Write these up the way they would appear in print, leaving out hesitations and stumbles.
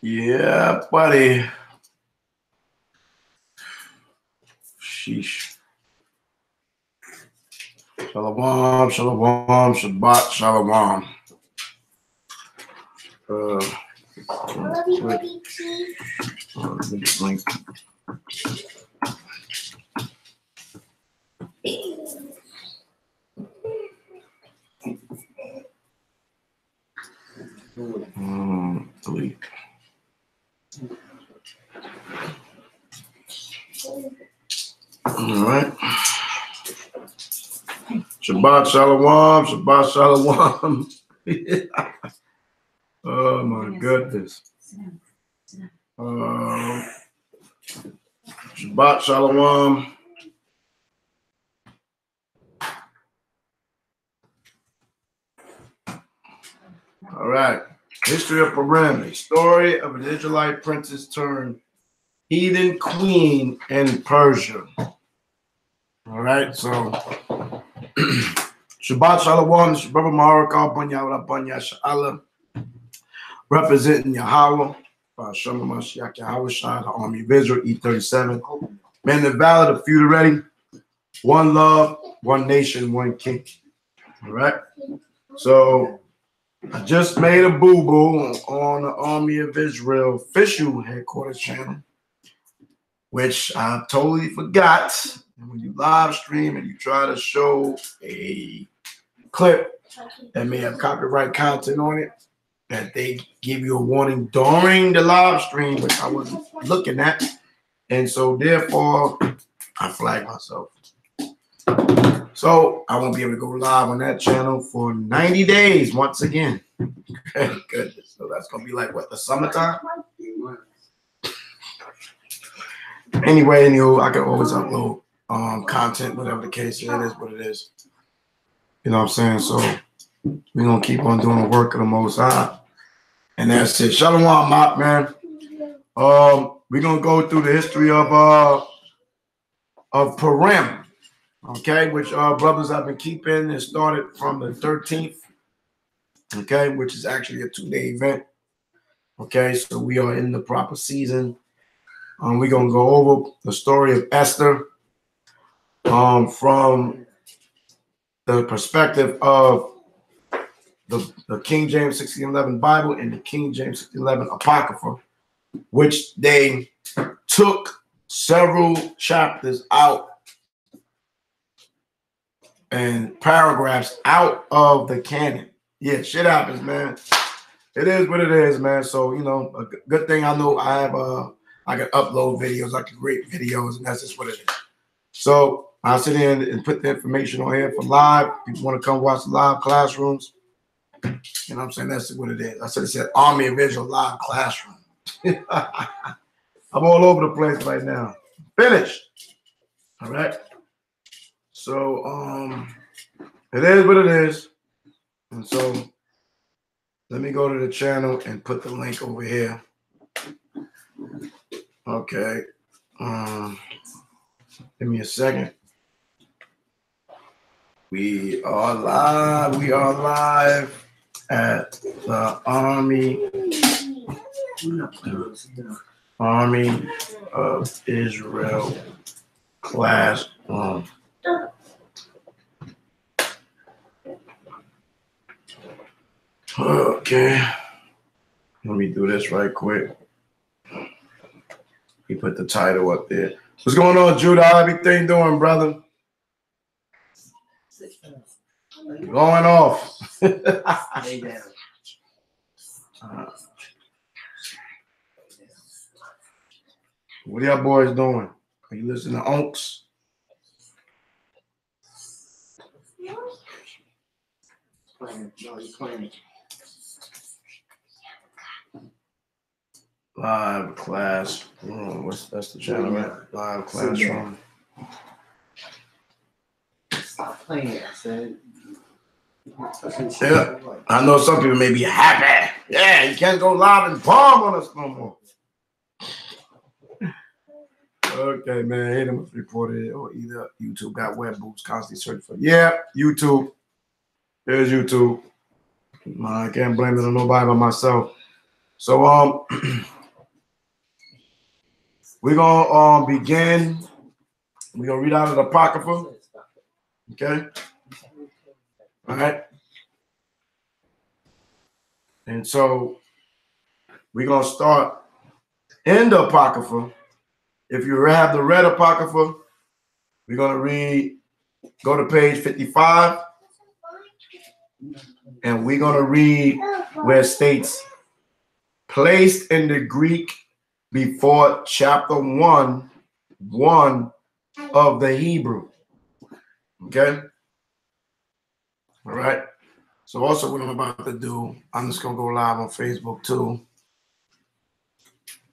Yeah, buddy. Sheesh. Shalom, shalom, Shabbat, shalom. Let me just link. Delete. All right. Shabbat shalom, Shabbat shalom. Oh my goodness. Shabbat shalom. All right. History of PURIM, a story of an Israelite princess turned heathen queen in Persia. All right, so Shabbat Shalom, this is Brother Maharakal Banya Banya Sha'ala, representing Yahweh, Shem Mashiach Yahweh Shai, the army of Israel, E37. Man, the valid, a few ready. One love, one nation, one king. All right, so I just made a boo-boo on the Army of Israel official headquarters channel, which I totally forgot. And when you live stream and you try to show a clip that may have copyright content on it, that they give you a warning during the live stream, which I wasn't looking at. And so therefore, I flagged myself. So I won't be able to go live on that channel for 90 days once again. Goodness. So that's going to be like, what, the summertime? Anyway, I can always upload content, whatever the case is. It is what it is. You know what I'm saying? So we're going to keep on doing the work of the Most High. And that's it. Shalom, Mop, man. We're going to go through the history of PURIM. Okay, which brothers have been keeping. It started from the 13th, okay, which is actually a 2-day event. Okay, so we are in the proper season. We're going to go over the story of Esther from the perspective of the King James 1611 Bible and the King James 1611 Apocrypha, which they took several chapters out and paragraphs out of the canon. Yeah, shit happens, man. It is what it is, man. So, a good thing I know I have I can upload videos, I can rate videos, and that's just what it is. So I'll sit in and put the information on here for live. If you want to come watch the live classrooms, you know what I'm saying? That's what it is. I said Army of Israel live classroom. I'm all over the place right now. Finished. All right. So it is what it is. And so let me go to the channel and put the link over here. Okay. Give me a second. We are live. We are live at the Army of Israel classroom. Okay. Let me do this right quick. He put the title up there. What's going on, Judah? How everything doing, brother? Going off. Lay down. What are y'all boys doing? Are you listening to Unks? Playing. Live class. That's the channel, right? Live classroom. Stop playing, I said. Yeah, I know some people may be happy. Yeah, you can't go live and bomb on us no more. Okay, man. Heathen was reported, or either YouTube got web boots constantly searching for. Yeah, YouTube. There's YouTube. I can't blame it on nobody but myself. So we're gonna begin. We're gonna read out of the Apocrypha. Okay. All right. And so we're gonna start in the Apocrypha. If you have the red Apocrypha, we're gonna read, go to page 55, and we're gonna read where it states, placed in the Greek before chapter 1 of the Hebrew. Okay. All right. So also what I'm about to do, I'm just gonna go live on Facebook too.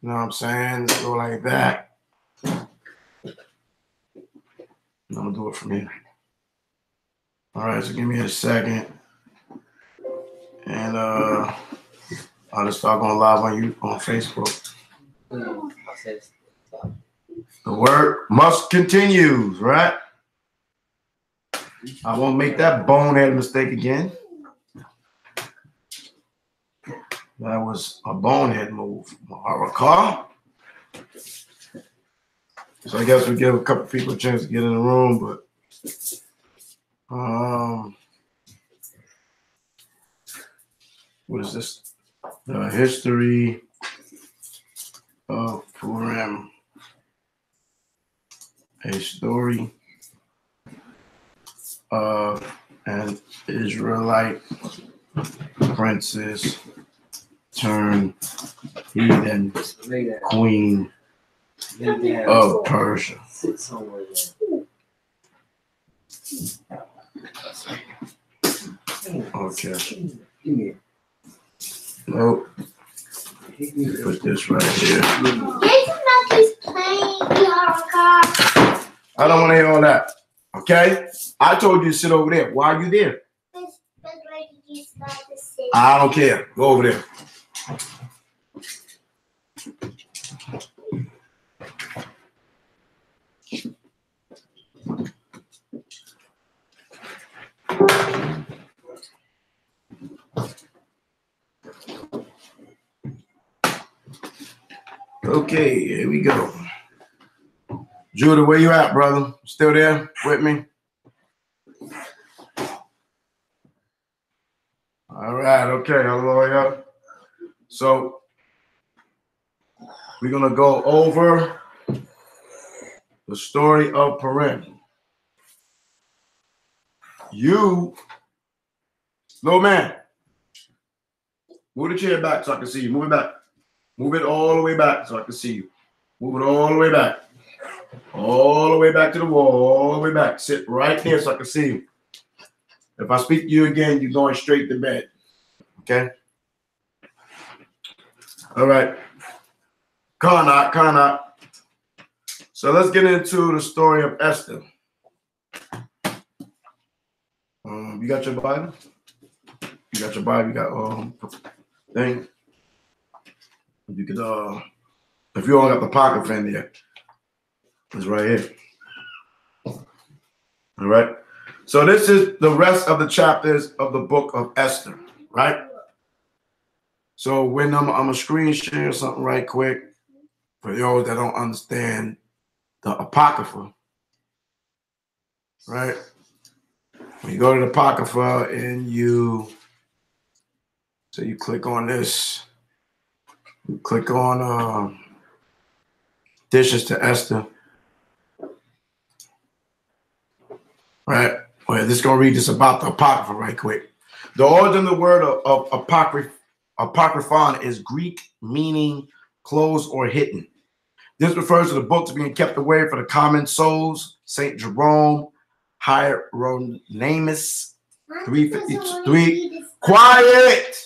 You know what I'm saying? Just go like that. I'm gonna do it from here. All right, so give me a second. And I'll just start going live on you on Facebook. The word must continues, right? I won't make that bonehead mistake again. That was a bonehead move. Car. So I guess we give a couple people a chance to get in the room, but what is this? The history of PURIM. A story of an Israelite princess turned heathen queen of Persia. Okay. Nope. Put this right here. I don't want to hear all that. Okay? I told you to sit over there. Why are you there? I don't care. Go over there. Okay, here we go. Judah, where you at, brother? Still there with me? All right, okay, hallelujah. So we're gonna go over the story of PURIM. You, little man, move the chair back so I can see you. Move it back. Move it all the way back so I can see you. Move it all the way back. All the way back to the wall. All the way back. Sit right there so I can see you. If I speak to you again, you're going straight to bed. Okay? All right. Karnak. So let's get into the story of Esther. You got your Bible? You got your Bible? You got thing? You could if you all got the pocket fan there, it's right here. All right. So this is the rest of the chapters of the book of Esther, right? So when I'm gonna screen share something right quick for those that don't understand the Apocrypha, right? When you go to the Apocrypha and you click on this, you click on Dishes to Esther, right? Well, this is gonna read this about the Apocrypha right quick. The origin of the word of Apocryphon is Greek, meaning closed or hidden. This refers to the books being kept away for the common souls. Saint Jerome, Hieronymus, 353. Quiet!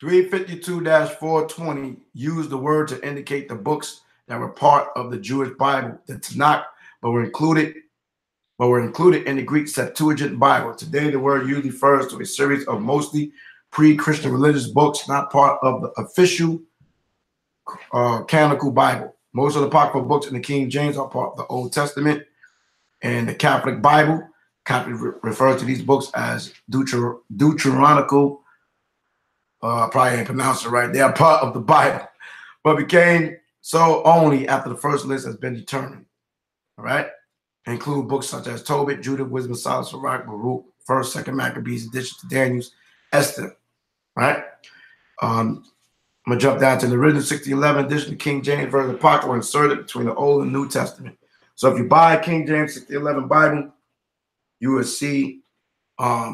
352-420 used the word to indicate the books that were part of the Jewish Bible, the Tanakh, but but were included in the Greek Septuagint Bible. Today, the word usually refers to a series of mostly pre-Christian religious books, not part of the official canonical Bible. Most of the apocryphal books in the King James are part of the Old Testament and the Catholic Bible. Catholic refers to these books as Deuteronomical. Probably ain't pronounced it right. They are part of the Bible, but became so only after the first list has been determined. All right, include books such as Tobit, Judah, Wisdom, Solomon, Sirach, Baruch, First, Second Maccabees, addition to Daniel's, Esther. Right. I'm gonna jump down to the original 1611 edition of King James version apocrypha inserted between the Old and New Testament. So if you buy a King James 1611 Bible, you will see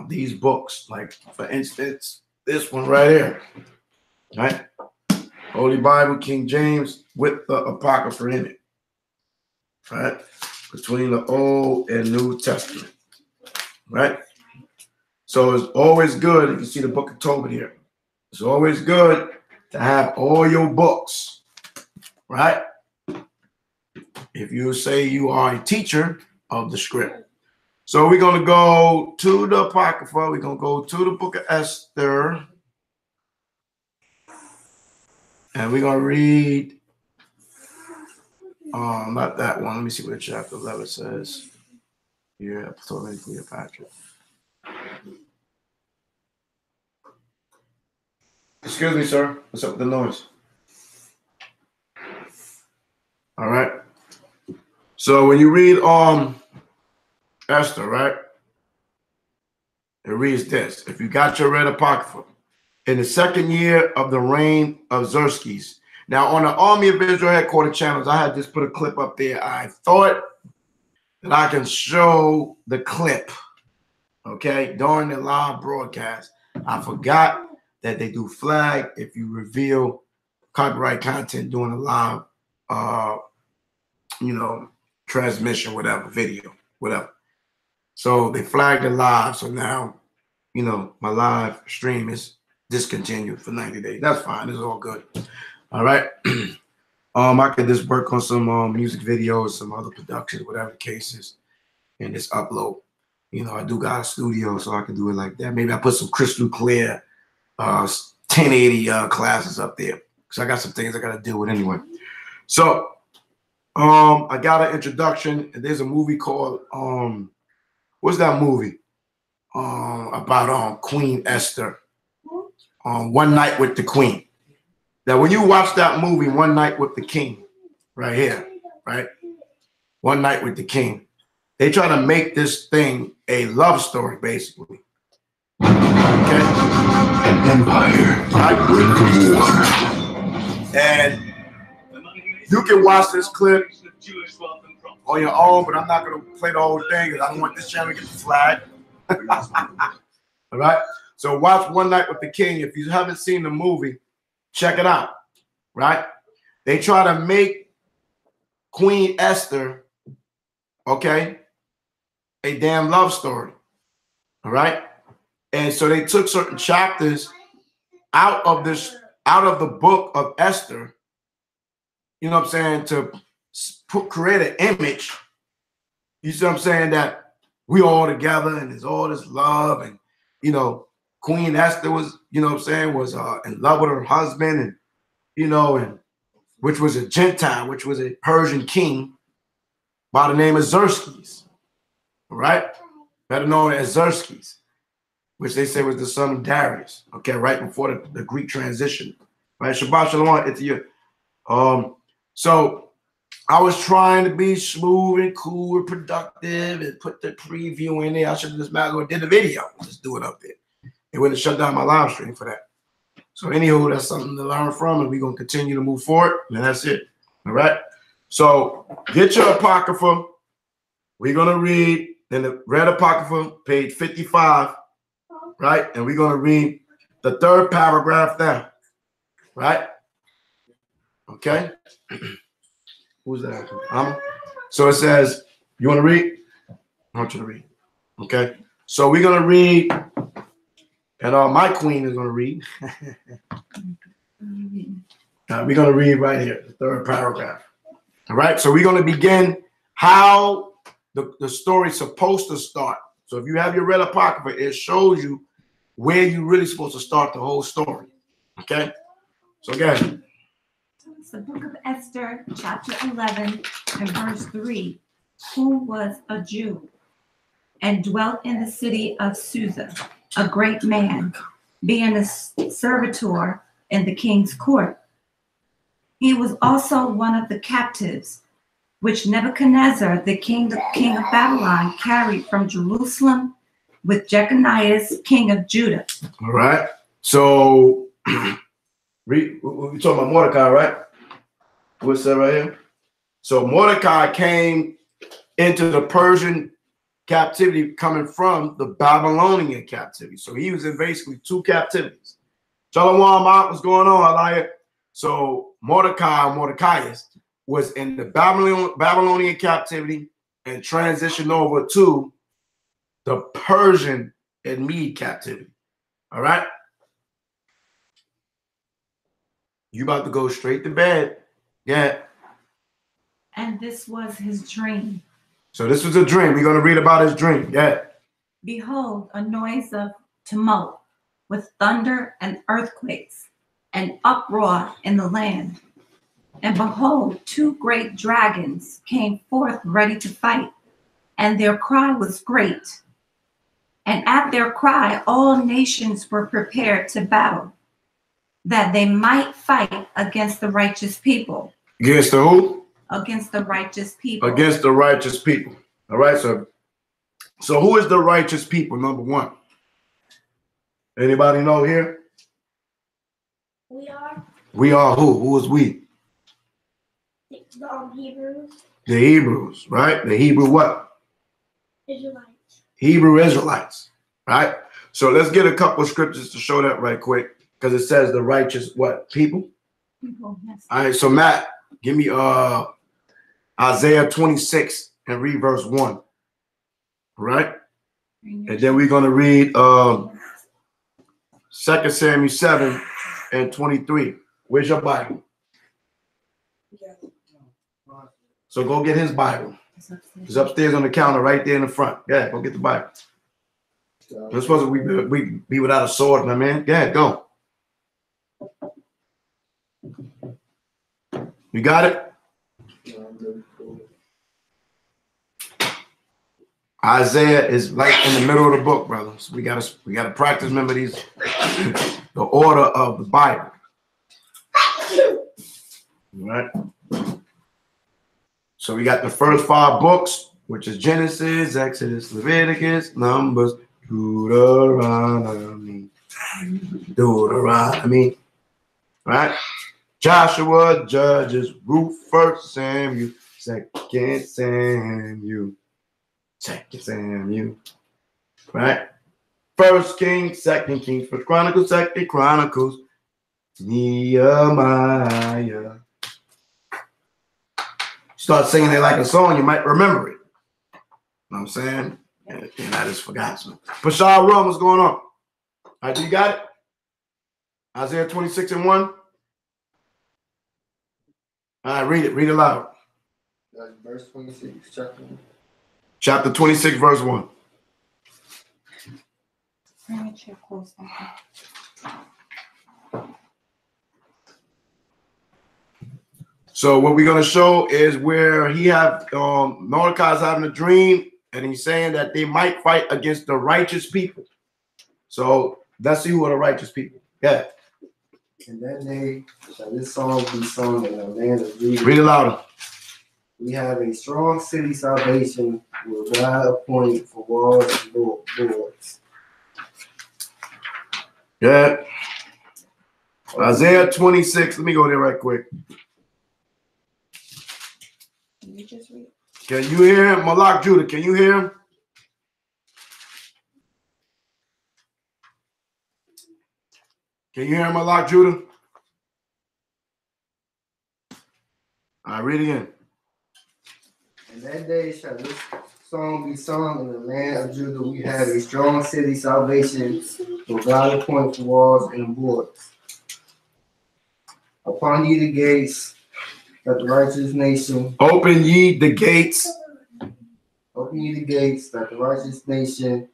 these books. Like for instance, this one right here, right? Holy Bible, King James with the apocrypha in it, right? Between the Old and New Testament, right? So it's always good. You can see the book of Tobit here. It's always good to have all your books, right? If you say you are a teacher of the script. So we're going to go to the Apocrypha. We're going to go to the book of Esther. And we're going to read, not that one. Let me see what chapter 11 says. Yeah, Ptolemy Cleopatra. Excuse me, sir. What's up with the noise? All right. So when you read Esther, right? It reads this. If you got your red apocrypha, in the second year of the reign of Xerxes. Now on the Army of Israel headquarters channels, I had just put a clip up there. I thought that I can show the clip, okay, during the live broadcast. I forgot that they do flag if you reveal copyright content during a live, transmission, whatever, video, whatever. So they flagged it live. So now, my live stream is discontinued for 90 days. That's fine. It's all good. All right. I could just work on some music videos, some other productions, whatever the case is, and just upload. I do got a studio, so I can do it like that. Maybe I put some crystal clear 1080 classes up there, because I got some things I got to deal with anyway. So I got an introduction, and there's a movie called what's that movie about Queen Esther, One Night with the Queen. Now when you watch that movie, One Night with the King, right here, right, One Night with the King, they try to make this thing a love story, basically. Okay, an empire on the brink of war. And you can watch this clip on your own, but I'm not going to play the whole thing because I don't want this channel to get the flag. All right. So watch One Night with the King. If you haven't seen the movie, check it out. Right. They try to make Queen Esther, okay, a damn love story. All right. And so they took certain chapters out of the book of Esther, you know what I'm saying, to create an image, you see what I'm saying, that we all together and there's all this love, and Queen Esther was, was in love with her husband, and and which was a Gentile, which was a Persian king by the name of Xerxes, right? Better known as Xerxes, which they say was the son of Darius, okay, right before the Greek transition, right? Shabbat Shalom, it's you. So I was trying to be smooth and cool and productive and put the preview in there. I should have just might as well did the video. Just do it up there. It wouldn't shut down my live stream for that. So anywho, that's something to learn from, and we're going to continue to move forward, and that's it. All right? So get your Apocrypha. We're going to read in the red Apocrypha, page 55, right? And we're going to read the third paragraph down, right? Okay? Who's that? So it says, you want to read? I want you to read. Okay? So we're going to read, and my queen is going to read. We're going to read right here, the third paragraph. All right? So we're going to begin how the story's supposed to start. So if you have your red apocrypha, it shows you where you're really supposed to start the whole story. Okay? So again. It's the book of Esther, chapter 11, and verse 3. Who was a Jew and dwelt in the city of Susa, a great man, being a servitor in the king's court. He was also one of the captives which Nebuchadnezzar, the king of Babylon, carried from Jerusalem with Jeconiah, king of Judah. All right. So we're talking about Mordecai, right? What's that right here? So Mordecai came into the Persian captivity coming from the Babylonian captivity. So he was in basically two captivities. Shalom, what's going on, Aliyah? So Mordecai was in the Babylonian captivity and transitioned over to the Persian and Mede captivity. All right? You about to go straight to bed. Yeah. And this was his dream. So this was a dream. We're going to read about his dream. Yeah. Behold, a noise of tumult with thunder and earthquakes and uproar in the land. And behold, two great dragons came forth ready to fight, and their cry was great. And at their cry, all nations were prepared to battle, that they might fight against the righteous people. Against the who? Against the righteous people. Against the righteous people. All right, so who is the righteous people, number one? Anybody know here? We are. We are who? Who is we? The Hebrews. The Hebrews, right? The Hebrew what? Israelites. Hebrew Israelites, right? So let's get a couple of scriptures to show that right quick, because it says the righteous what? People? People, yes. All right, so Matt, give me Isaiah 26 and read verse 1. All right? And then we're going to read 2 Samuel 7 and 23. Where's your Bible? So go get his Bible. It's upstairs on the counter right there in the front. Yeah, go get the Bible. You're supposed to be without a sword, my man. Yeah, go. You got it? Isaiah is right in the middle of the book, brothers. We gotta practice. Remember these, the order of the Bible. All right. So we got the first 5 books, which is Genesis, Exodus, Leviticus, Numbers, Deuteronomy. Right? Joshua, Judges, Ruth, 1 Samuel, 2 Samuel, 2 Samuel. Right? 1 Kings, 2 Kings, 1 Chronicles, 2 Chronicles, Nehemiah. Start singing it like a song, you might remember it. You know what I'm saying? And I just forgot some. Pashah Rum, what's going on? All right, you got it? Isaiah 26 and 1. All right, read it. Read it loud. Verse 26, Chapter 26, verse 1. Bring it here close. So what we're going to show is where he have Mordecai's having a dream, and he's saying that they might fight against the righteous people. So let's see who are the righteous people. Yeah. In that day shall this song be sung in the land of Judah. Read it louder. We have a strong city salvation will God appoint for walls and boards. Yeah. Isaiah 26. Let me go there right quick. You just read. Can you hear him? Malak Judah, can you hear him? Can you hear him, Malak Judah? All right, read again. In that day shall this song be sung in the land of Judah. We have a strong city salvation will God appoint for walls and boards. Upon ye the gates of the righteous nation. Open ye the gates Open ye the gates, that the righteous nation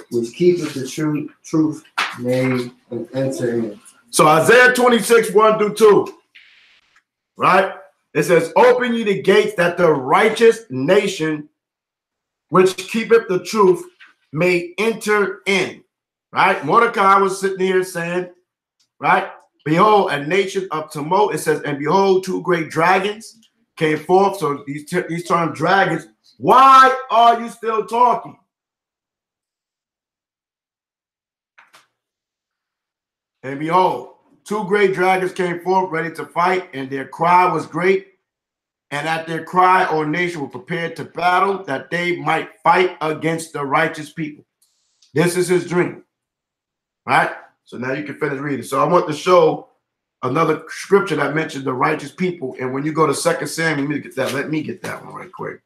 which keepeth the truth may enter in. So Isaiah 26, 1 through 2. Right? It says, open ye the gates, that the righteous nation which keepeth the truth may enter in. Right? Mordecai was sitting here saying, right? Behold, a nation of tumult. It says, and behold, two great dragons came forth. So these term dragons. Why are you still talking? And behold, two great dragons came forth ready to fight, and their cry was great. And at their cry, all nations were prepared to battle, that they might fight against the righteous people. This is his dream. Right? So now you can finish reading. So I want to show another scripture that mentions the righteous people. And when you go to 2 Samuel, let me get that one right quick.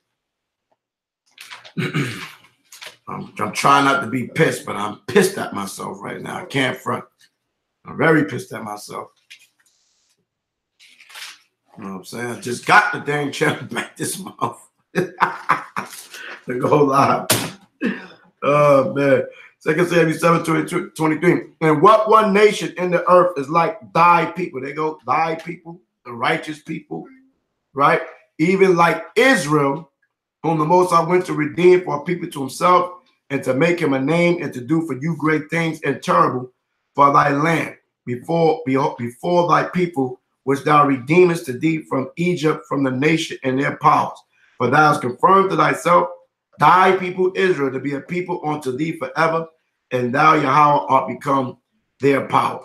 I'm trying not to be pissed, but I'm pissed at myself right now. I can't front. I'm very pissed at myself. You know what I'm saying? I just got the dang channel back this month. To go live. Oh, man. 2 Samuel 7, 23. And what one nation in the earth is like thy people? They go, thy people, the righteous people, right? Even like Israel, whom the Most High went to redeem for a people to himself, and to make him a name, and to do for you great things and terrible for thy land, before thy people, which thou redeemest to thee from Egypt, from the nation and their powers. For thou hast confirmed to thyself thy people Israel to be a people unto thee forever, and thou, Yahweh, art become their power.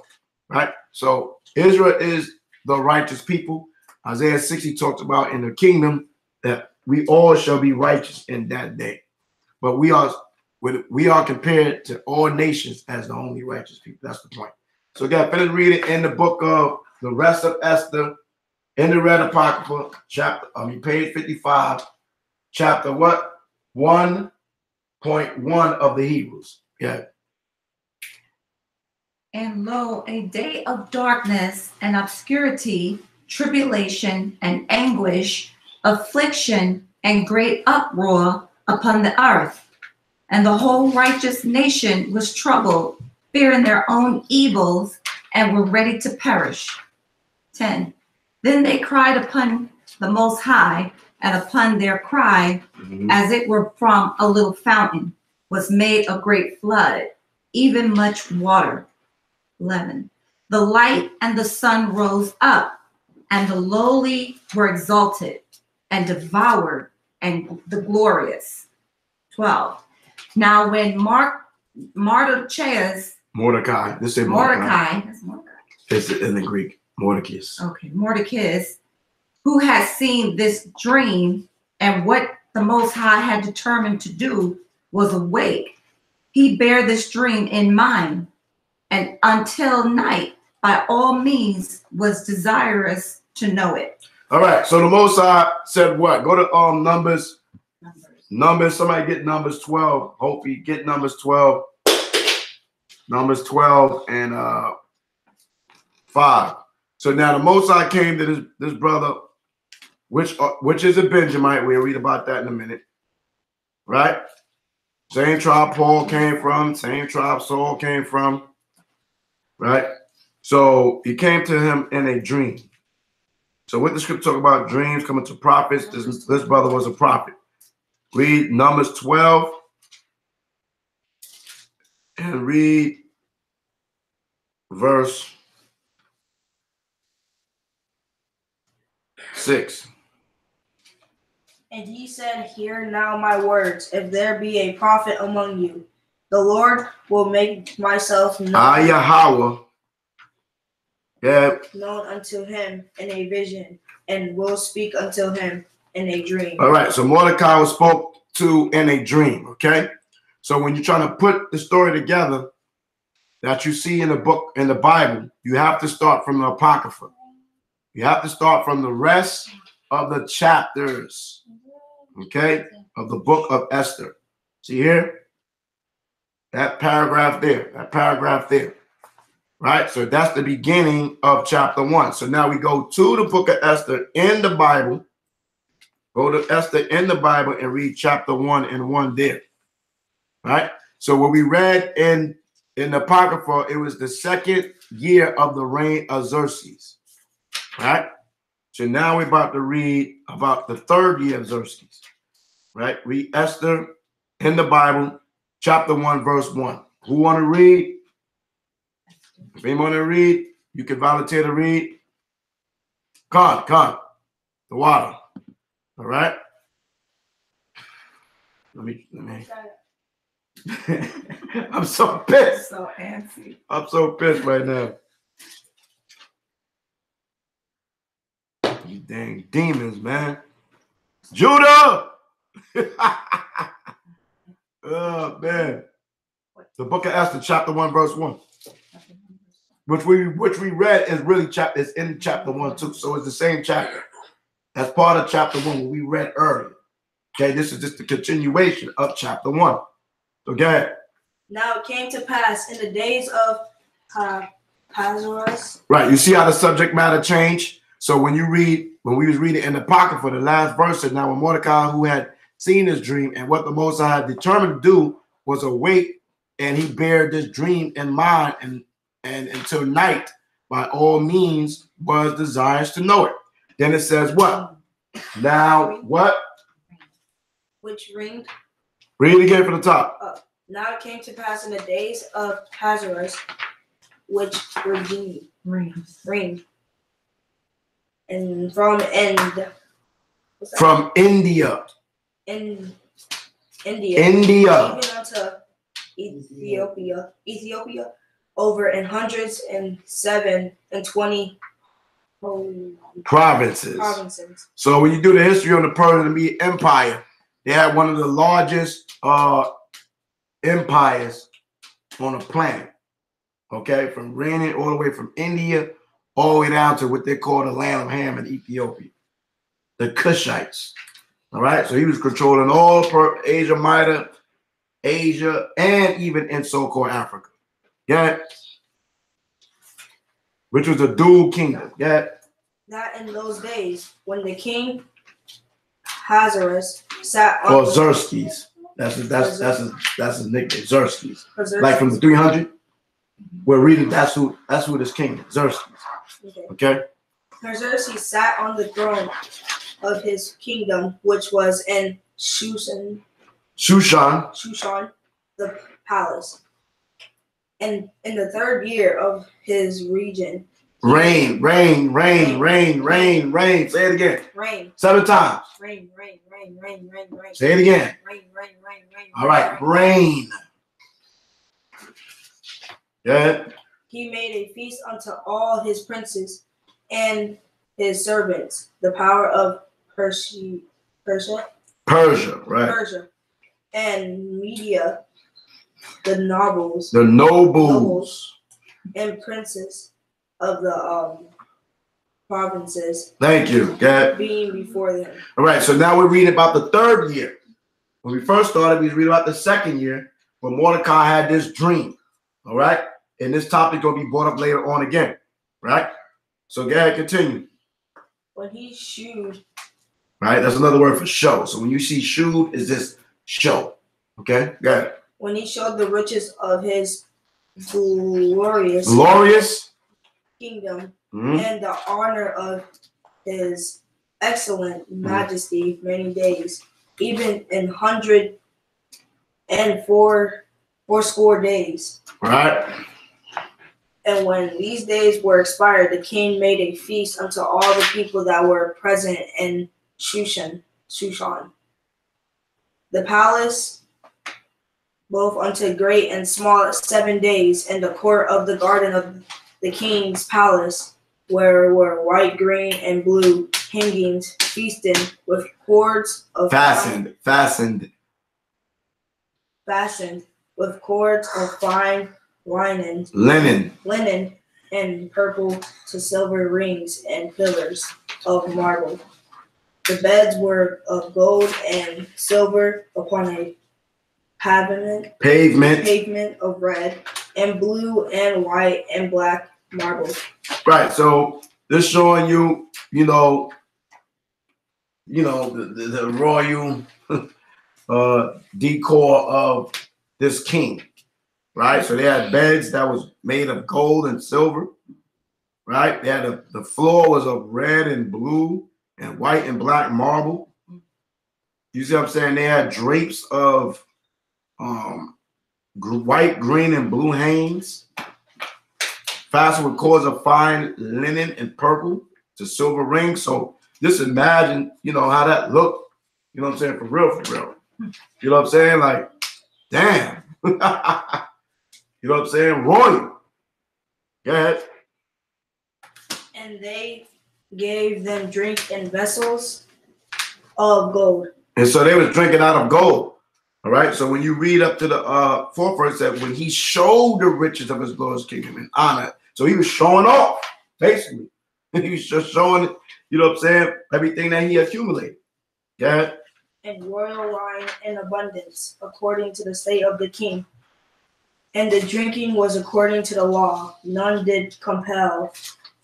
Right? So Israel is the righteous people. Isaiah 60 talks about in the kingdom that we all shall be righteous in that day. But we are compared to all nations as the only righteous people. That's the point. So again, finish reading in the book of the rest of Esther, in the Red Apocrypha, page 55, chapter what? 1.1 of the Hebrews. Yeah. And lo, a day of darkness and obscurity, tribulation and anguish, affliction and great uproar upon the earth. And the whole righteous nation was troubled, fearing their own evils, and were ready to perish. 10. Then they cried upon the Most High, and upon their cry, as it were from a little fountain, was made a great flood, even much water. 11. The light and the sun rose up, and the lowly were exalted, and devoured, and the glorious. 12. Now when Mordecai. This is Mordecai. It's in the Greek. Mordecai. Okay, Mordecai, who has seen this dream and what the Most High had determined to do, was awake. He bare this dream in mind, and until night, by all means, was desirous to know it. All right. So the Most High said what? Go to Numbers. Numbers. Somebody get Numbers 12. Hope you get Numbers 12. Numbers 12 and 5. So now the Most High came to this brother, which is a Benjamite. We'll read about that in a minute. Right? Same tribe Paul came from, same tribe Saul came from. Right? So he came to him in a dream. So what the scripture talk about dreams coming to prophets, this brother was a prophet. Read Numbers 12 and read verse 6. And he said, hear now my words. If there be a prophet among you, the Lord will make myself known, Yahweh. Yeah. known unto him in a vision, and will speak unto him in a dream. All right. So Mordecai was spoke to in a dream. Okay. So when you're trying to put the story together that you see in the book, in the Bible, you have to start from the Apocrypha. You have to start from the rest of the chapters, okay, of the book of Esther. See here? That paragraph there, right? So that's the beginning of chapter 1. So now we go to the book of Esther in the Bible. Go to Esther in the Bible and read chapter 1 and 1 there. Right? So what we read in the Apocrypha, it was the second year of the reign of Xerxes. Right? So now we're about to read about the third year of Xerxes. Right? Read Esther in the Bible, chapter 1, verse 1. Who want to read? If anyone want to read, you can volunteer to read. Come, the water. All right. Let me. I'm so pissed. So antsy. I'm so pissed right now. You dang demons, man. Judah! Oh, man. The book of Esther, chapter 1, verse 1. Which we read is really is in chapter 1 too. So it's the same chapter. That's part of chapter 1 we read earlier. Okay, this is just the continuation of chapter 1. Okay. Now it came to pass in the days of Ahasuerus. Right. You see how the subject matter changed? So when we was reading in the Apocrypha, the last verse said, now when Mordecai, who had seen his dream and what the Most High had determined to do was await, and he bared this dream in mind and until night, by all means, was desirous to know it. Then it says what? Now what? Which reigned. Read it again from the top. Now it came to pass in the days of Ahasuerus, which reigned. And from India. India. India. Even unto Ethiopia, over in 127 provinces. So when you do the history on the Persian Empire, they had one of the largest empires on the planet. Okay, from reigning all the way from India all the way down to what they call the land of Ham in Ethiopia, the Cushites. All right, so he was controlling all Asia Minor, Asia, and even in so-called Africa. Yeah, which was a dual kingdom. Yeah. That in those days when the king Ahasuerus sat on Xerxes. That's his nickname, Xerxes. Like from the 300, we're reading. That's who this king is, Xerxes. Okay. Xerxes sat on the throne of his kingdom, which was in Shushan, the palace. And in the third year of his reign. Rain. Say it again. Rain. 7 times. Rain. Say it again. Rain. All right. Rain. Yeah. He made a feast unto all his princes and his servants, the power of Persia, right. Persia, and Media, the nobles, and princes of the provinces. Thank you. Yeah. Being before them. All right. So now we're reading about the third year. When we first started, we was reading about the second year when Mordecai had this dream. All right. And this topic going to be brought up later on again. Right. So go ahead, continue. When he shewed. Right. That's another word for show. So when you see shewed, is this show. Okay. Go ahead. When he showed the riches of his glorious kingdom and the honor of his excellent majesty many days, even in 184 days. Right. And when these days were expired, the king made a feast unto all the people that were present in Shushan, the palace, both unto great and small, 7 days, in the court of the garden of the king's palace, where were white, green, and blue hangings, feasting with cords of fastened with cords of fine linen, and purple to silver rings and pillars of marble. The beds were of gold and silver upon a pavement of red and blue and white and black marble. Right. So this showing you, you know, the royal decor of this king, right? So they had beds that was made of gold and silver, right? They had the floor was of red and blue and white and black marble. You see what I'm saying? They had drapes of white, green, and blue hanes, fastened with cords of fine linen and purple to silver rings. So just imagine, you know, how that looked. You know what I'm saying? For real, for real. You know what I'm saying? Like, damn. You know what I'm saying? Royal. Go ahead. And they gave them drink in vessels of gold. And so they was drinking out of gold. All right. So when you read up to the fourth verse, that when he showed the riches of his glorious kingdom and honor, so he was showing off, basically. He was just showing, you know what I'm saying, everything that he accumulated. Yeah. And royal wine in abundance, according to the state of the king. And the drinking was according to the law. None did compel,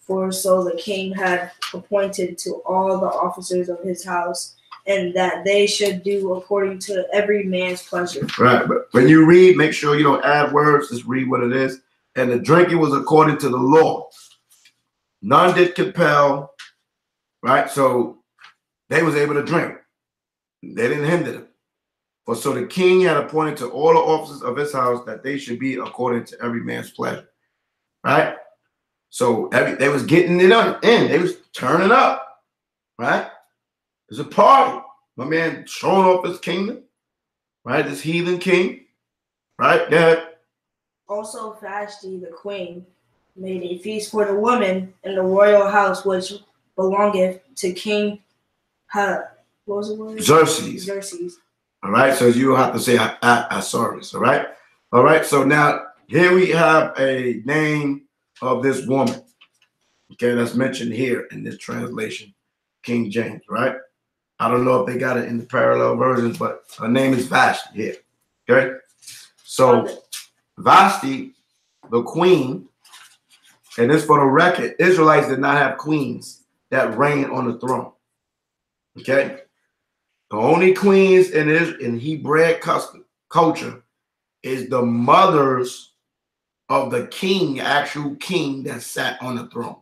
for so the king had appointed to all the officers of his house, and that they should do according to every man's pleasure. Right. But when you read, make sure you don't add words, just read what it is. And the drinking was according to the law. None did compel, right? So they was able to drink. They didn't hinder them. For so the king had appointed to all the officers of his house that they should be according to every man's pleasure. Right? So they was getting it in. They was turning up. Right? It's a party. My man showing off his kingdom. Right? This heathen king. Right? Yeah. Also Vashti the queen made a feast for the woman in the royal house which belongeth to King what was the word? Xerxes. All right, so you have to say Osiris. All right, all right. So now here we have a name of this woman. Okay, that's mentioned here in this translation, King James. Right. I don't know if they got it in the parallel versions, but her name is Vashti here. Okay, so Vashti, the queen, and this for the record, Israelites did not have queens that reigned on the throne. Okay. The only queens in Hebrew culture is the mothers of the king, actual king that sat on the throne.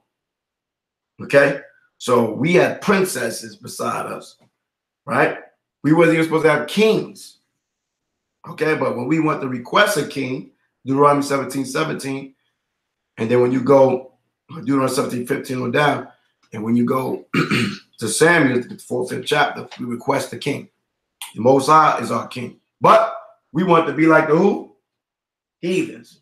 Okay? So we had princesses beside us, right? We wasn't even supposed to have kings. Okay, but when we went to request a king, Deuteronomy 17:17, and then when you go Deuteronomy 17:15 on down, and when you go to Samuel, the 4th, 5th chapter, we request the king. The Most High is our king. But we want to be like the who? Heathens.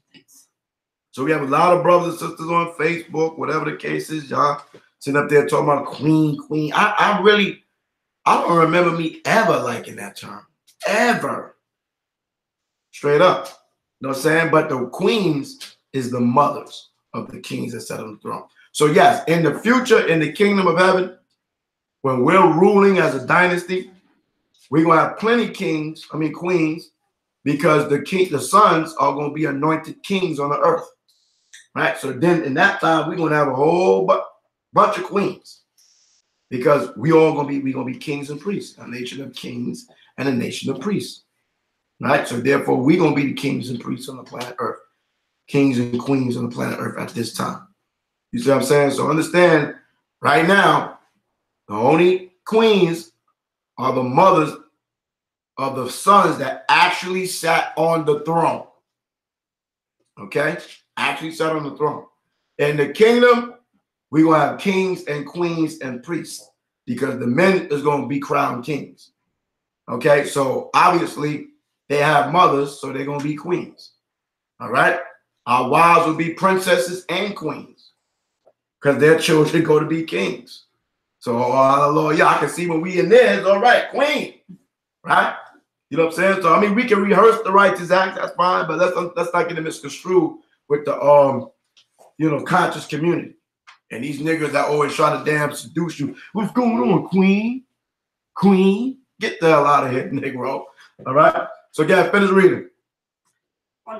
So we have a lot of brothers and sisters on Facebook, whatever the case is, y'all sitting up there talking about queen. I don't remember me ever liking that term. Ever. Straight up. You know what I'm saying? But the queens is the mothers of the kings that sat on the throne. So yes, in the future, in the kingdom of heaven, when we're ruling as a dynasty, we're gonna have plenty queens, because the sons are gonna be anointed kings on the earth, right? So then in that time, we're gonna have a whole bunch of queens, because we gonna be kings and priests, a nation of kings and a nation of priests, right? So therefore, we're gonna be the kings and priests on the planet Earth, kings and queens on the planet Earth at this time. You see what I'm saying? So understand, right now, the only queens are the mothers of the sons that actually sat on the throne. Okay? Actually sat on the throne. In the kingdom, we're going to have kings and queens and priests, because the men is going to be crowned kings. Okay? So obviously, they have mothers, so they're going to be queens. All right? Our wives will be princesses and queens, because their children go to be kings. So, Lord, yeah, I can see when we in there, it's all right, queen, right? You know what I'm saying? So, I mean, we can rehearse the righteous acts, that's fine, but let's not get it misconstrued with the, conscious community. And these niggas that always try to damn seduce you. What's going on, queen? Queen? Get the hell out of here, Negro. All right? So, guys, finish reading.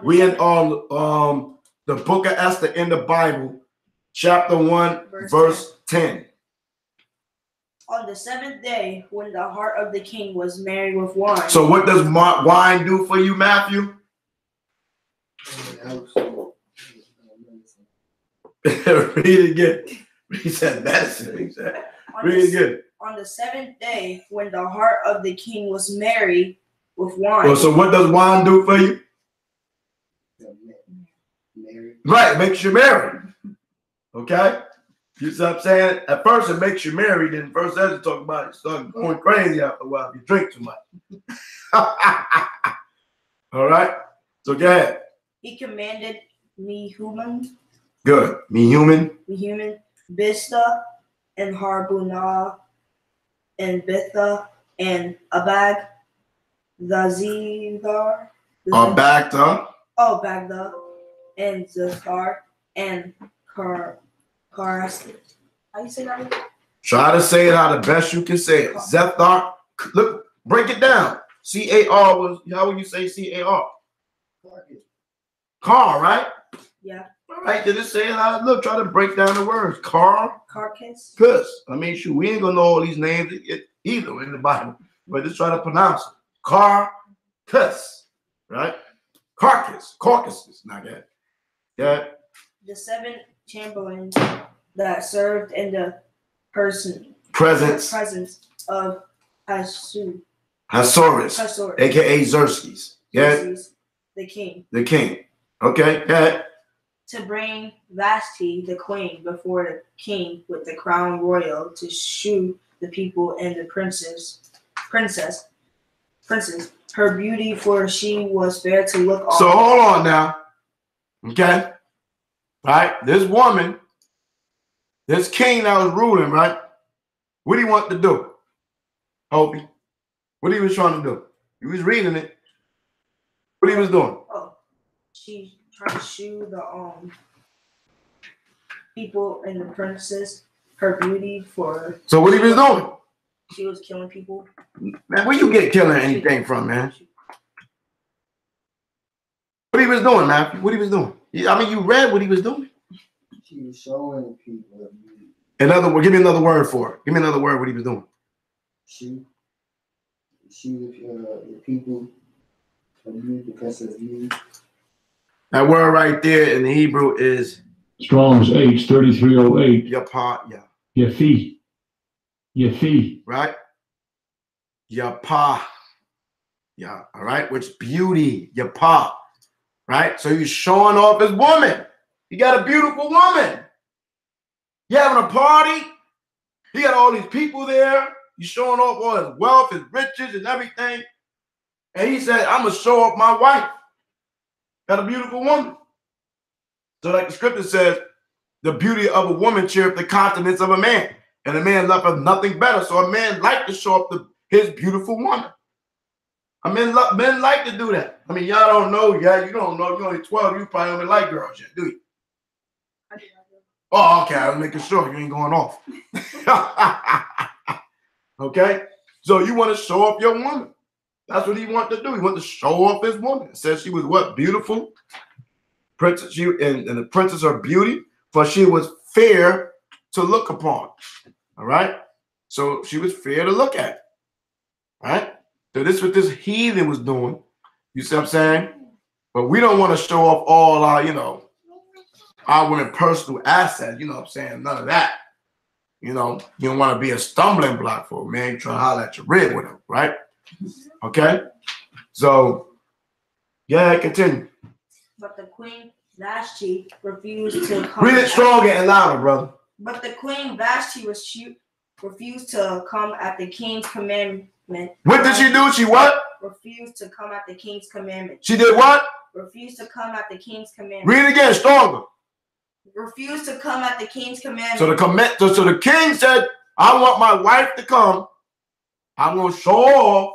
We in the book of Esther in the Bible, chapter 1, verse 10. On the 7th day, when the heart of the king was merry with wine. So what does wine do for you, Matthew? Read it again. He said medicine. He said, read it again. On the 7th day, when the heart of the king was merry with wine. Well, so what does wine do for you? Mary. Right, it makes you merry. Okay? You see what I'm saying? At first it makes you merry, then first Ezra talk about it start going crazy after a while if you drink too much. All right? So go ahead. He commanded me human, Good. Me human. Bista, and Harbunah, and Bitha, and Abag, the Zethar, Bagda. Bagda, and Zethar, and Karasth. How you say that? Try to say it how the best you can say it. Zethar. Look, break it down. C-A-R was, how would you say C-A-R? Car, right? Yeah. All right, then just say it how it look. Try to break down the words. Car. Carcass. Cuss. I mean, shoot, we ain't gonna know all these names either in the Bible, but just try to pronounce it. Cuss. Right? Caucasus. Not that. Yeah. The 7 chamberlains that served in the presence of Hasaurus, aka Xerxes. Yeah. The king. The king. Okay. Yeah. To bring Vashti, the queen, before the king with the crown royal to shew the people and the princess, her beauty, for she was fair to look on. So hold on now. Okay. Right? This woman, this king that was ruling, right? What do you want to do? Hobie. What he was trying to do? He was reading it. What he was doing? Oh, she tried to shew the people and the princess her beauty for. So what he was doing? She was killing people. Man, where you get killing anything from, man? What he was doing, man? What he was doing? I mean, you read what he was doing. She was showing people her beauty. In other words, give me another word for it. Give me another word what he was doing. She the people her beauty because of you. That word right there in the Hebrew is Strong's H3308. yapah, Yafi. right? Yapah. Yeah, all right, which beauty, yapah, right? So he's showing off his woman. He got a beautiful woman. You having a party? He got all these people there. He's showing off all his wealth, his riches, and everything. And he said, I'm going to show off my wife. Got a beautiful woman. So like the scripture says, the beauty of a woman cheereth the countenance of a man. And a man loveth nothing better. So a man like to show off his beautiful woman. I mean, men like to do that. I mean, y'all don't know yet. You don't know. You're only 12. You probably don't even like girls yet, do you? Oh, okay. I was making sure you ain't going off. Okay? So you want to show off your woman. That's what he wanted to do. He wanted to show off his woman. It says she was what? Beautiful. Princess, and the princess of beauty, for she was fair to look upon. All right? So she was fair to look at. All right? So this is what this heathen was doing. You see what I'm saying? But we don't want to show off all our, our women personal assets. You know what I'm saying? None of that. You don't want to be a stumbling block for a man trying to holler at your rib with him, right? Okay? So, yeah, continue. But the queen Vashti refused to come. Read it stronger and louder, brother. But the queen Vashti refused to come at the king's commandment. What did she do? She what? Refused to come at the king's commandment. She did what? Refused to come at the king's commandment. Read it again, stronger. Refused to come at the king's commandment. So the king said, I want my wife to come. I'm going to show off.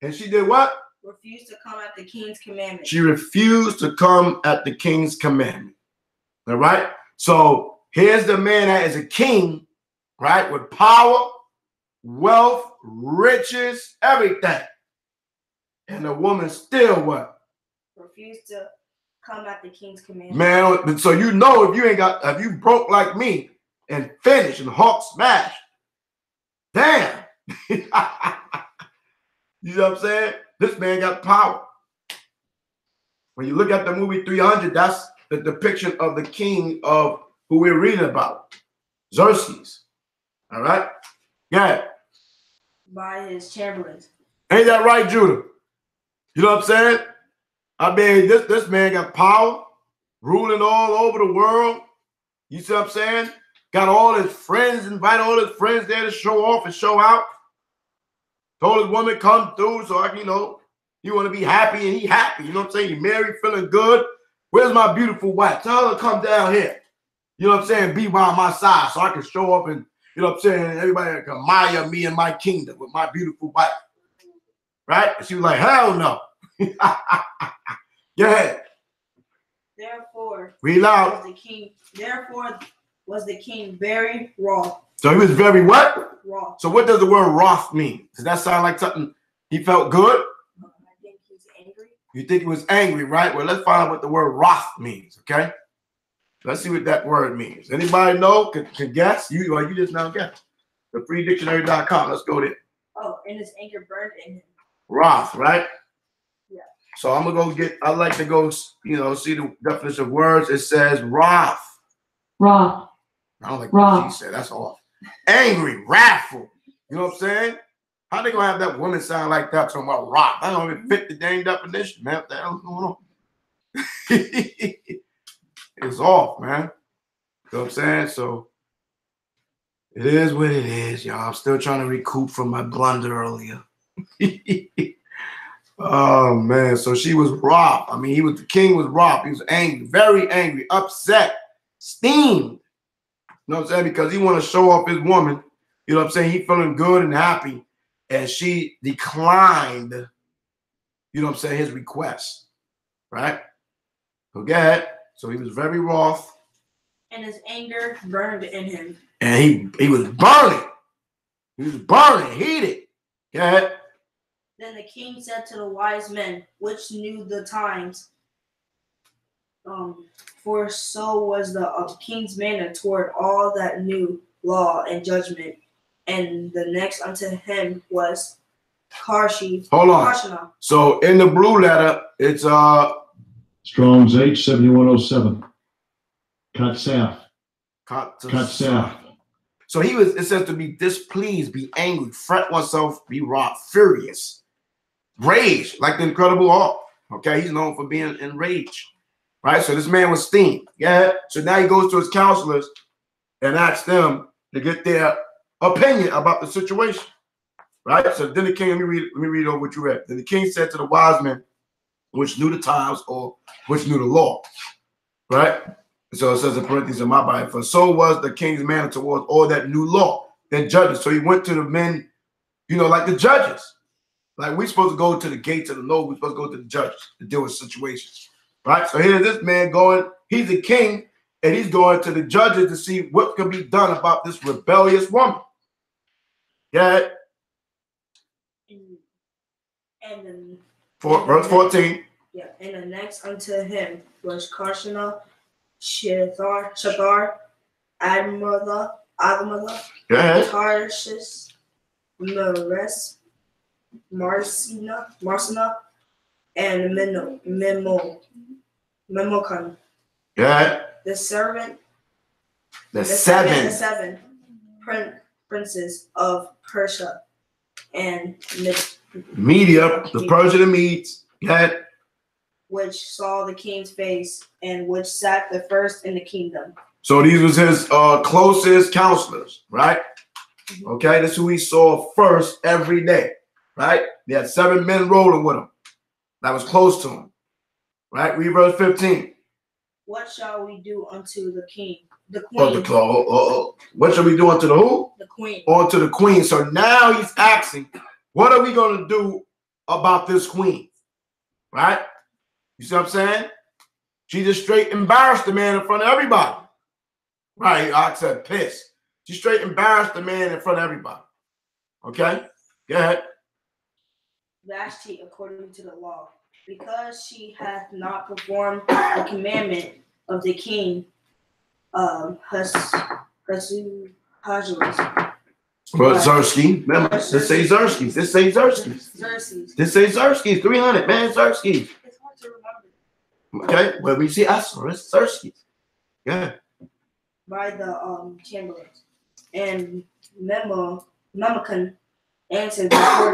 And she did what? Refused to come at the king's commandment. She refused to come at the king's commandment. All right? So here's the man that is a king, right? With power, wealth, riches, everything. And the woman still what? Refused to come at the king's commandment. Man, so if you broke like me and finished and hawk smashed, Damn. You know what I'm saying? This man got power. When you look at the movie 300, that's the depiction of the king of who we're reading about, Xerxes. All right? Yeah. By his chamberlains. Ain't that right, Judah? You know what I'm saying? I mean, this man got power, ruling all over the world. You see what I'm saying? Got all his friends, invite all his friends there to show off and show out. Told his woman come through so I can, you know, you want to be happy and he happy. You know what I'm saying? He married, feeling good. Where's my beautiful wife? Tell her to come down here. You know what I'm saying? Be by my side so I can show up and, you know what I'm saying? Everybody can admire me and my kingdom with my beautiful wife. Right? And she was like, hell no. Go ahead. Therefore, Read loud. Was the king very wroth. So he was very what? Wroth. So what does the word wroth mean? Does that sound like something he felt good? I think he's angry. You think he was angry, right? Well, let's find out what the word wrath means, okay? Let's see what that word means. Anybody know? Can guess? You just now guess. The freedictionary.com. Let's go there. Oh, and his anger burned in him. Wrath, right? Yeah. So I'm gonna go I like to go, you know, see the definition of words. It says wrath. Wrath. I don't like Wrath. what she said. That's off. Angry, wrathful. You know what I'm saying? How they gonna have that woman sound like that talking about wrath? I don't even fit the dang definition, man. What the hell's going on? It's off, man. You know what I'm saying? So it is what it is, y'all. I'm still trying to recoup from my blunder earlier. Oh man, so she was wroth. I mean, the king was wroth. He was angry, very angry, upset, steamed. You know what I'm saying? Because he want to show off his woman. You know what I'm saying? He feeling good and happy. And she declined, you know what I'm saying, his request. Right? So go ahead. So he was very wroth. And his anger burned in him. And he was burning. He was burning, heated. Go ahead. Then the king said to the wise men, which knew the times, for so was the king's manner toward all that knew law and judgment. And the next unto him was Karshi. Hold on. Karshana. So in the blue letter, it's Strong's H 7107. Katsaf. Katsaf. So it says to be displeased, be angry, fret oneself, be wroth, furious, rage, like the Incredible Hulk. Okay, he's known for being enraged. Right? So this man was steamed. Yeah. So now he goes to his counselors and asks them to get their opinion about the situation. Right? So then the king, let me read over what you read. Then the king said to the wise men, which knew the times or which knew the law. Right? So it says in parentheses in my Bible, for so was the king's manner towards all that knew law and judges. So he went to the men, you know, like the judges. Like we're supposed to go to the gates of the Lord. We're supposed to go to the judges to deal with situations. Right? So here's this man going, he's a king, and he's going to the judges to see what can be done about this rebellious woman. Yeah. And then Verse 14. Yeah, and the next unto him was Karshana, Shathar, Admala, Tarshish, Marsina, and Memokan. Yeah. The seven princes of Persia and Media, the Persian and Medes. Yeah. Which saw the king's face and which sat the first in the kingdom. So these was his closest counselors, right? Okay, that's who he saw first every day, right? He had 7 men rolling with him that was close to him, right? Read verse 15. What shall we do unto the king? The queen. What shall we do unto the who? The queen. Unto the queen. So now he's asking, what are we going to do about this queen? Right? You see what I'm saying? She just straight embarrassed the man in front of everybody. Right? I said pissed. She straight embarrassed the man in front of everybody. Okay? Go ahead. Vashti according to the law, because she hath not performed the commandment of the king Ahasuerus. Well, Zersky. Remember, this say Zerskis. This say Zerskis. Xerxes. This say Zerskis. 300, man. Zerskis. It's hard to remember. Okay, well, we see Esdras, Zerskis. Yeah. By the chamberlains. And Memucan answered before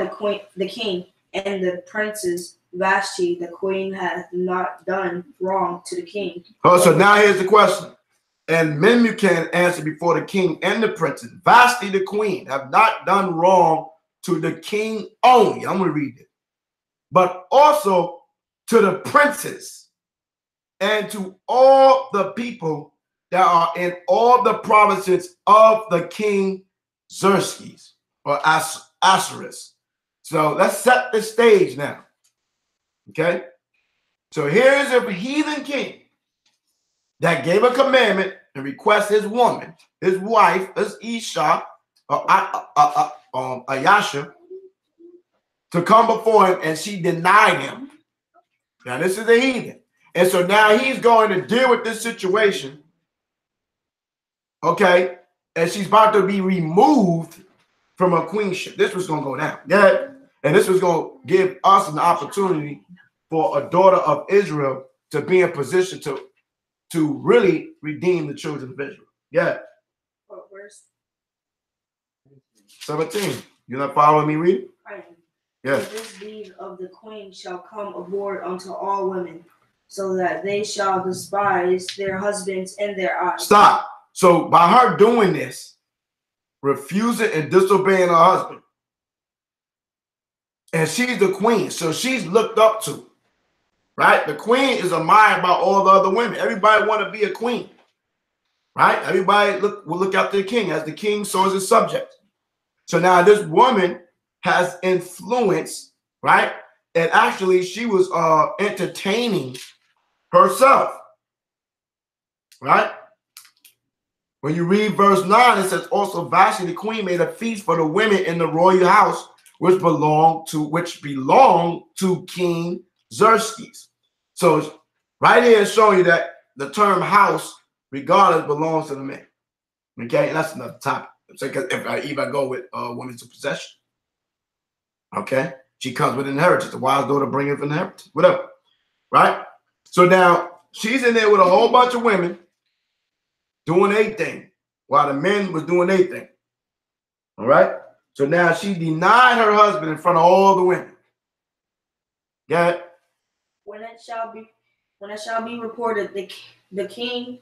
the king, and the princess Vashti, the queen, hath not done wrong to the king. Oh, so now here's the question. And Memucan answered before the king and the princess, Vashti the queen, have not done wrong to the king only. I'm going to read it. But also to the princes and to all the people that are in all the provinces of the king Xerxes or Ahasuerus. So let's set the stage now. Okay? So here's a heathen king that gave a commandment and request his woman, his wife, his Isha, or Ayasha, to come before him, and she denied him. Now this is a heathen. And so now he's going to deal with this situation. Okay? And she's about to be removed from her queenship. This was going to go down. Yeah. And this was going to give us an opportunity for a daughter of Israel to be in position to really redeem the children of Israel. Yeah. What verse? 17. You're not following me, read? Right. Yeah. For this deed of the queen shall come aboard unto all women, so that they shall despise their husbands in their eyes. Stop. So by her doing this, refusing and disobeying her husband, and she's the queen, so she's looked up to, right? The queen is admired by all the other women. Everybody want to be a queen, right? Everybody will look up to the king. As the king, so is his subject. So now this woman has influence, right? And actually she was entertaining herself, right? When you read verse 9, it says, also Vashti the queen made a feast for the women in the royal house, which belonged to King Xerxes. So right here is showing you that the term house, regardless, belongs to the men. Okay, and that's another topic. So if I even go with women's possession, okay, she comes with inheritance. The wise daughter bringeth inheritance, whatever, right? So now she's in there with a whole bunch of women doing their thing, while the men was doing their thing. All right. So now she denied her husband in front of all the women. Got it? When it shall be reported, the king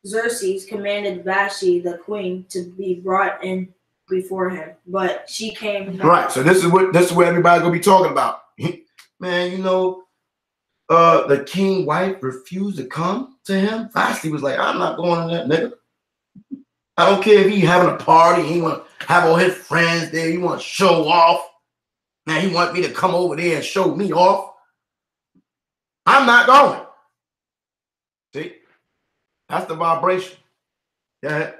Xerxes commanded Vashti the queen to be brought in before him, but she came not. Right. So this is what everybody's gonna be talking about. Man, you know, the king wife refused to come to him. Vashti was like, I'm not going to that nigga. I don't care if he having a party, he want to have all his friends there, he want to show off. Man, he want me to come over there and show me off. I'm not going. See? That's the vibration. Yeah.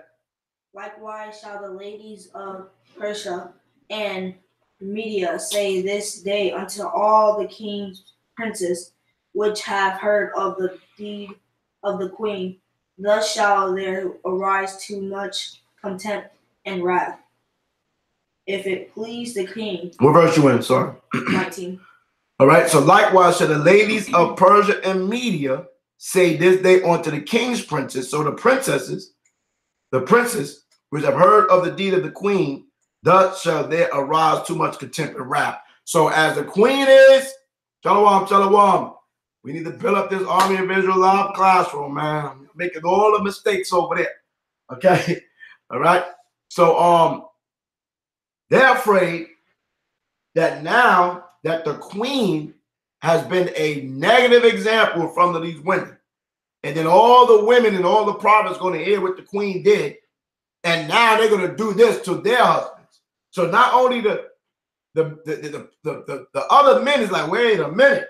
Likewise shall the ladies of Persia and Media say this day unto all the king's princes, which have heard of the deed of the queen, thus shall there arise too much contempt and wrath. If it please the king. What verse you in? Sorry. 19. All right. So likewise shall the ladies of Persia and Media say this day unto the king's princes. So the princes, which have heard of the deed of the queen, thus shall there arise too much contempt and wrath. So as the queen is, shalom, we need to build up this army of Israel live classroom, man. I'm making all the mistakes over there. Okay. All right. So they're afraid that now that the queen has been a negative example in front of these women, and then all the women and all the prophets going to hear what the queen did, and now they're going to do this to their husbands. So not only the other men is like, wait a minute,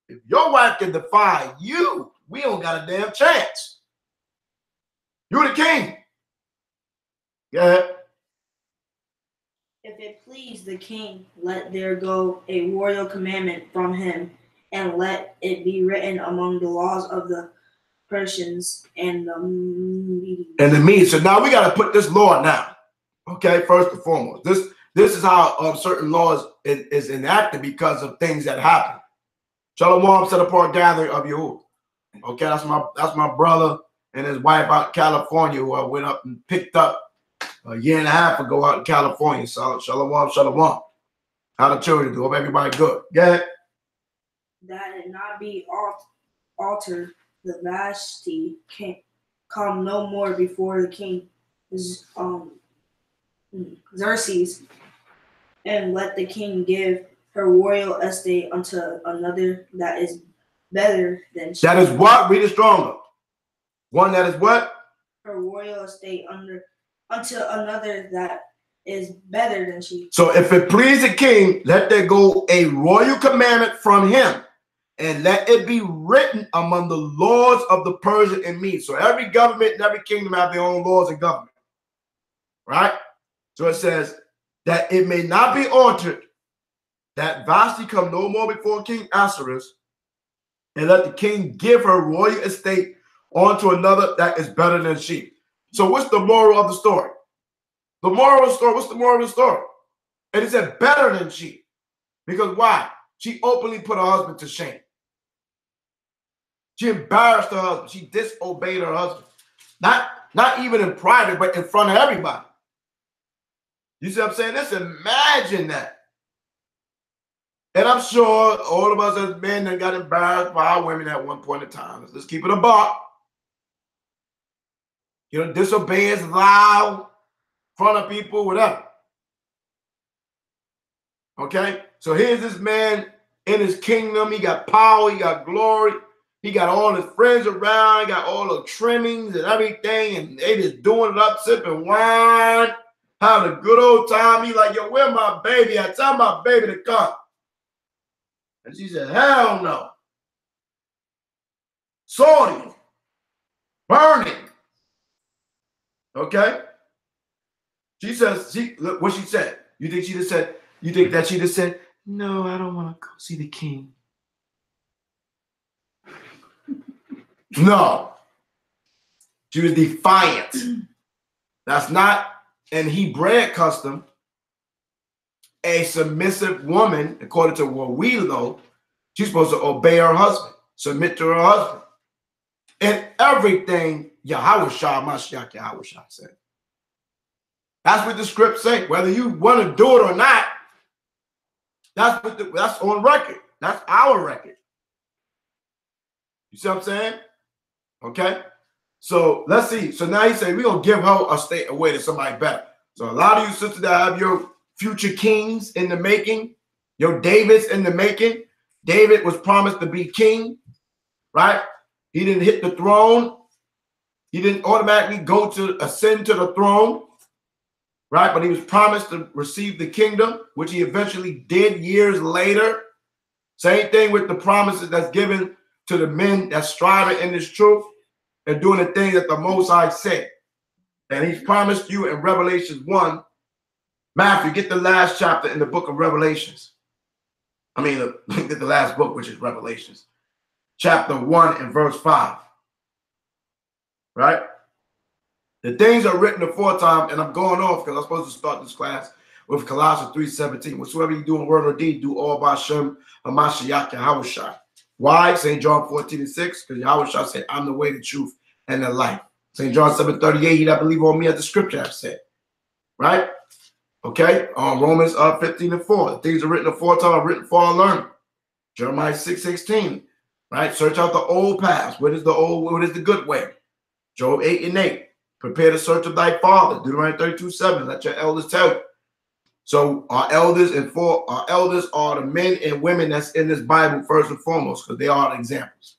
if your wife can defy you, we don't got a damn chance. You're the king. Yeah. If it please the king, let there go a royal commandment from him, and let it be written among the laws of the Persians and the Medes. So now we got to put this law now. Okay, first and foremost, this is how certain laws is enacted because of things that happen. Shalom, set apart gathering of Yahuwah. Okay, that's my brother and his wife out in California who I went up and picked up a year and a half ago out in California. So shalom. How the children do? Hope everybody good. Yeah. That it not be altered, the Vashti can come no more before the king Xerxes, and let the king give her royal estate unto another that is better than she. That is what? Read it stronger. One that is what? Her royal estate unto another that is better than she. So if it please the king, let there go a royal commandment from him, and let it be written among the lords of the Persia and Medes. So every government and every kingdom have their own laws and government. Right? So it says that it may not be altered, that Vashti come no more before King Ahasuerus, and let the king give her royal estate onto another that is better than she. So what's the moral of the story? The moral of the story, what's the moral of the story? And it said better than she. Because why? She openly put her husband to shame. She embarrassed her husband. She disobeyed her husband. Not even in private, but in front of everybody. You see what I'm saying? Let's imagine that. And I'm sure all of us as men that got embarrassed by our women at one point in time. Let's keep it a buck. You know, disobeying loud, in front of people, whatever. Okay? So here's this man in his kingdom. He got power, he got glory. He got all his friends around, he got all the trimmings and everything, and they just doing it up, sipping wine, having a good old time. He like, yo, where my baby? I tell my baby to come. And she said, hell no. Salty. Burning. Okay? She says, look what she said. You think she just said, no, I don't want to go see the king. No. She was defiant. That's not an Hebraic custom. A submissive woman, according to what we know, she's supposed to obey her husband, submit to her husband. And everything Yahushua Mashiach Yahushua said. That's what the script say. Whether you want to do it or not, that's on record. That's our record. You see what I'm saying? Okay. So let's see. So now he said we're gonna give her a state away to somebody better. So a lot of you sisters that have your future kings in the making, your Davids in the making. David was promised to be king, right? He didn't hit the throne. He didn't automatically ascend to the throne, right? But he was promised to receive the kingdom, which he eventually did years later. Same thing with the promises that's given to the men that's striving in this truth and doing the things that the Most High said. And he's promised you in Revelation 1. Matthew, get the last chapter in the book of Revelations. I mean, get the last book, which is Revelations. Chapter 1 and verse 5. Right? The things are written aforetime, and I'm going off because I'm supposed to start this class with Colossians 3:17. Whatsoever you do in word or deed, do all by Shem HaMashiach Yahushua. Why? St. John 14:6, because Yahushua said, I'm the way, the truth, and the life. St. John 7:38, he that believe on me, as the scripture have said. Right? Okay? Romans 15:4. The things are written aforetime are written for our learning. Jeremiah 6:16. Right? Search out the old paths. What is the old? What is the good way? Job 8:8. Prepare the search of thy father. Deuteronomy 32:7. Let your elders tell you. So our elders are the men and women that's in this Bible first and foremost, because they are the examples.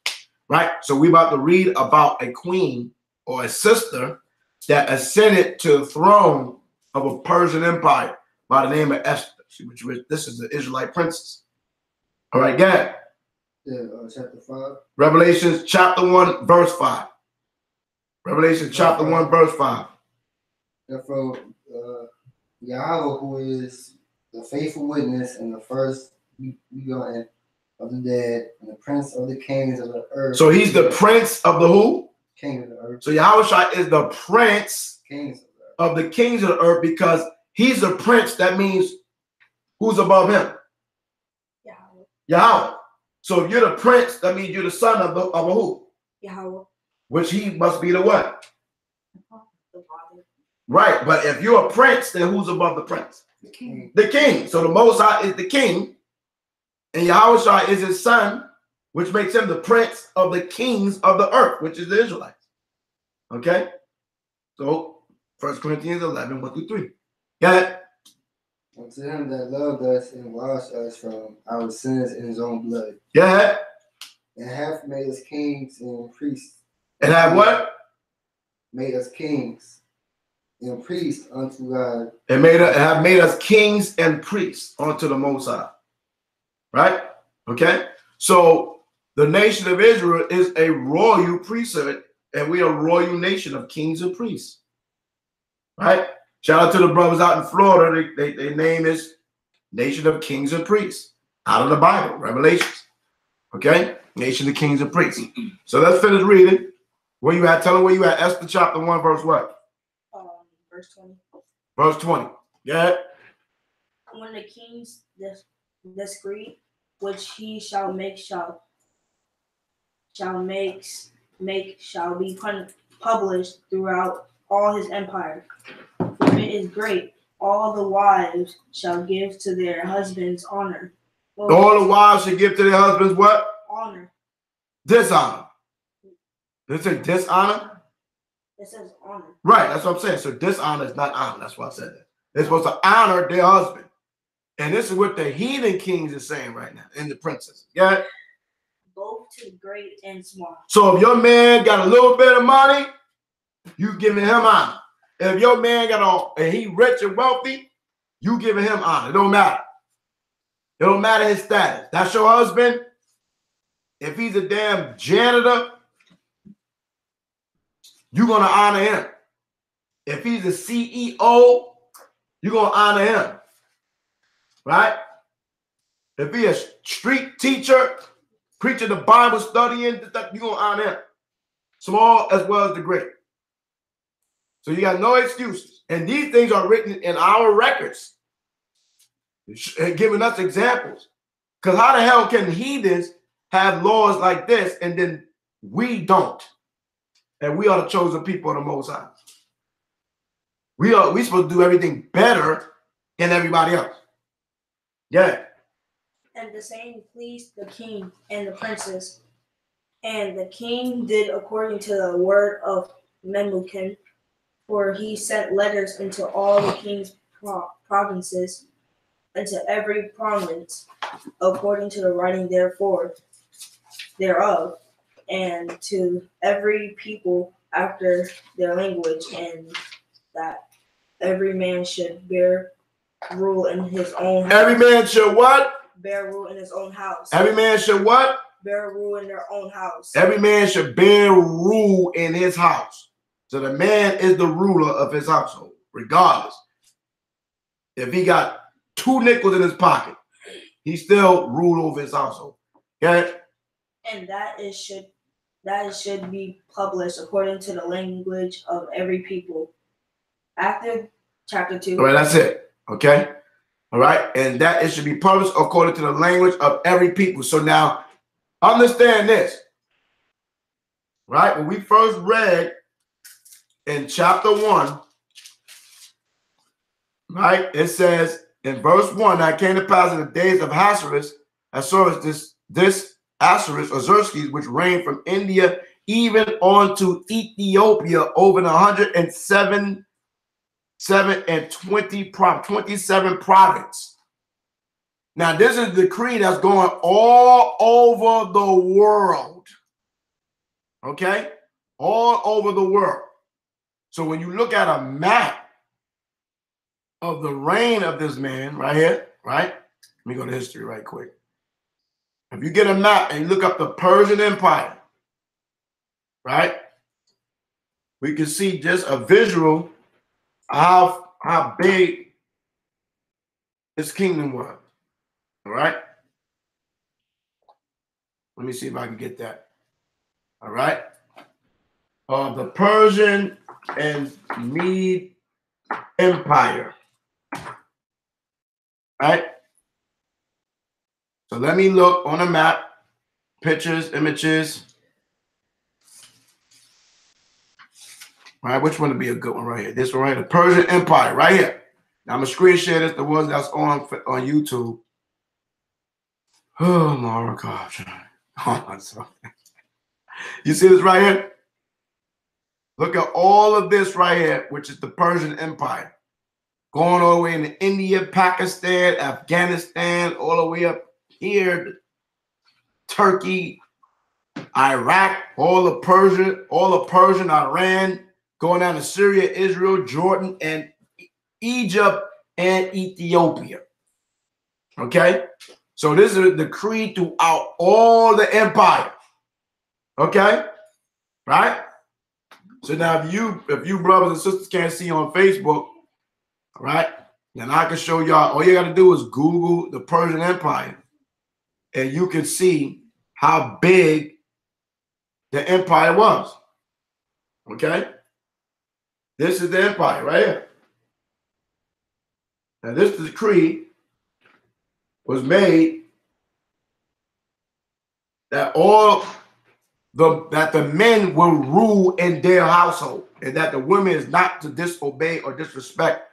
Right? So we're about to read about a queen or a sister that ascended to the throne of a Persian empire by the name of Esther. This is the Israelite princess. All right, go ahead. Yeah, chapter 5. Revelation chapter 1, verse 5. Revelation chapter 1, verse 5. Therefore, Yahweh, who is the faithful witness and the first begotten of the dead and the prince of the kings of the earth. So he's the prince of the who? King of the earth. So Yahushua is the prince Kings of the of the kings of the earth, because he's a prince. That means who's above him? Yahweh. Yahweh. So if you're the prince, that means you're the son of a who? Yahweh. Which he must be the what? The Father. Right. But if you're a prince, then who's above the prince? The king. The king. So the Most High is the king, and Yahweh is his son, which makes him the prince of the kings of the earth, which is the Israelites. Okay? So 1 Corinthians 11, 1 through 3. Got it? Unto him that loved us and washed us from our sins in his own blood, Yeah. and hath made us kings and priests. And have what? Made us kings and priests unto God. And have made us kings and priests unto the Most High. Right? Okay? So the nation of Israel is a royal priesthood, and we are a royal nation of kings and priests. Right? Shout out to the brothers out in Florida. Their name is Nation of Kings and Priests. Out of the Bible, Revelations. Okay? Nation of Kings and Priests. So let's finish reading. Where you at? Tell them where you at. Esther chapter 1, verse what? Verse 20. Verse 20. Yeah. When the king's decree, which he shall make, shall be published throughout all his empire. For it is great. All the wives shall give to their husbands honor. All the wives should give to their husbands what? Honor. Dishonor. Did it say dishonor? It says honor. Right, that's what I'm saying. So dishonor is not honor. That's why I said that. They're supposed to honor their husband. And this is what the heathen kings is saying right now, and the princesses. Yeah. Both to great and small. So if your man got a little bit of money, you giving him honor. If your man and he rich and wealthy, you giving him honor. It don't matter. It don't matter his status. That's your husband. If he's a damn janitor, you're gonna honor him. If he's a CEO, you're gonna honor him. Right? If he's a street teacher, preaching the Bible, studying, you're gonna honor him. Small as well as the great. So you got no excuses. And these things are written in our records, giving us examples. Because how the hell can heathens have laws like this and then we don't? And we are the chosen people of the Most High. We supposed to do everything better than everybody else. Yeah. And the same pleased the king and the princess. And the king did according to the word of Memucan, for he sent letters into all the king's provinces, into every province, according to the writing thereof, and to every people after their language, and that every man should bear rule in his own house. Every man should what? Bear rule in his own house. Every man should what? Bear rule in their own house. Every man should bear rule in his house. So the man is the ruler of his household, regardless. If he got 2 nickels in his pocket, he still rule over his household. Okay? And that should be published according to the language of every people. After chapter 2. All right, that's it. Okay? All right? And that it should be published according to the language of every people. So now, understand this. Right? When we first read in chapter 1, right? It says in verse 1, that came to pass in the days of Ahasuerus, this Ahasuerus or Xerxes, which reigned from India even on to Ethiopia over 127 27 province. Now, this is the decree that's going all over the world. Okay? All over the world. So when you look at a map of the reign of this man right here, right? Let me go to history right quick. If you get a map and you look up the Persian Empire, right? We can see just a visual of how big this kingdom was. All right? Let me see if I can get that. All right? The Persian and Mede empire. Right? So let me look on a map, pictures, images. Right, which one would be a good one right here? This one right here, the Persian Empire, right here. Now I'm gonna screen share this, the ones that's on YouTube. Oh my gosh. Oh, you see this right here? Look at all of this right here, which is the Persian Empire. Going all the way into India, Pakistan, Afghanistan, all the way up here, Turkey, Iraq, all of Persian, Iran, going down to Syria, Israel, Jordan, and Egypt, and Ethiopia. Okay? So this is a decree throughout all the empire. Okay? Right? So now if you brothers and sisters can't see on Facebook, right? Then I can show y'all. All you got to do is Google the Persian Empire, and you can see how big the empire was. Okay? This is the empire right here. Now this decree was made that the men will rule in their household, and that the women is not to disobey or disrespect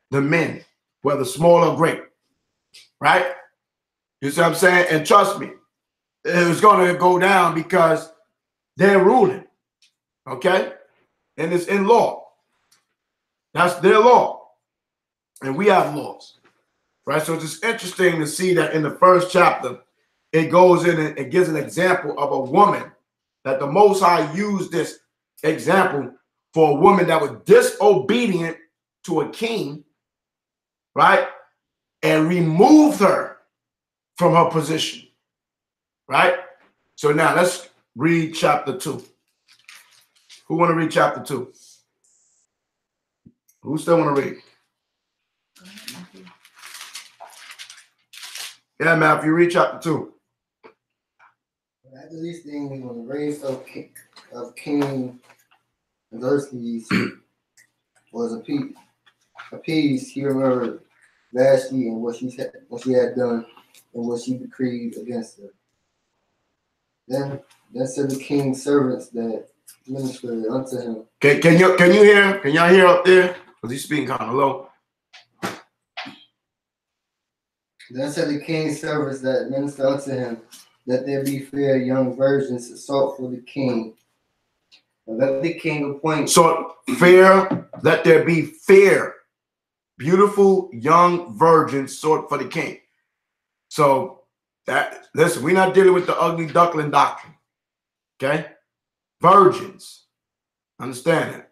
the men, whether small or great. Right? You see what I'm saying? And trust me, it was going to go down because they're ruling. Okay? And it's in law. That's their law. And we have laws. Right? So it's just interesting to see that in the first chapter, it goes in and it gives an example of a woman, that the Most High used this example for a woman that was disobedient to a king, right? And removed her from her position, right? So now let's read chapter 2. Who want to read chapter 2? Who still want to read? Yeah, Matthew, read chapter 2. After these things, when the reign of King Xerxes was appeased, he remembered Vashti and what she had done and what she decreed against her. Then said the king's servants that ministered unto him. Can you hear? Can y'all hear up there? Because he's speaking kind of low. Then said the king's servants that minister unto him, that there be fair young virgins sought for the king. And let the king appoint. So fair, let there be fair, beautiful young virgins sought for the king. So that, listen, we're not dealing with the ugly duckling doctrine. Okay? Virgins. Understand that.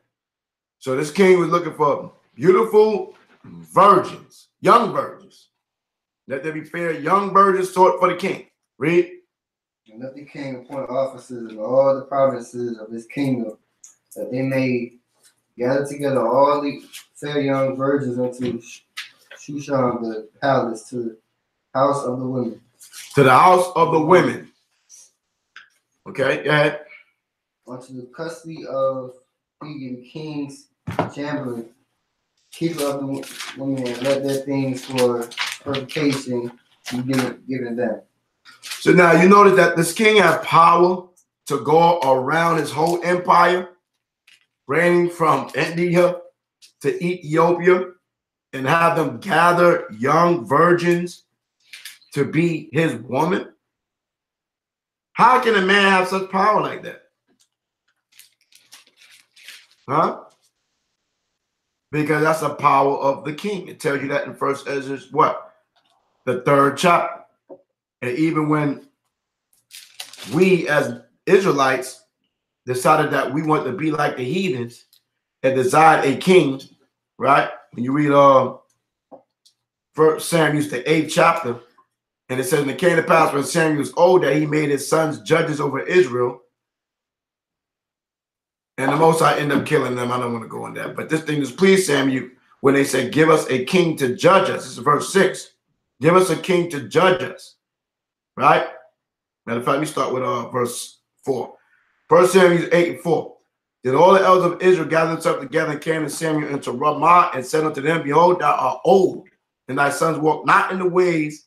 So this king was looking for beautiful virgins, young virgins. Let there be fair young virgins sought for the king. Read. And let the king appoint officers in all the provinces of his kingdom, that they may gather together all the fair young virgins unto Shushan the palace, to the house of the women. To the house of the women. Okay, go ahead. Unto the custody of the king's chamberlain, keeper of the women, and let their things for purification be given them. So now you notice that this king has power to go around his whole empire, reigning from India to Ethiopia, and have them gather young virgins to be his woman. How can a man have such power like that? Huh? Because that's the power of the king. It tells you that in First Esdras, what? The 3rd chapter. And even when we as Israelites decided that we want to be like the heathens and desired a king, right? When you read First Samuel, the 8th chapter, and it says, and it came to pass when Samuel was old that he made his sons judges over Israel. And the Most High ended up killing them. I don't want to go on that. But this thing displeased Samuel when they said, give us a king to judge us. This is verse 6. Give us a king to judge us. Right? Matter of fact, we start with verse 4. 1 Samuel 8 and 4. Then all the elders of Israel gathered themselves together and came to Samuel into Ramah and said unto them, Behold, thou art old, and thy sons walk not in the ways.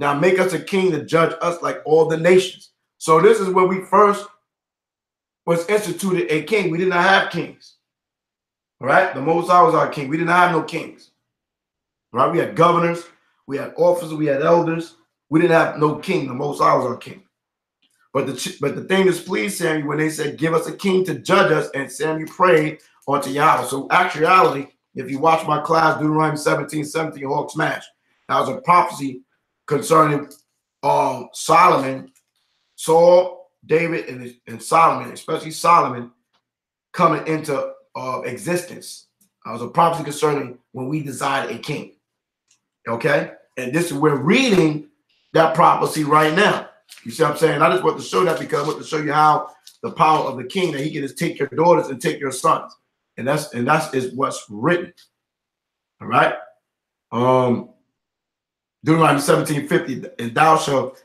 Now make us a king to judge us like all the nations. So this is where we first was instituted a king. We did not have kings. All right? The Most High was our king. We did not have no kings. All right? We had governors, we had officers, we had elders. We didn't have no king. The Most High was our king. But the thing that pleased Samuel when they said, give us a king to judge us, and Samuel prayed unto Yahweh. So actuality, if you watch my class, Deuteronomy 17:17, Hawk Smash, that was a prophecy concerning Solomon, Saul, David, and Solomon, especially Solomon, coming into existence. That was a prophecy concerning when we desired a king. Okay? And this is we're reading that prophecy right now. You see what I'm saying? I just want to show that because I want to show you how the power of the king, that he can just take your daughters and take your sons. And that's is what's written. All right. Deuteronomy 17:50, and thou shalt,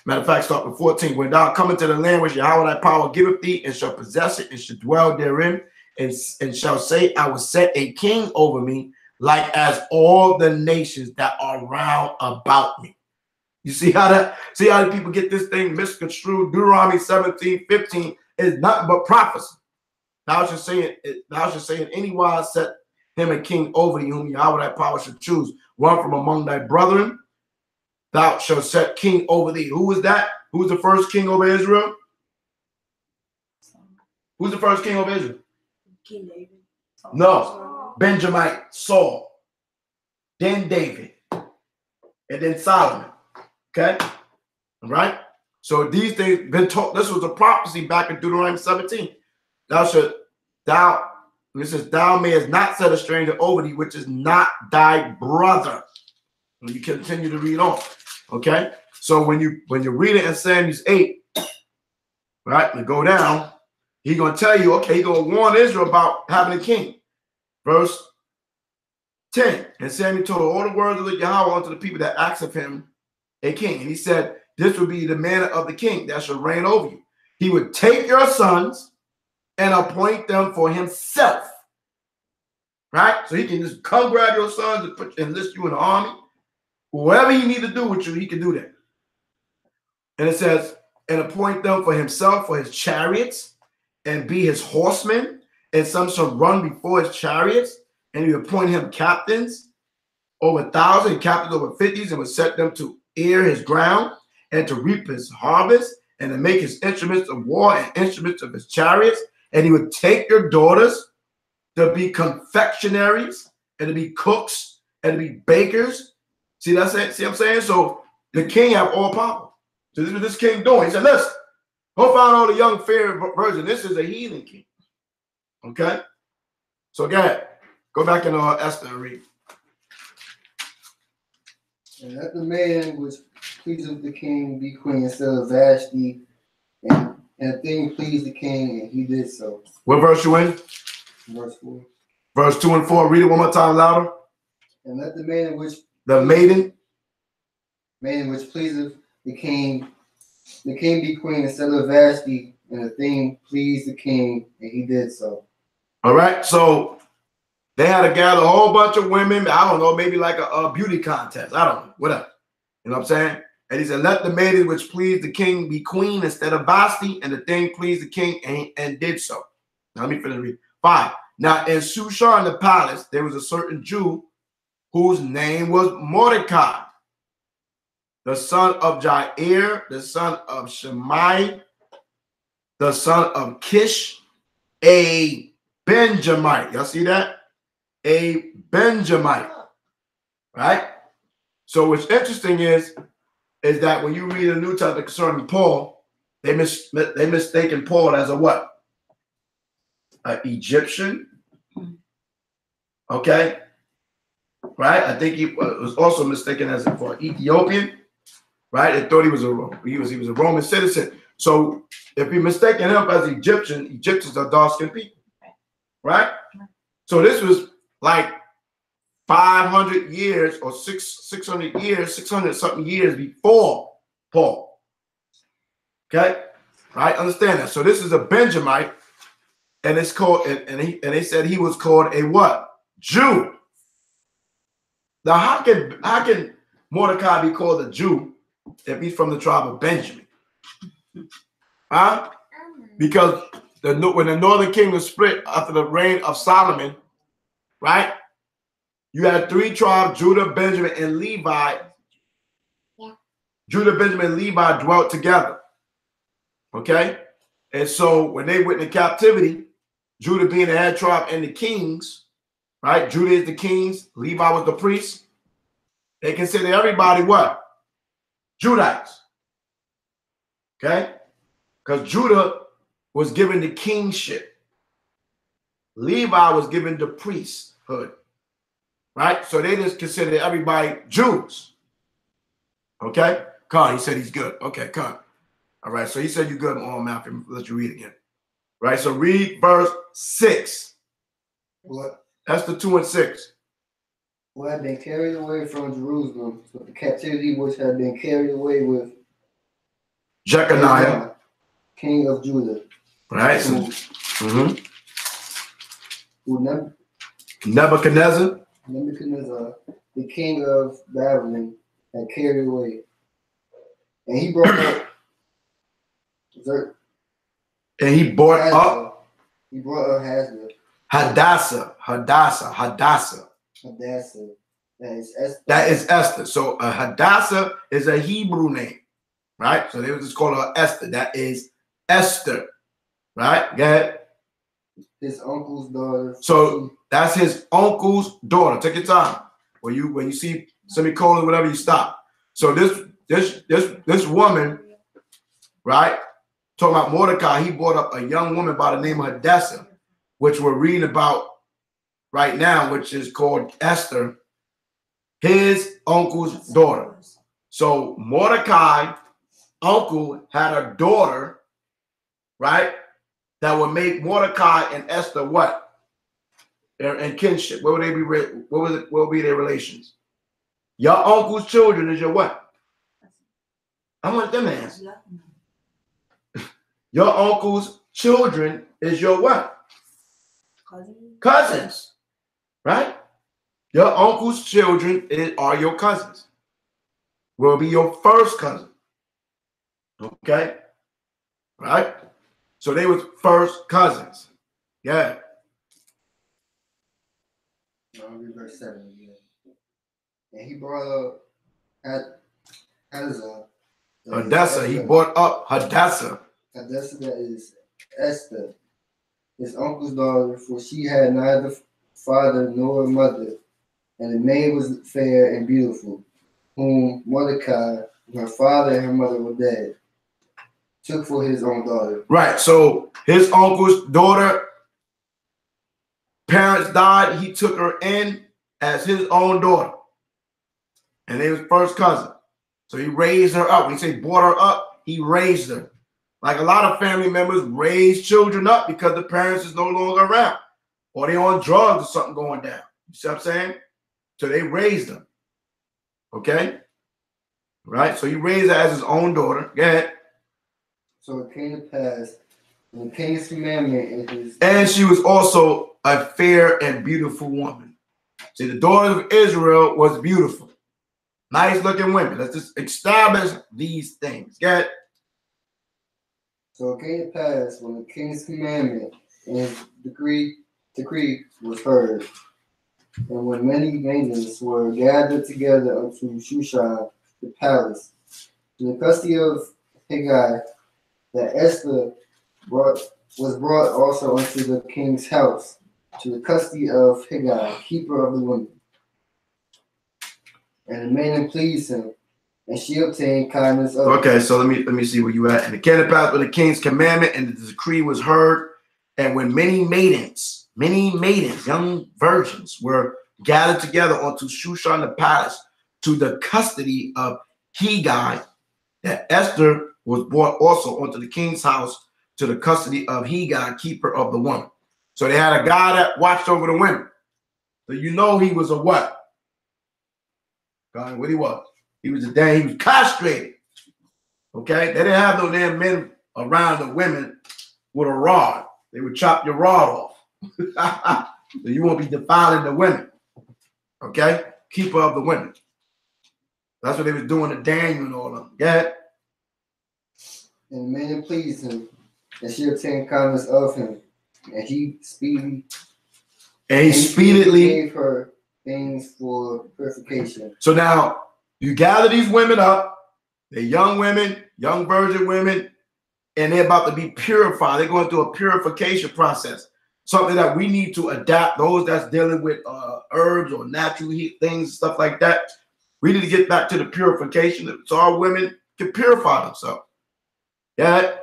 matter of fact, start with 14. When thou come into the land which Yahweh thy power giveth thee, and shall possess it, and shall dwell therein, and shall say, I will set a king over me, like as all the nations that are round about me. You see how the people get this thing misconstrued? Deuteronomy 17:15 is nothing but prophecy. Thou shalt say in any wise set him a king over thee, whom Yahweh thy power should choose, one from among thy brethren. Thou shalt set king over thee. Who is that? Who's the first king over Israel? Who's the first king over Israel? King David. No. Benjamite, Saul. Then David. And then Solomon. Okay? All right? So these things been taught. This was a prophecy back in Deuteronomy 17. It says, thou mayest not set a stranger over thee, which is not thy brother. And you continue to read on. Okay? So when you read it in Samuel 8, right, and go down, he's gonna tell you, okay, he's gonna warn Israel about having a king. Verse 10. And Samuel told all the words of the Yahweh unto the people that asked of him a king. And he said, this would be the manner of the king that shall reign over you. He would take your sons and appoint them for himself. Right? So he can just come grab your sons and enlist you in the army. Whatever he need to do with you, he can do that. And it says, and appoint them for himself, for his chariots, and be his horsemen. And some shall run before his chariots. And he appoint him captains over 1,000, captains over 50s, and would set them to ear his ground, and to reap his harvest, and to make his instruments of war and instruments of his chariots. And he would take your daughters to be confectionaries, and to be cooks, and to be bakers. See that's it? See what I'm saying? So the king have all power. So this is what this king doing. He said, listen, go find all the young fair virgin. This is a heathen king. Okay? So go ahead. Go back in Esther and read. And let the man which pleaseth the king be queen instead of Vashti, and the thing pleased the king, and he did so. What verse you in? Verse 4. Verse 2 and 4. Read it one more time louder. And let the man which maiden which pleaseth the king be queen instead of Vashti, and the thing pleased the king, and he did so. All right. So they had to gather a whole bunch of women. I don't know, maybe like a beauty contest. I don't know, whatever. You know what I'm saying? And he said, let the maiden which pleased the king be queen instead of Vashti, and the thing pleased the king, and did so. Now, let me finish reading. 5. Now, in Shushan the palace, there was a certain Jew whose name was Mordecai, the son of Jair, the son of Shimei, the son of Kish, a Benjamite. Y'all see that? A Benjamite. Right? So what's interesting is that when you read the New Testament concerning Paul, they mistaken Paul as a what? An Egyptian. Okay? Right? I think he was also mistaken as for Ethiopian. Right? They thought he was a Roman citizen. So if you mistaken him as Egyptian, Egyptians are dark-skinned people. Right? So this was like 500 years or 600 years, 600 something years before Paul. Okay? Right? Understand that. So this is a Benjamite. and it's called, and they said he was called a what? Jew. Now, how can Mordecai be called a Jew if he's from the tribe of Benjamin? Huh? Because when the northern kingdom split after the reign of Solomon, right? You had three tribes: Judah, Benjamin, and Levi. Yeah. Judah, Benjamin, and Levi dwelt together. Okay, and so when they went into captivity, Judah being the head tribe and the kings, right? Judah is the kings, Levi was the priests. They consider everybody what? Judites. Okay? Because Judah was given the kingship. Levi was given the priesthood. Right? So they just consider everybody Jews. Okay? Con, he said he's good. Okay, Con. All right, so he said you're good on Matthew. Let you read again. Right? So read verse 6. What? That's the 2 and 6. Who had been carried away from Jerusalem, with the captivity which had been carried away with Jeconiah, king of Judah, right? who, So, who Nebuchadnezzar, Nebuchadnezzar, the king of Babylon, had carried away. And he brought up and he brought up Hadassah. Hadassah. Hadassah. That is Esther. That is Esther. So Hadassah is a Hebrew name, right? So they would just call her Esther. That is Esther, right? Go ahead. His uncle's daughter. So that's his uncle's daughter. Take your time. When you see semicolon, whatever, you stop. So this woman, right? Talking about Mordecai, he brought up a young woman by the name of Hadassah, which we're reading about right now, which is called Esther, his uncle's daughter. So Mordecai, uncle, had a daughter, right? That would make Mordecai and Esther what? In kinship. What would they be? What would be their relations? Your uncle's children is your what? I want them to answer. Your uncle's children is your what? Cousins, right? Your uncle's children are your cousins. Will be your first cousin. Okay, right? So they was first cousins. Yeah. I'll read verse 7 again. And he brought up Hadassah. He brought up Hadassah. Hadassah, that is Esther, his uncle's daughter, for she had neither father nor mother, and the maid was fair and beautiful, whom Mordecai, her father and her mother were dead, took for his own daughter. Right. So his uncle's daughter, parents died. He took her in as his own daughter, and they was first cousin. So he raised her up. When he say brought her up, he raised her. Like a lot of family members raise children up because the parents is no longer around, or they on drugs or something going down. You see what I'm saying? So they raised them. Okay? Right? So he raised her as his own daughter. Go ahead. So it came to pass, when the king's commandment and she was also a fair and beautiful woman. See, the daughters of Israel was beautiful. Nice looking women. Let's just establish these things. Go ahead. So it came to pass, when the king's commandment and his decree was heard, and when many maidens were gathered together unto Shushan the palace, to the custody of Haggai, that Esther was brought also unto the king's house, to the custody of Haggai, keeper of the women. And the maiden pleased him, and she obtained kindness of Okay, so let me see where you at. And it came to pass when the king's commandment and the decree was heard, and when many maidens, young virgins, were gathered together unto Shushan the palace, to the custody of Haggai, that Esther was brought also unto the king's house, to the custody of Haggai, keeper of the woman. So they had a guy that watched over the women. So you know he was a what? God, what he was? He was he was castrated. Okay? They didn't have no damn men around the women with a rod. They would chop your rod off. So you won't be defiling the women. Okay? Keeper of the women. That's what they was doing to Daniel and all of them. Get And the man pleased him, and she obtained kindness of him, and he speedily gave her things for purification. So now you gather these women up. They're young women, young virgin women, and they're about to be purified. They're going through a purification process. Something that we need to adapt. Those that's dealing with herbs or natural heat things, stuff like that. We need to get back to the purification so our women can purify themselves. Yeah.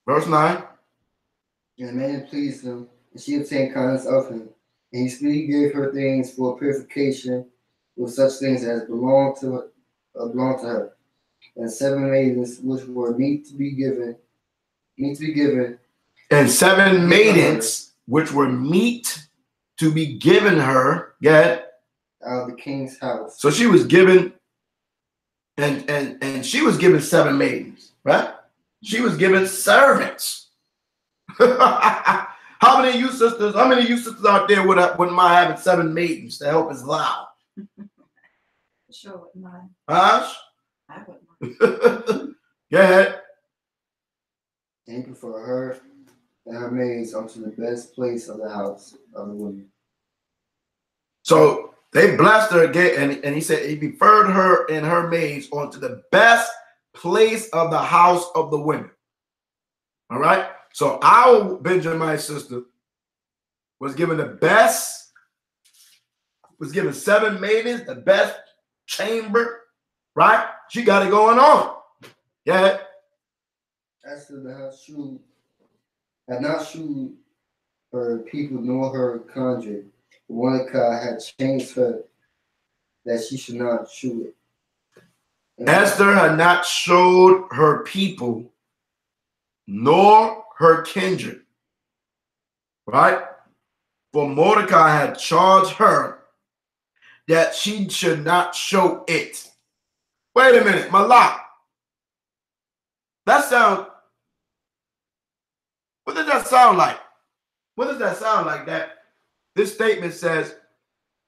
Verse 9. And the man pleased him, and she obtained kindness of him. And he speedily gave her things for purification with such things as belonged to her. And 7 maidens which were meet to be given. And 7 maidens which were meet to be given her. Get out of the king's house. So she was given, and she was given 7 maidens, right? She was given servants. How many of you sisters out there wouldn't mind having 7 maidens to help us loud? Sure wouldn't mind. Huh? I wouldn't mind. Go ahead. And he preferred her and her maids unto the best place of the house of the women. So they blessed her again, and he said he preferred her and her maids onto the best place of the house of the women. All right. So our Benjaminite sister was given the best, was given 7 maidens, the best chamber, right? She got it going on. Yeah. Esther had not shewed her people nor her kindred. Mordecai had changed her that she should not shew it. And Esther had not showed her people nor her kindred, right? For Mordecai had charged her that she should not show it. Wait a minute, Malak. That sound, what does that sound like? What does that sound like? That this statement says,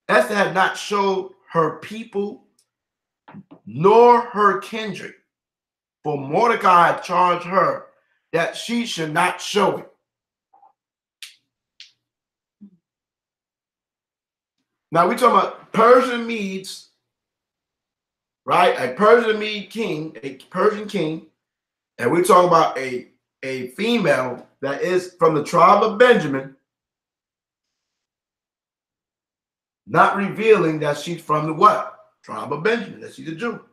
Esther had not showed her people nor her kindred, for Mordecai had charged her that she should not show it. Now we're talking about Persian Medes, right? A Persian Mede king, a Persian king, and we're talking about a female that is from the tribe of Benjamin, not revealing that she's from the what? Tribe of Benjamin, that she's a Jew.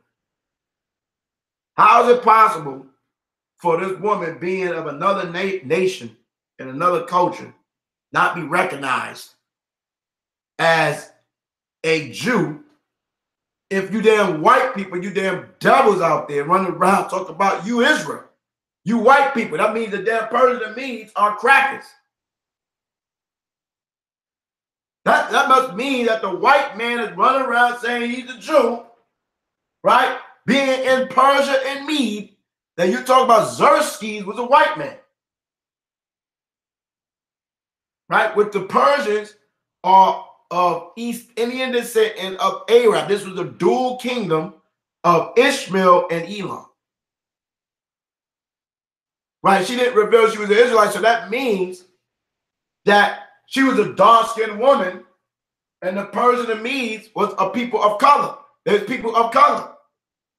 How is it possible for this woman being of another nation and another culture not be recognized as a Jew if you damn white people, you damn devils out there running around talking about you Israel? You white people, that means the damn Persian Medes are crackers. That must mean that the white man is running around saying he's a Jew, right? Being in Persia and Mede, that you talk about Xerxes was a white man, right? With the Persians are of East Indian descent and of Arab. This was a dual kingdom of Ishmael and Elam. Right? She didn't reveal she was an Israelite, so that means that she was a dark-skinned woman, and the Persian and Medes was a people of color. There's people of color.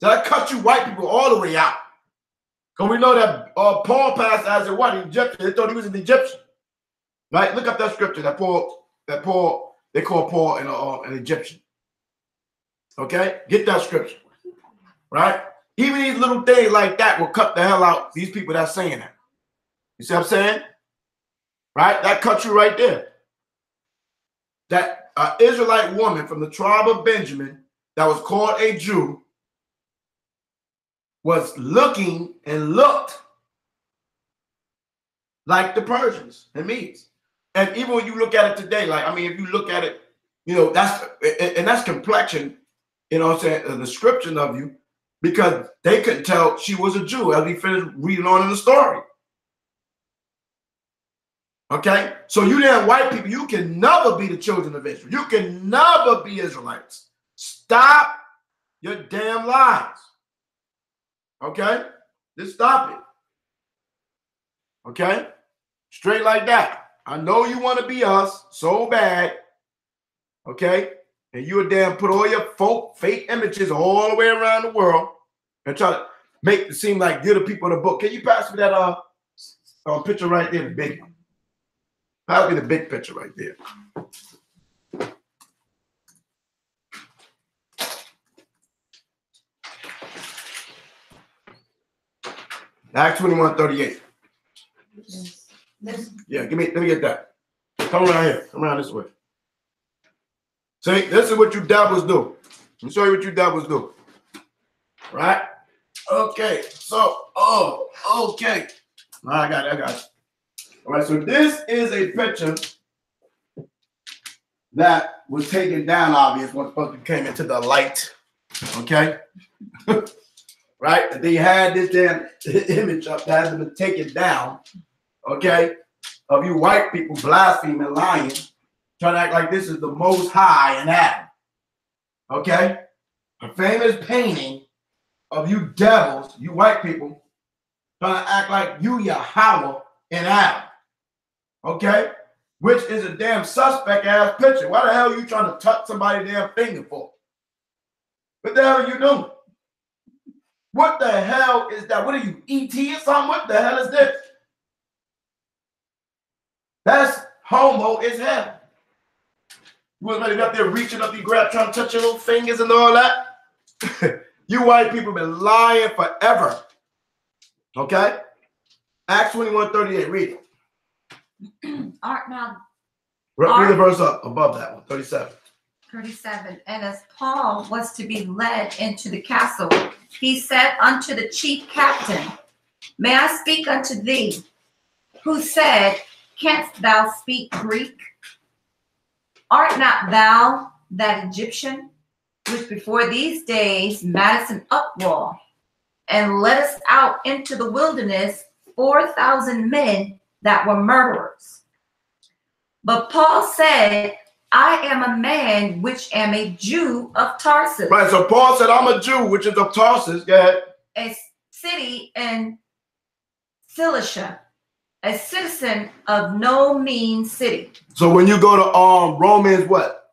So that cut you white people all the way out. Because we know that Paul passed as a what? Egyptian. They thought he was an Egyptian. Right? Look up that scripture that Paul, they call Paul an Egyptian. Okay? Get that scripture. Right? Even these little things like that will cut the hell out these people that's saying that. You see what I'm saying? Right? That cuts you right there. That Israelite woman from the tribe of Benjamin that was called a Jew was looking and looked like the Persians and Medes. And even when you look at it today, like, I mean, if you look at it, you know, that's complexion, you know what I'm saying, a description of you because they couldn't tell she was a Jew as we finished reading on in the story. Okay, so you damn white people, you can never be the children of Israel. You can never be Israelites. Stop your damn lies. Okay, just stop it. Okay, straight like that. I know you want to be us so bad. Okay, and you a damn put all your fake images all the way around the world and try to make it seem like you're the people of the book. Can you pass me that picture right there, the big one? Pass me the big picture right there. Acts 21:38. Yeah, let me get that. Come around here. Come around this way. See, this is what you devils do. Let me show you what you devils do. Right? Okay. So, okay. I got it. All right, so this is a picture that was taken down, obviously, once we came into the light. Okay? Right? They had this damn image up that had been taken down, okay, of you white people blaspheming, lying, trying to act like this is the most high in Adam. Okay? A famous painting of you devils, you white people, trying to act like you Yahweh in Adam. Okay? Which is a damn suspect ass picture. Why the hell are you trying to touch somebody's damn finger for? What the hell are you doing? What the hell is that? What are you, E.T. or something? What the hell is this? That's homo as hell. You was ready up there reaching up, you grab, trying to touch your little fingers and all that. You white people been lying forever. Okay? Acts 21:38, read it. Art now Read the verse up above that one, 37. 37. And as Paul was to be led into the castle, he said unto the chief captain, May I speak unto thee? Who said, Canst thou speak Greek? Art not thou that Egyptian, which before these days madest an uproar, and led us out into the wilderness 4,000 men that were murderers? But Paul said, I am a man which am a Jew of Tarsus. Right, so Paul said, I'm a Jew, which is of Tarsus. Go ahead. A city in Cilicia, a citizen of no mean city. So when you go to Romans, what?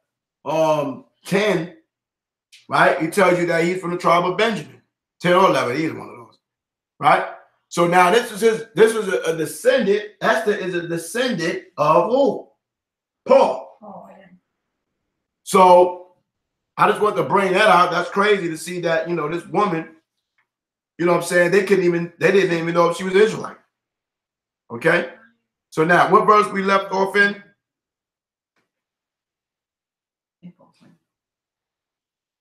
10, right? He tells you that he's from the tribe of Benjamin. 10 or 11, he's one of those. Right? So now this is a descendant. Esther is a descendant of who? Paul. Oh, yeah. So I just want to bring that out. That's crazy to see that, you know, this woman, you know what I'm saying? They didn't even know if she was Israelite. Okay? So now what verse we left off in?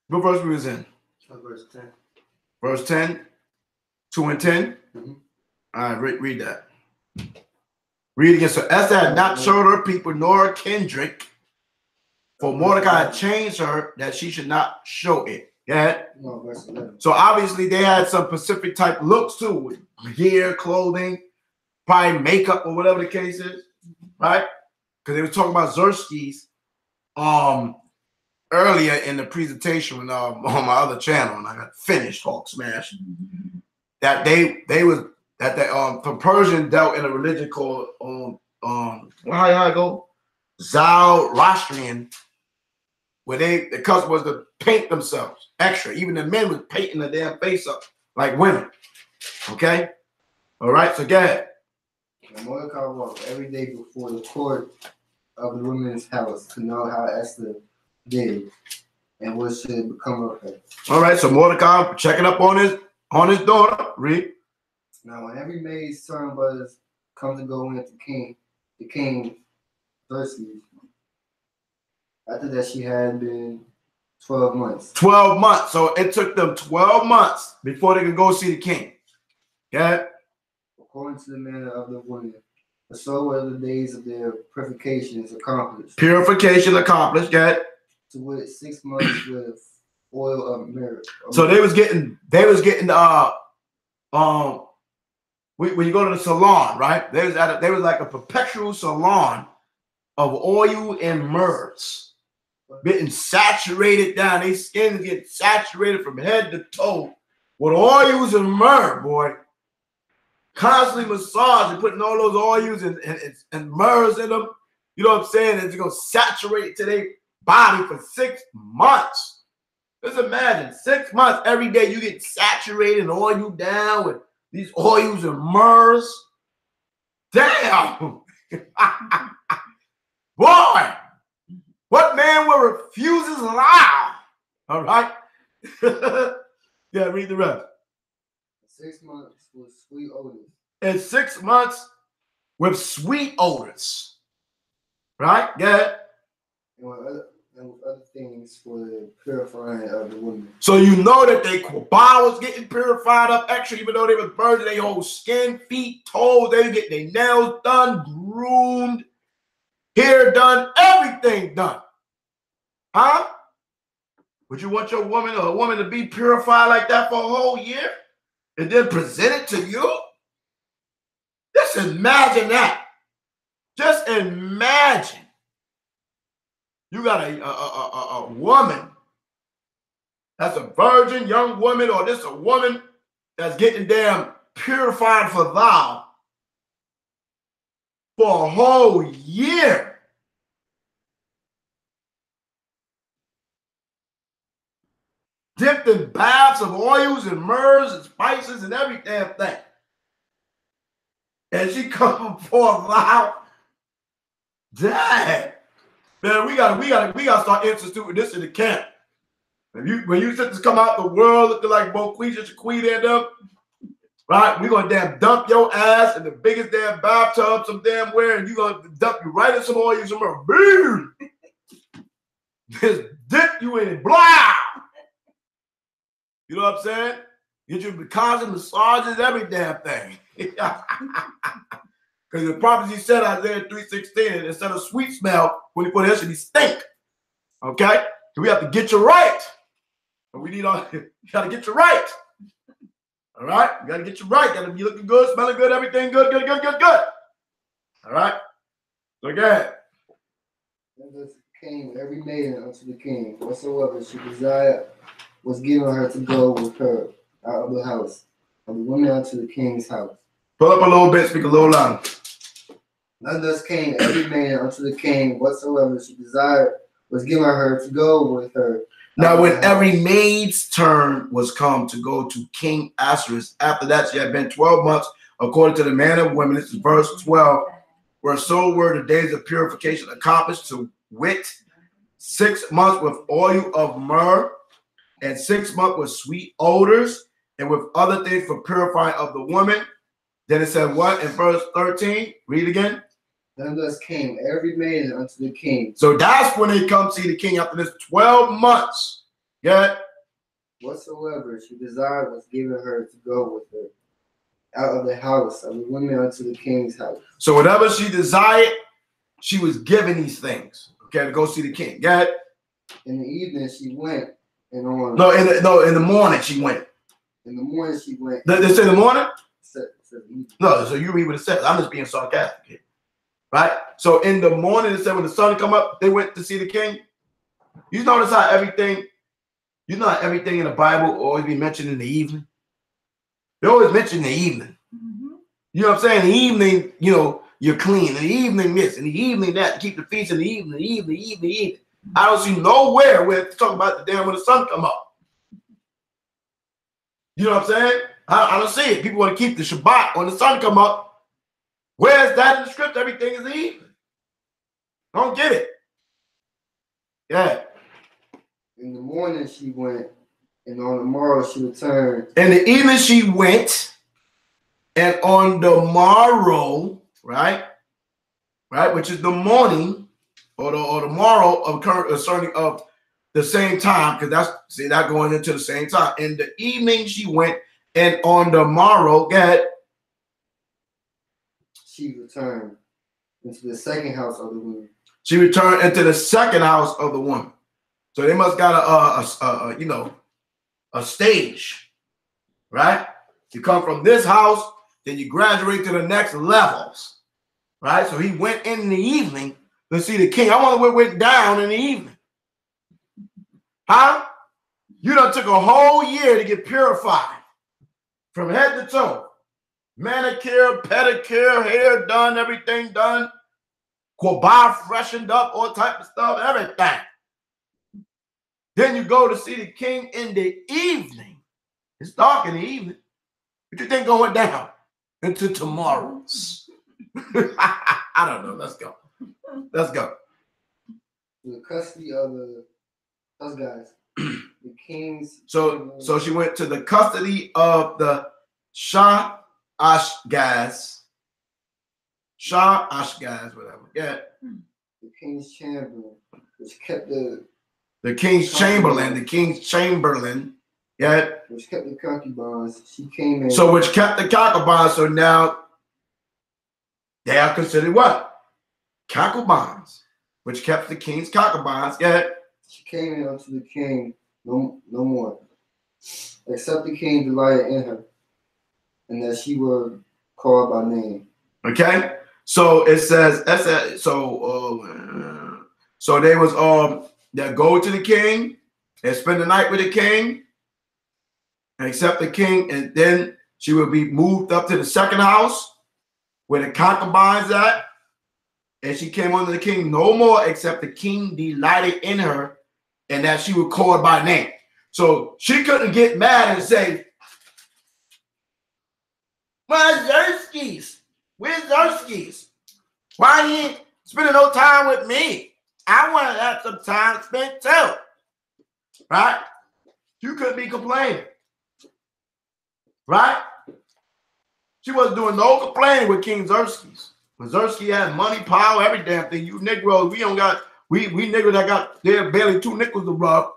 What verse we was in? Verse 10. Verse 10, 2 and 10. Mm-hmm. All right, read that. Read again. So Esther had not showed her people nor her kindred, for Mordecai had changed her that she should not show it. Yeah. No, verse 11. So obviously they had some specific type looks too, with gear, clothing, probably makeup or whatever the case is, right? Because they were talking about Xerxes earlier in the presentation when, on my other channel, and I got finished Hawk Smash. That the Persian dealt in a religion called how I go Zoroastrian, where the custom was to paint themselves extra. Even the men was painting their damn face up like women. Okay, all right. So go ahead. And Mordecai walked every day before the court of the women's house to know how Esther did and what should become of her. All right. So Mordecai checking up on his daughter. Read. Now, when every maid's son was come to go in to the king Xerxes, after that she had been 12 months. 12 months. So it took them 12 months before they could go see the king. Okay. According to the manner of the women, and so were the days of their purifications accomplished. Purification accomplished. Go ahead. To wit, 6 months with oil of myrrh. So they was getting when you go to the salon, right? They was like a perpetual salon of oil and myrrhs, getting saturated down. Their skin is getting saturated from head to toe with oils and myrrh, boy. Constantly massaging, putting all those oils and myrrhs in them. You know what I'm saying? It's gonna saturate to their body for 6 months. Just imagine 6 months every day you get saturated and oil down with these oils and myrrhs. Damn. Boy, what man will refuse his lie? All right. Yeah, read the rest. 6 months with sweet odors. And 6 months with sweet odors. Right? Yeah. And with other things for the purifying of the woman. So you know that their bowels getting purified up extra, even though they was virgin, their whole skin, feet, toes, they get their nails done, groomed, hair done, everything done. Huh? Would you want your woman or a woman to be purified like that for a whole year and then present it to you? Just imagine that. Just imagine. You got a woman that's a virgin young woman, or this a woman that's getting damn purified for thou for a whole year. Dipped in baths of oils and myrrhs and spices and every damn thing. And she come before thou. Dang. Man, we gotta start instituting this in the camp. When you just come out the world looking like Boquisha Shaquita and them, right? We gonna damn dump your ass in the biggest damn bathtub some damn where, and you gonna dump you right in some oil, some more. Boom! Just dip you in it. Blah! You know what I'm saying? Get you constant massages, every damn thing. Because the prophecy said Isaiah 3:16, instead of sweet smell, when you put it, it should be stink. Okay? So we have to get you right. And we need you gotta get you right. All right? You gotta get you right. You gotta be looking good, smelling good, everything good. All right? So go ahead. And thus came every maiden unto the king, whatsoever she desired was given her to go with her out of the house, and the women unto the king's house. Pull up a little bit, speak a little louder. And thus came every man unto the king, whatsoever she desired was given her to go with her. Now, when every maid's turn was come to go to King Esdras, after that she had been 12 months, according to the manner of women, this is verse 12, where so were the days of purification accomplished, to wit, 6 months with oil of myrrh, and 6 months with sweet odors, and with other things for purifying of the woman. Then it said what in verse 13? Read again. And thus came every maiden unto the king. So that's when they come see the king after this 12 months. Yeah. Whatsoever she desired was given her to go with her out of the house of the women unto the king's house. So whatever she desired, she was given these things. Okay, to go see the king. Yeah. In the evening she went, and on In the morning she went. in the morning she went. Did they say the morning? Said No, so you read what it says. I'm just being sarcastic here. Right? So in the morning, it said when the sun come up, they went to see the king. You notice how everything in the Bible always be mentioned in the evening? They always mention the evening. Mm-hmm. You know what I'm saying? In the evening, you know, you're clean. In the evening, this. In the evening, that. To keep the feast in the evening. I don't see nowhere where it's talking about the damn when the sun come up. You know what I'm saying? I don't see it. People want to keep the Shabbat when the sun come up. Where's that in the script? Everything is the evening. Don't get it. Yeah. In the morning she went, and on the morrow she returned. In the evening she went, and on the morrow, right, which is the morning, or the morrow of concerning of the same time, because that going into the same time. In the evening she went, and on the morrow, she returned into the second house of the woman. She returned into the second house of the woman. So they must got a stage, right? You come from this house, then you graduate to the next levels, right? So he went in the evening to see the king. I wonder what went down in the evening. Huh? You done took a whole year to get purified from head to toe. Manicure, pedicure, hair done, everything done. Bar freshened up, all type of stuff, everything. Then you go to see the king in the evening. It's dark in the evening. What you think going down into tomorrows? I don't know. Let's go. Let's go. The custody of those guys. The king's. So she went to the custody of the Shah Ashgaz, whatever. Yeah. The king's chamberlain, which kept the king's chamberlain. Yeah. Which kept the concubines. She came in. So which kept the concubines. So now they are considered what? Concubines, which kept the king's concubines. Yeah. She came in unto the king no more, except the king delighted in her, and that she were called by name. Okay. So it says so they was they go to the king and spend the night with the king and accept the king, and then she will be moved up to the second house where the concubines at, and she came under the king no more except the king delighted in her and that she was called by name. So she couldn't get mad and say, "Where's Zerskis? Where's Zerskis? Why you ain't spending no time with me? I want to have some time spent too." Right? You couldn't be complaining. Right? She wasn't doing no complaining with King Xerxes. When Xerxes had money, power, every damn thing. You Negroes, we don't got, we niggas that got there barely 2 nickels to rub.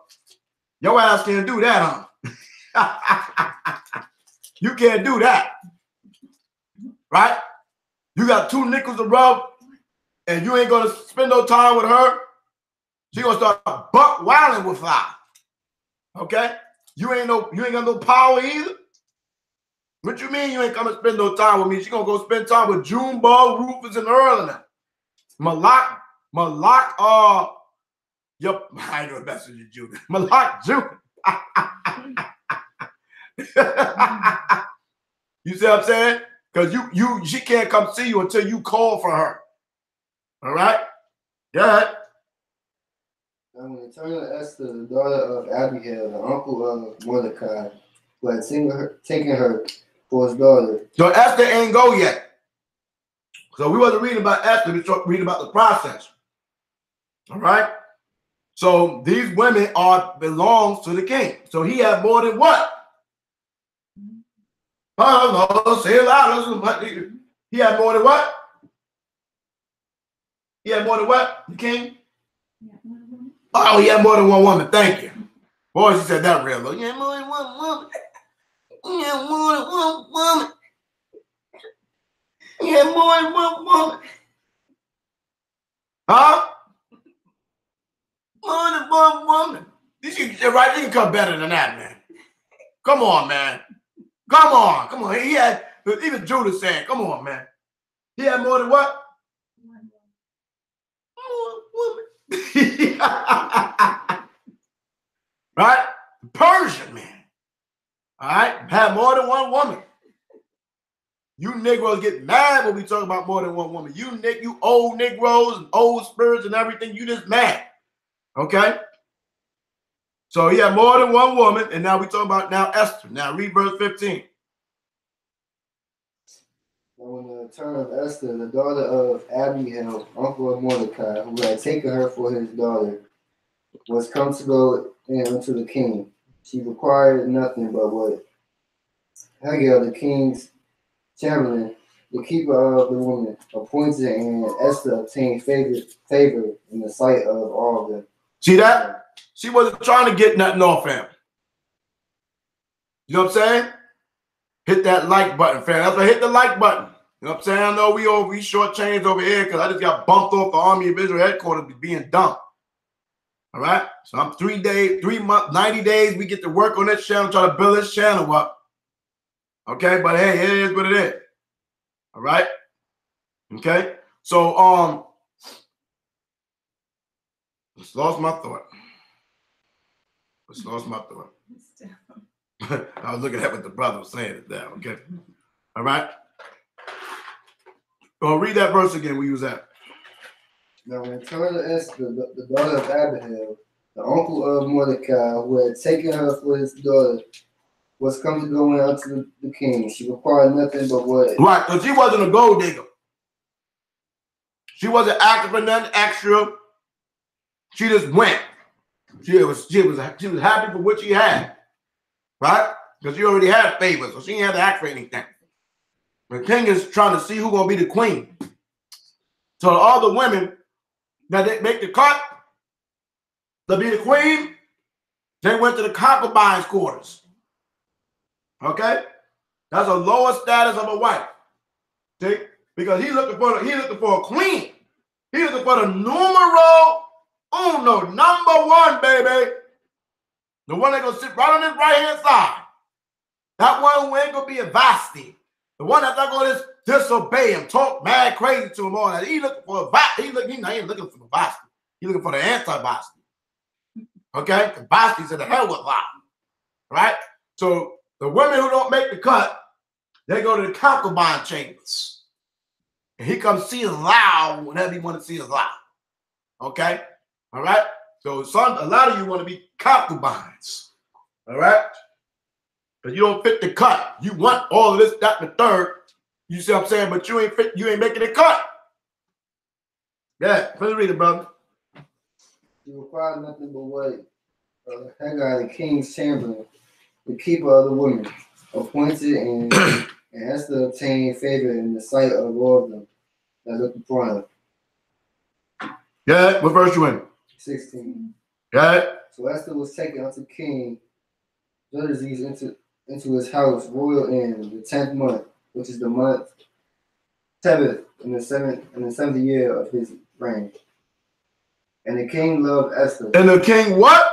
Your ass can't do that, huh? You can't do that. Right? You got 2 nickels to rub and you ain't gonna spend no time with her. She gonna start buck wilding with her. Okay? You ain't got no power either. What you mean you ain't gonna spend no time with me? She gonna go spend time with Junebug, Rufus, and Earl and them. Malak, yep, I know that's what you do. Malak June. You see what I'm saying? Because she can't come see you until you call for her. All right? Yeah. And when it turned to Esther, the daughter of Abihail, the uncle of Mordecai, who had taken her for his daughter. So Esther ain't go yet. So we wasn't reading about Esther, we were reading about the process. All right? So these women belongs to the king. So he had more than what? Oh, say it loud. He had more than what? He had more than what? The king? Oh, he had more than one woman. Thank you. Boy, she said that real low. He had more than one woman. He had more than one woman. He had more than one woman. Huh? More than one woman. Right? You can come better than that, man. Come on, man. Come on. He had, even Judah saying, come on, man. He had more than what? One woman. Right? Persian man. All right? Had more than one woman. You Negroes get mad when we talk about more than one woman. You old Negroes and old spirits and everything, you just mad. Okay? So he had more than one woman, and now we talk about now Esther. Now read verse 15. When the turn of Esther, the daughter of Abihail, uncle of Mordecai, who had taken her for his daughter, was come to go in unto the king. She required nothing but what Hagel, the king's chamberlain, the keeper of the woman, appointed, and Esther obtained favor in the sight of all of them. See that? She wasn't trying to get nothing off him. You know what I'm saying? Hit that like button, fam. That's why hit the like button. You know what I'm saying? I know we short changed over here because I just got bumped off the Army of Israel headquarters being dumb. All right. So I'm 3 days, 3 months, 90 days. We get to work on this channel, try to build this channel up. Okay. But hey, it is what it is. All right. Okay. So, just lost my thought. Just lost my thought. I was looking at what the brother was saying it there. Okay. All right. Well, read that verse again. We use that. Now when it turned to Esther, the daughter of Abihail, the uncle of Mordecai, who had taken her for his daughter, was come to go in unto the king. She required nothing but what? Right, because she wasn't a gold digger. She wasn't asking for nothing extra. She just went. She was happy for what she had. Right? Because she already had favor, so she didn't have to ask for anything. The king is trying to see who's going to be the queen. So all the women that they make the cut to be the queen, they went to the concubines' quarters. Okay? That's a lower status of a wife. See? Because he's looking for a queen. He's looking for the numero uno, number one, baby. The one that's gonna sit right on his right hand side. That one who ain't gonna be a Vasti. The one that's not gonna just disobey him, talk mad crazy to him all that. He looking for a Vasti. He ain't looking for the Vasti. He's looking for the anti-Vasti. Okay? The Vasti said the hell with that. Right? So the women who don't make the cut, they go to the concubine chambers. And he comes see us loud whenever he want to see us loud. Okay? All right? So a lot of you want to be concubines. All right? But you don't fit the cut. You want all of this, that, and the third. You see what I'm saying? But you ain't making it cut. Yeah, let's read it, brother. She required nothing but what? Haggai, the king's chamberlain, the keeper of the women, appointed and Esther obtained favor in the sight of all of them that looked upon her. Yeah, what verse you in? 16. Yeah. So Esther was taken unto King Xerxes into his house, royal in the 10th month, which is the month Tebeth, in the seventh year of his reign. And the king loved Esther. And the king what?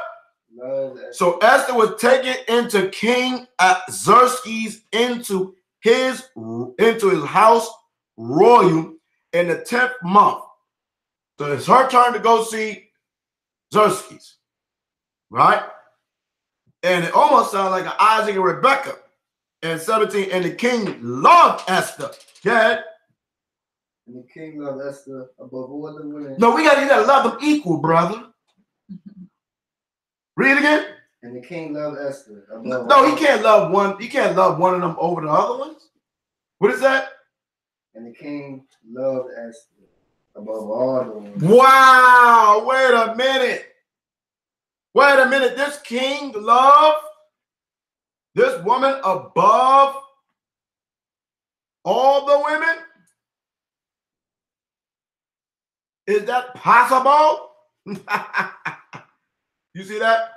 Loved Esther. So Esther was taken into King Xerxes into his house royal in the 10th month. So it's her turn to go see Xerxes, right? And it almost sounds like an Isaac and Rebecca in 17. And the king loved Esther. Yeah. And the king loved Esther above all the women. No, you gotta love them equal, brother. Read it again. And the king loved Esther above No, all. he can't love one. He can't love one of them over the other ones. What is that? And the king loved Esther above all the women. Wow. Wait a minute. Wait a minute. This king loved this woman above all the women? Is that possible? You see that?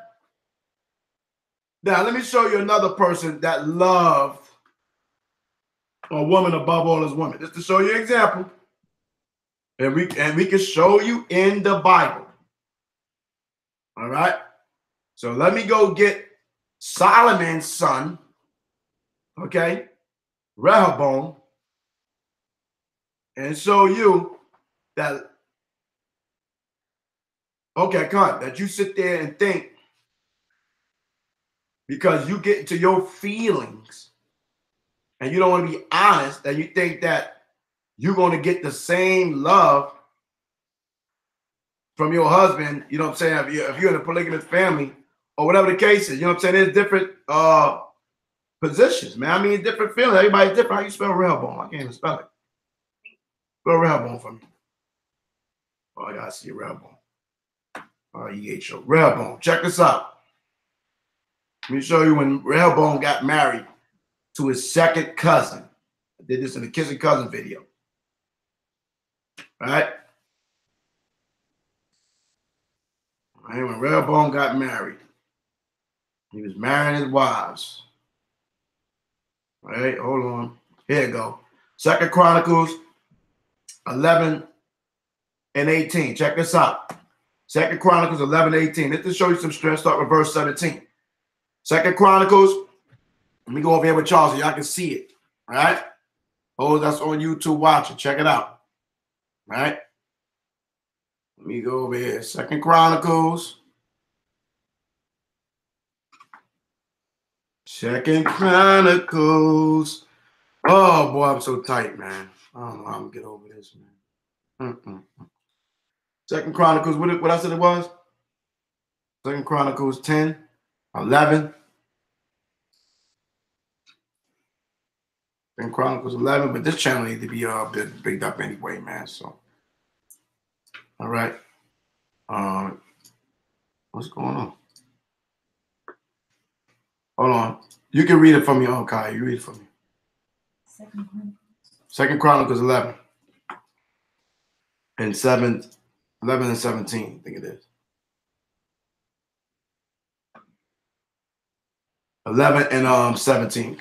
Now, let me show you another person that loved a woman above all his women. Just to show you an example. And we can show you in the Bible. All right? So let me go get Solomon's son, okay, Rehoboam, and show you that, okay, come on, that you sit there and think because you get into your feelings and you don't want to be honest, that you think that you're going to get the same love from your husband, you know what I'm saying, if you're in a polygamous family or whatever the case is, you know what I'm saying, there's different positions, man. I mean, different feelings. Everybody's different. How you spell Rehoboam? I can't even spell it. Spell Rehoboam for me. Oh, I got to see Rehoboam. R-E-H-O. Rehoboam. Check this out. Let me show you when Rehoboam got married to his second cousin. I did this in the kissing cousin video. All right? All right, when Rehoboam got married, he was marrying his wives. All right, hold on. Here you go. 2 Chronicles 11 and 18. Check this out. Second Chronicles 11:18. Let's just show you some strength. Start with verse 17. Second Chronicles. Let me go over here with y'all so y'all can see it. All right. Oh, that's on YouTube watching. Check it out. All right. Let me go over here. Second Chronicles. Second Chronicles. Oh boy, I'm so tight, man. I don't know how I'm gonna get over this, man. Second Chronicles, what I said it was? Second Chronicles 10, 11. Second Chronicles 11, but this channel needs to be bigged up anyway, man. So, all right. What's going on? Hold on. You can read it for me, okay? You read it for me. Second Chronicles 11 and 7, 11 and 17, I think it is. 11 and 17.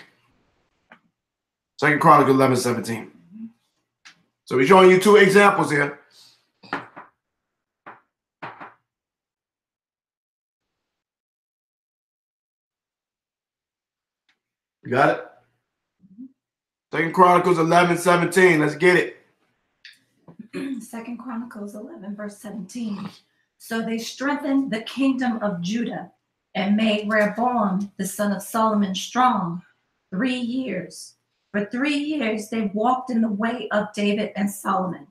Second Chronicles 11, 17. So we're showing you two examples here. You got it? Second Chronicles 11, 17. Let's get it. Second Chronicles 11, verse 17. So they strengthened the kingdom of Judah and made Rehoboam, the son of Solomon, strong 3 years. For 3 years they walked in the way of David and Solomon.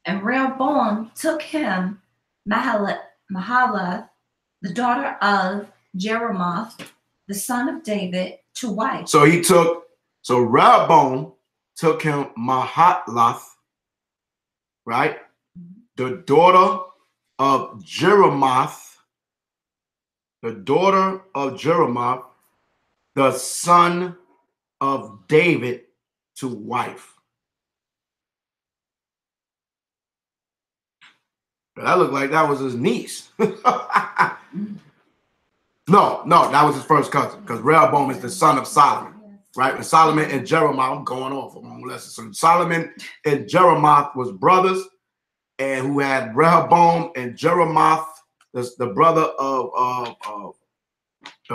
And Rehoboam took him Mahalath, the daughter of Jeremoth, the son of David, to wife. So Rehoboam took him Mahalath, right? The daughter of Jeremoth, the son of David, to wife. That looked like that was his niece. No, that was his first cousin, because Rehoboam is the son of Solomon, right? And Solomon and Jeremoth, I'm going off on my lesson. So Solomon and Jeremoth was brothers, and who had Rehoboam and Jeremoth, the brother of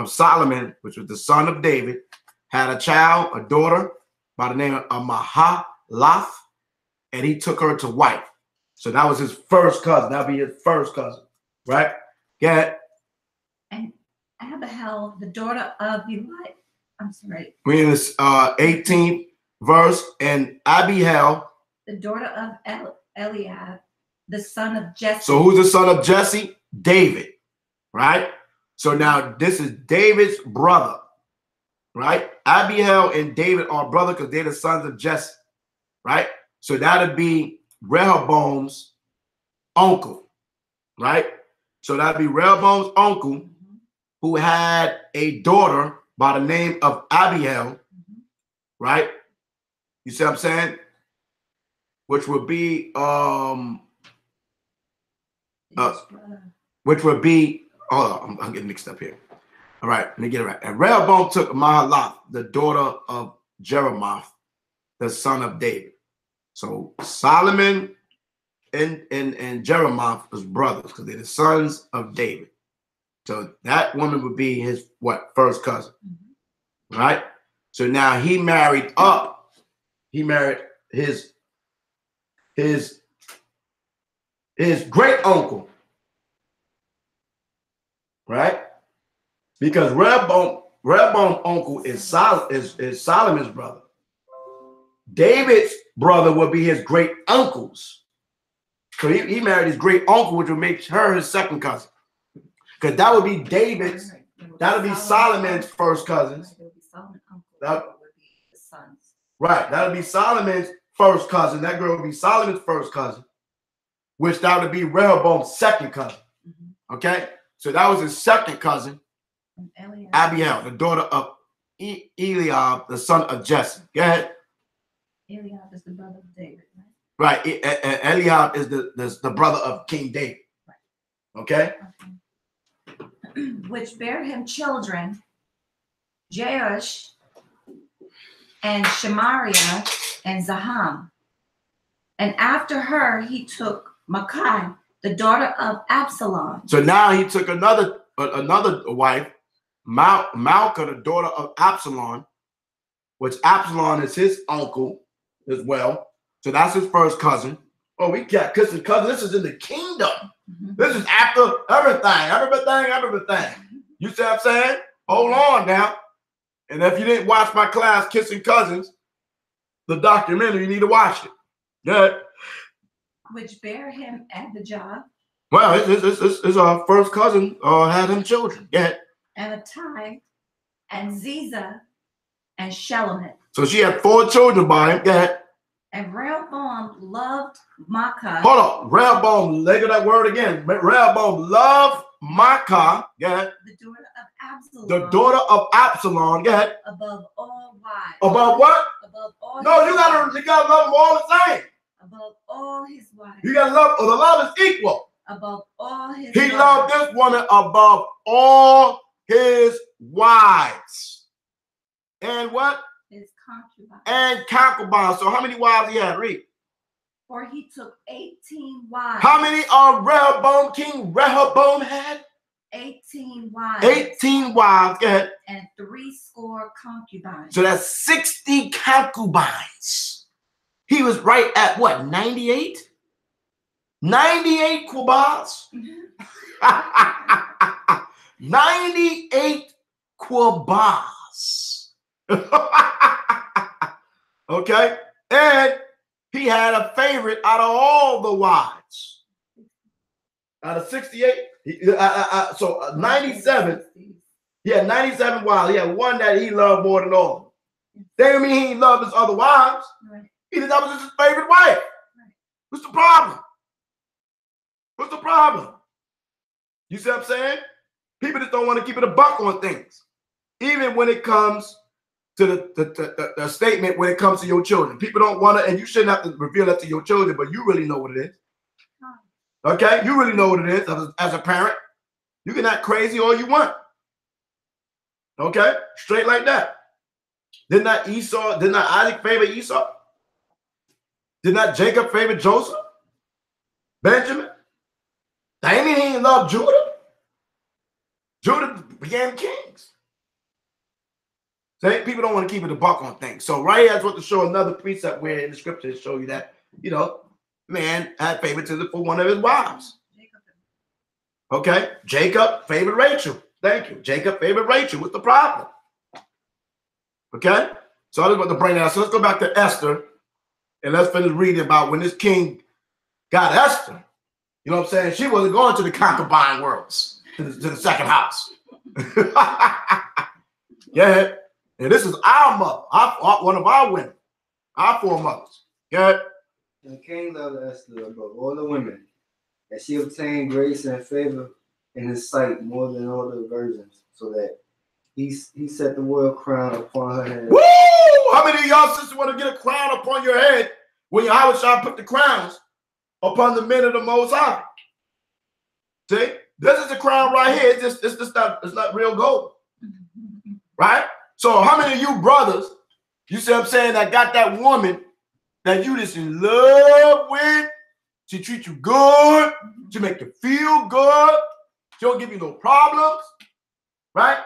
Solomon, which was the son of David, had a child, a daughter by the name of Mahalath, and he took her to wife. So that was his first cousin. That'd be his first cousin, right? Go ahead. And Abihail, the daughter of Eli, We're in this 18th verse, and Abihail, the daughter of Eliab, the son of Jesse. So who's the son of Jesse? David, right? So now this is David's brother, right? Abihail and David are brother because they're the sons of Jesse, right? So that'd be Rehoboam's uncle, right? So that'd be Rehoboam's uncle who had a daughter by the name of Abihail, right? You see what I'm saying? Which would be hold on, I'm getting mixed up here. All right, let me get it right. And Rehoboam took Mahalath, the daughter of Jeremoth, the son of David. So Solomon and Jeremoth was brothers because they're the sons of David. So that woman would be his first cousin, right? So now he married up. He married his great uncle, right? Because Rehoboam's uncle is Solomon's brother. David's brother would be his great uncle's. So he married his great uncle, which would make her his second cousin. Because that would be David's, that would be Solomon's first cousins. Right, that would be Solomon's first cousin. That girl would be Solomon's first cousin, which that would be Rehoboam's second cousin. Okay? So that was his second cousin, Abihail, the daughter of Eliab, the son of Jesse. Go ahead. Eliab is the brother of David, right? Right. Eliab is the brother of King David. Right. Okay? Which bare him children, Jeush and Shemariah and Zaham. And after her he took Makai, the daughter of Absalom. So now he took another wife, Malchah, the daughter of Absalom, which Absalom is his uncle as well. So that's his first cousin. Oh, we got cousin. This is in the kingdom. This is after everything. You see what I'm saying? Hold on now. And if you didn't watch my class, Kissing Cousins, the documentary, you need to watch it. Yeah. Which bare him Abijah. Well, his first cousin had him children. Yeah. And Attai, and Ziza, and Shelomith. So she had 4 children by him. Yeah. And Rehoboam loved Maacah. Hold on. Rehoboam, look at that word again. Rehoboam loved Maacah. Yeah. The daughter of Absalom. The daughter of Absalom. Yeah. Above all wives. Above what? Above all. No, you gotta love them all the same. Above all his wives. You gotta love. The love is equal. Above all his. He wives. loved this woman above all his wives. And what? His concubines. And concubines. So how many wives he had? Read. For he took 18 wives. How many King Rehoboam had? 18 wives. 18 wives. Go ahead. And 70 concubines. So that's 60 concubines. He was right at what? 98? 98 quabas. 98 quabas. Okay. And he had a favorite out of all the wives. Out of 68. So 97. He had 97 wives. He had one that he loved more than all. That didn't mean he loved his other wives. Right. He said that was his favorite wife. Right. What's the problem? What's the problem? You see what I'm saying? People just don't want to keep it a buck on things. Even when it comes to the statement, when it comes to your children. People don't want to, and you shouldn't have to reveal that to your children, but you really know what it is. Okay? You really know what it is as a parent. You can act crazy all you want. Okay? Straight like that. Did not Isaac favor Esau? Did not Jacob favor Joseph? Benjamin? That ain't mean he didn't love Judah. Judah began kings. So people don't want to keep it a buck on things. So right here, I just want to show another precept where in the scripture show you that, man had favoritism for one of his wives. Okay? Jacob favored Rachel. Thank you. Jacob favored Rachel. What's the problem? Okay? So I just want to bring that out. So let's go back to Esther and let's finish reading about when this king got Esther. You know what I'm saying? She wasn't going to the concubine worlds, to the second house. Yeah. And this is our mother, one of our women, our foremothers. Yeah. The king loved Esther above all the women, and she obtained grace and favor in his sight more than all the virgins, so that he set the royal crown upon her head. Woo! How many of y'all sisters want to get a crown upon your head when Yahweh shall put the crowns upon the men of the Most High? See, this is the crown right here. It's not real gold, right? So how many of you brothers, you see what I'm saying, that got that woman that you just in love with? She treats you good. She make you feel good. She don't give you no problems, right?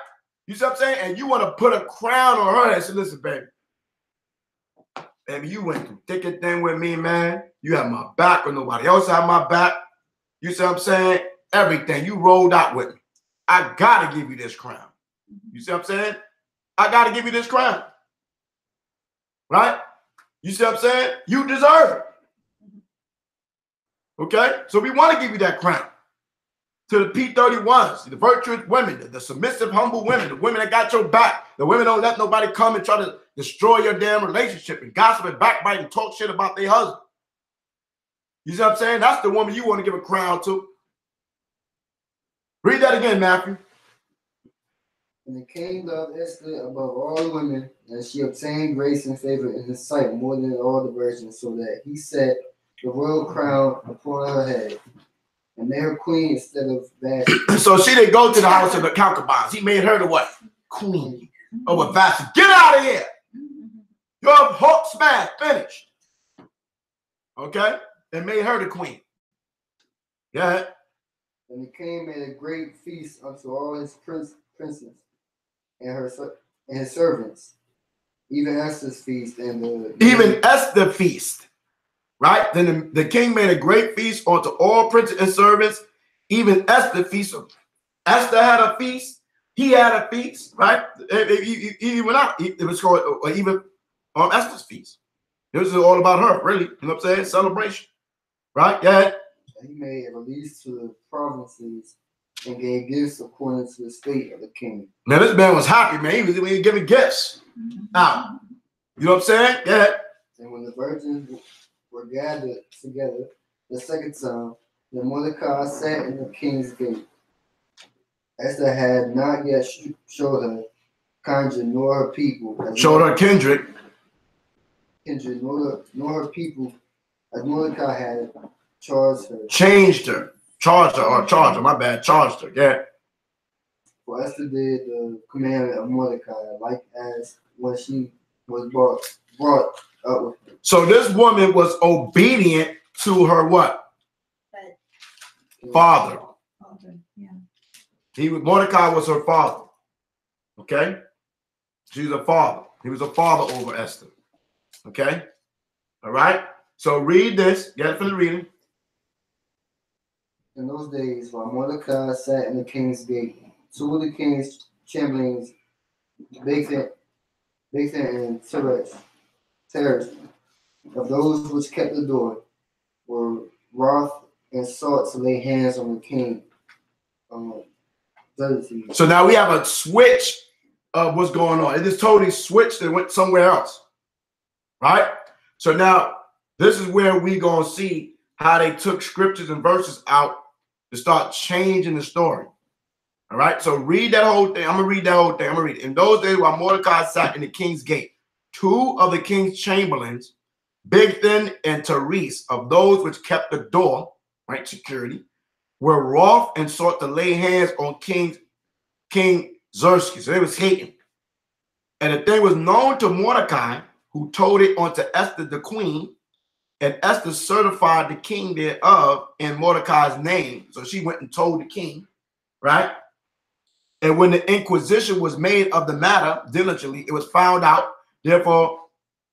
You see what I'm saying? And you want to put a crown on her and say, listen, baby. Baby, you went through thick and thin with me, man. You have my back when nobody else had my back. You see what I'm saying? Everything. You rolled out with me. I got to give you this crown. You see what I'm saying? I got to give you this crown. Right? You see what I'm saying? You deserve it. Okay? So we want to give you that crown. To the P31s, the virtuous women, the submissive, humble women, the women that got your back. The women don't let nobody come and try to destroy your damn relationship and gossip and backbite and talk shit about their husband. You see what I'm saying? That's the woman you want to give a crown to. Read that again, Matthew. And the king loved Esther above all the women, and she obtained grace and favor in his sight more than all the virgins, so that he set the royal crown upon her head and made her queen instead of Vashti. So she didn't go to the house of the concubines. He made her the what? Queen over Vashti. Get out of here. Your hook smash finished. Okay? And made her the queen. Yeah. And the king made a great feast unto all his princes and his servants, even Esther's feast and even Esther feast. Right? Then the king made a great feast unto all princes and servants, even Esther feast. Esther had a feast. He had a feast, right? He went out. It was called even Esther's feast. This is all about her, really. You know what I'm saying? Celebration, right? Yeah. He made a release to the provinces and gave gifts according to the state of the king. Now this man was happy, man. He was giving gifts. Now, you know what I'm saying? Yeah. And when the virgins were gathered together the second time, then Mordecai sat in the king's gate. Esther had not yet showed her kindred nor her people. Showed her kindred. Kindred nor her people, as Mordecai had charged her. Charged her, my bad. Charged her, yeah. For Esther did the commandment of Mordecai, like as when she was brought up with him. So this woman was obedient to her what? Father. Yeah. Mordecai was her father. Okay? She's a father. He was a father over Esther. Okay? All right? So read this. Get it for the reading. In those days, while Mordecai sat in the king's gate, two of the king's chamberlains, Bigthan and Teresh, of those which kept the door, were wroth and sought to lay hands on the king. So now we have a switch of what's going on. It just totally switched and went somewhere else. Right? So now this is where we going to see how they took scriptures and verses out to start changing the story. All right? So read that whole thing. I'm going to read that whole thing. I'm going to read it. In those days while Mordecai sat in the king's gate, two of the king's chamberlains, Bigthan and Teresh, of those which kept the door, right, security, were wroth and sought to lay hands on King Xerxes. So they was hating. And the thing was known to Mordecai, who told it unto Esther the queen, and Esther certified the king thereof in Mordecai's name. So she went and told the king, right? And when the inquisition was made of the matter diligently, it was found out. Therefore,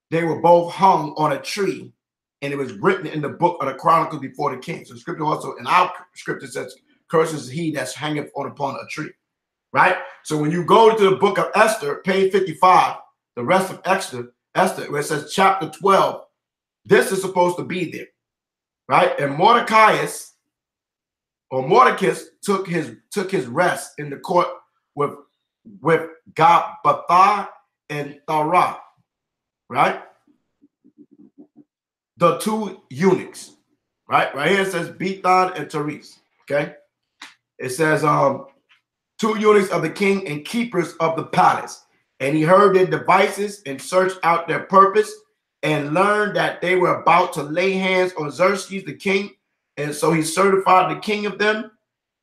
they were both hung on a tree, and it was written in the book of the Chronicles before the king. So scripture also, in our scripture says, curses he that's hangeth upon a tree, right? So when you go to the book of Esther, page 55, the rest of Esther, where it says chapter 12, this is supposed to be there, right? And Mordecai took his rest in the court with Gabbatha and Thara, right? The two eunuchs, right? Right here it says Bigthan and Teresh, okay? It says two eunuchs of the king and keepers of the palace. And he heard their devices and searched out their purpose and learned that they were about to lay hands on Xerxes the king. And so he certified the king of them.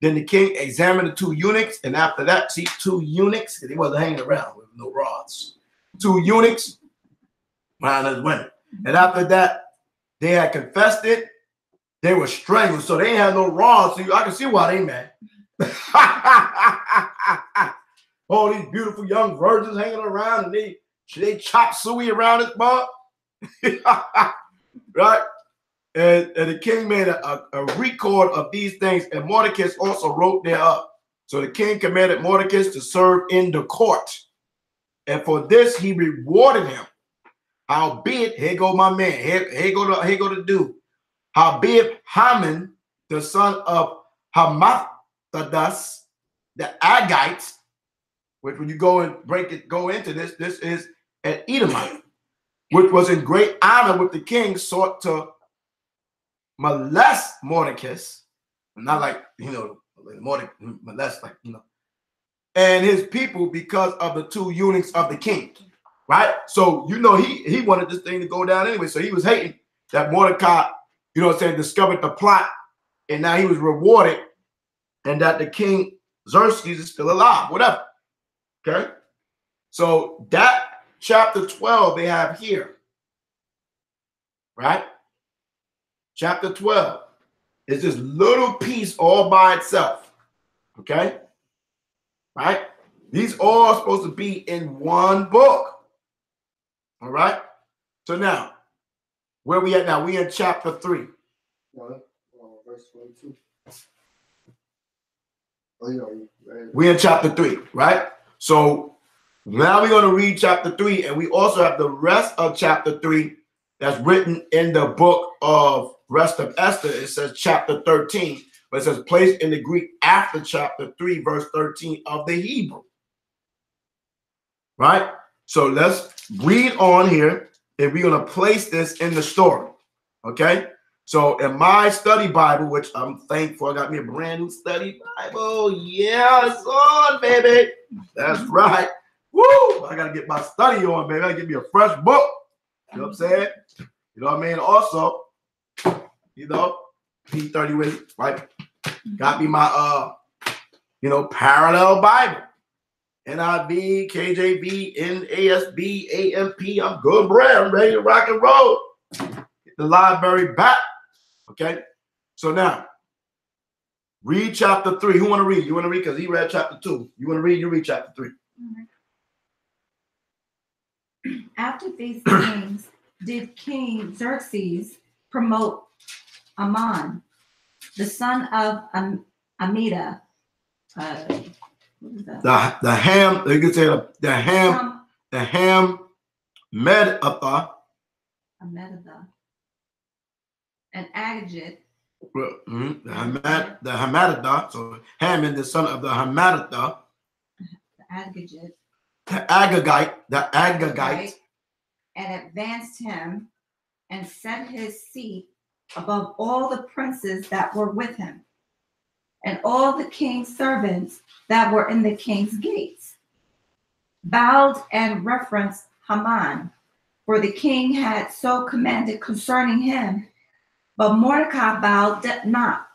Then the king examined the two eunuchs. And after that, see, two eunuchs, because he wasn't hanging around with no rods. Two eunuchs, around as women. And after that, they had confessed it. They were strangled, so they had no rods. So I can see why they mad. All these beautiful young virgins hanging around, and they chop suey around this bar. Right? And the king made a record of these things, and Mordecai also wrote thereof. So the king commanded Mordecai to serve in the court. And for this he rewarded him. Howbeit, here go my man. Here go the dude. Howbeit Haman, the son of Hamathadas, the Aggites, which when you go into this is an Edomite, which was in great honor with the king, sought to molest Mordecai, not like, molest, like, and his people because of the two eunuchs of the king, right? So, he wanted this thing to go down anyway. So he was hating that Mordecai, discovered the plot, and now he was rewarded, and that the king Xerxes is still alive, whatever. Okay? So that chapter 12 they have here, right? Chapter 12. It's this little piece all by itself. Okay? Right? These all supposed to be in one book. All right? So now, where we at now? We in chapter 3. Verse 22. Oh, yeah, right. We in chapter 3, right? So now we're going to read chapter 3, and we also have the rest of chapter 3 that's written in the book of rest of Esther. It says chapter 13, but it says placed in the Greek after chapter 3, verse 13 of the Hebrew. Right? So let's read on here, and we're going to place this in the story. Okay? So in my study Bible, which I'm thankful, I got me a brand new study Bible. Yeah, it's on, baby. That's right. Woo! I got to get my study on, baby. I got to get me a fresh book. You know what I'm saying? You know what I mean? Also, you know, P30 with it, right? Got me my, parallel Bible. NIV, KJV, NASB, AMP. I'm good, Brad. I'm ready to rock and roll. Get the library back. Okay, so now read chapter 3. Who want to read? You want to read? Because he read chapter 2. You want to read? You read chapter 3. After these things, did King Xerxes promote Ammon, the son of Amida. What is that? The Ham. You can say the Ham Medatha. And Agagit. The Hamadatha. So Haman, the son of the Hamadatha. The Agagite. The Agagite. Right, and advanced him and set his seat above all the princes that were with him, and all the king's servants that were in the king's gates bowed and reverenced Haman, for the king had so commanded concerning him. But Mordecai bowed not,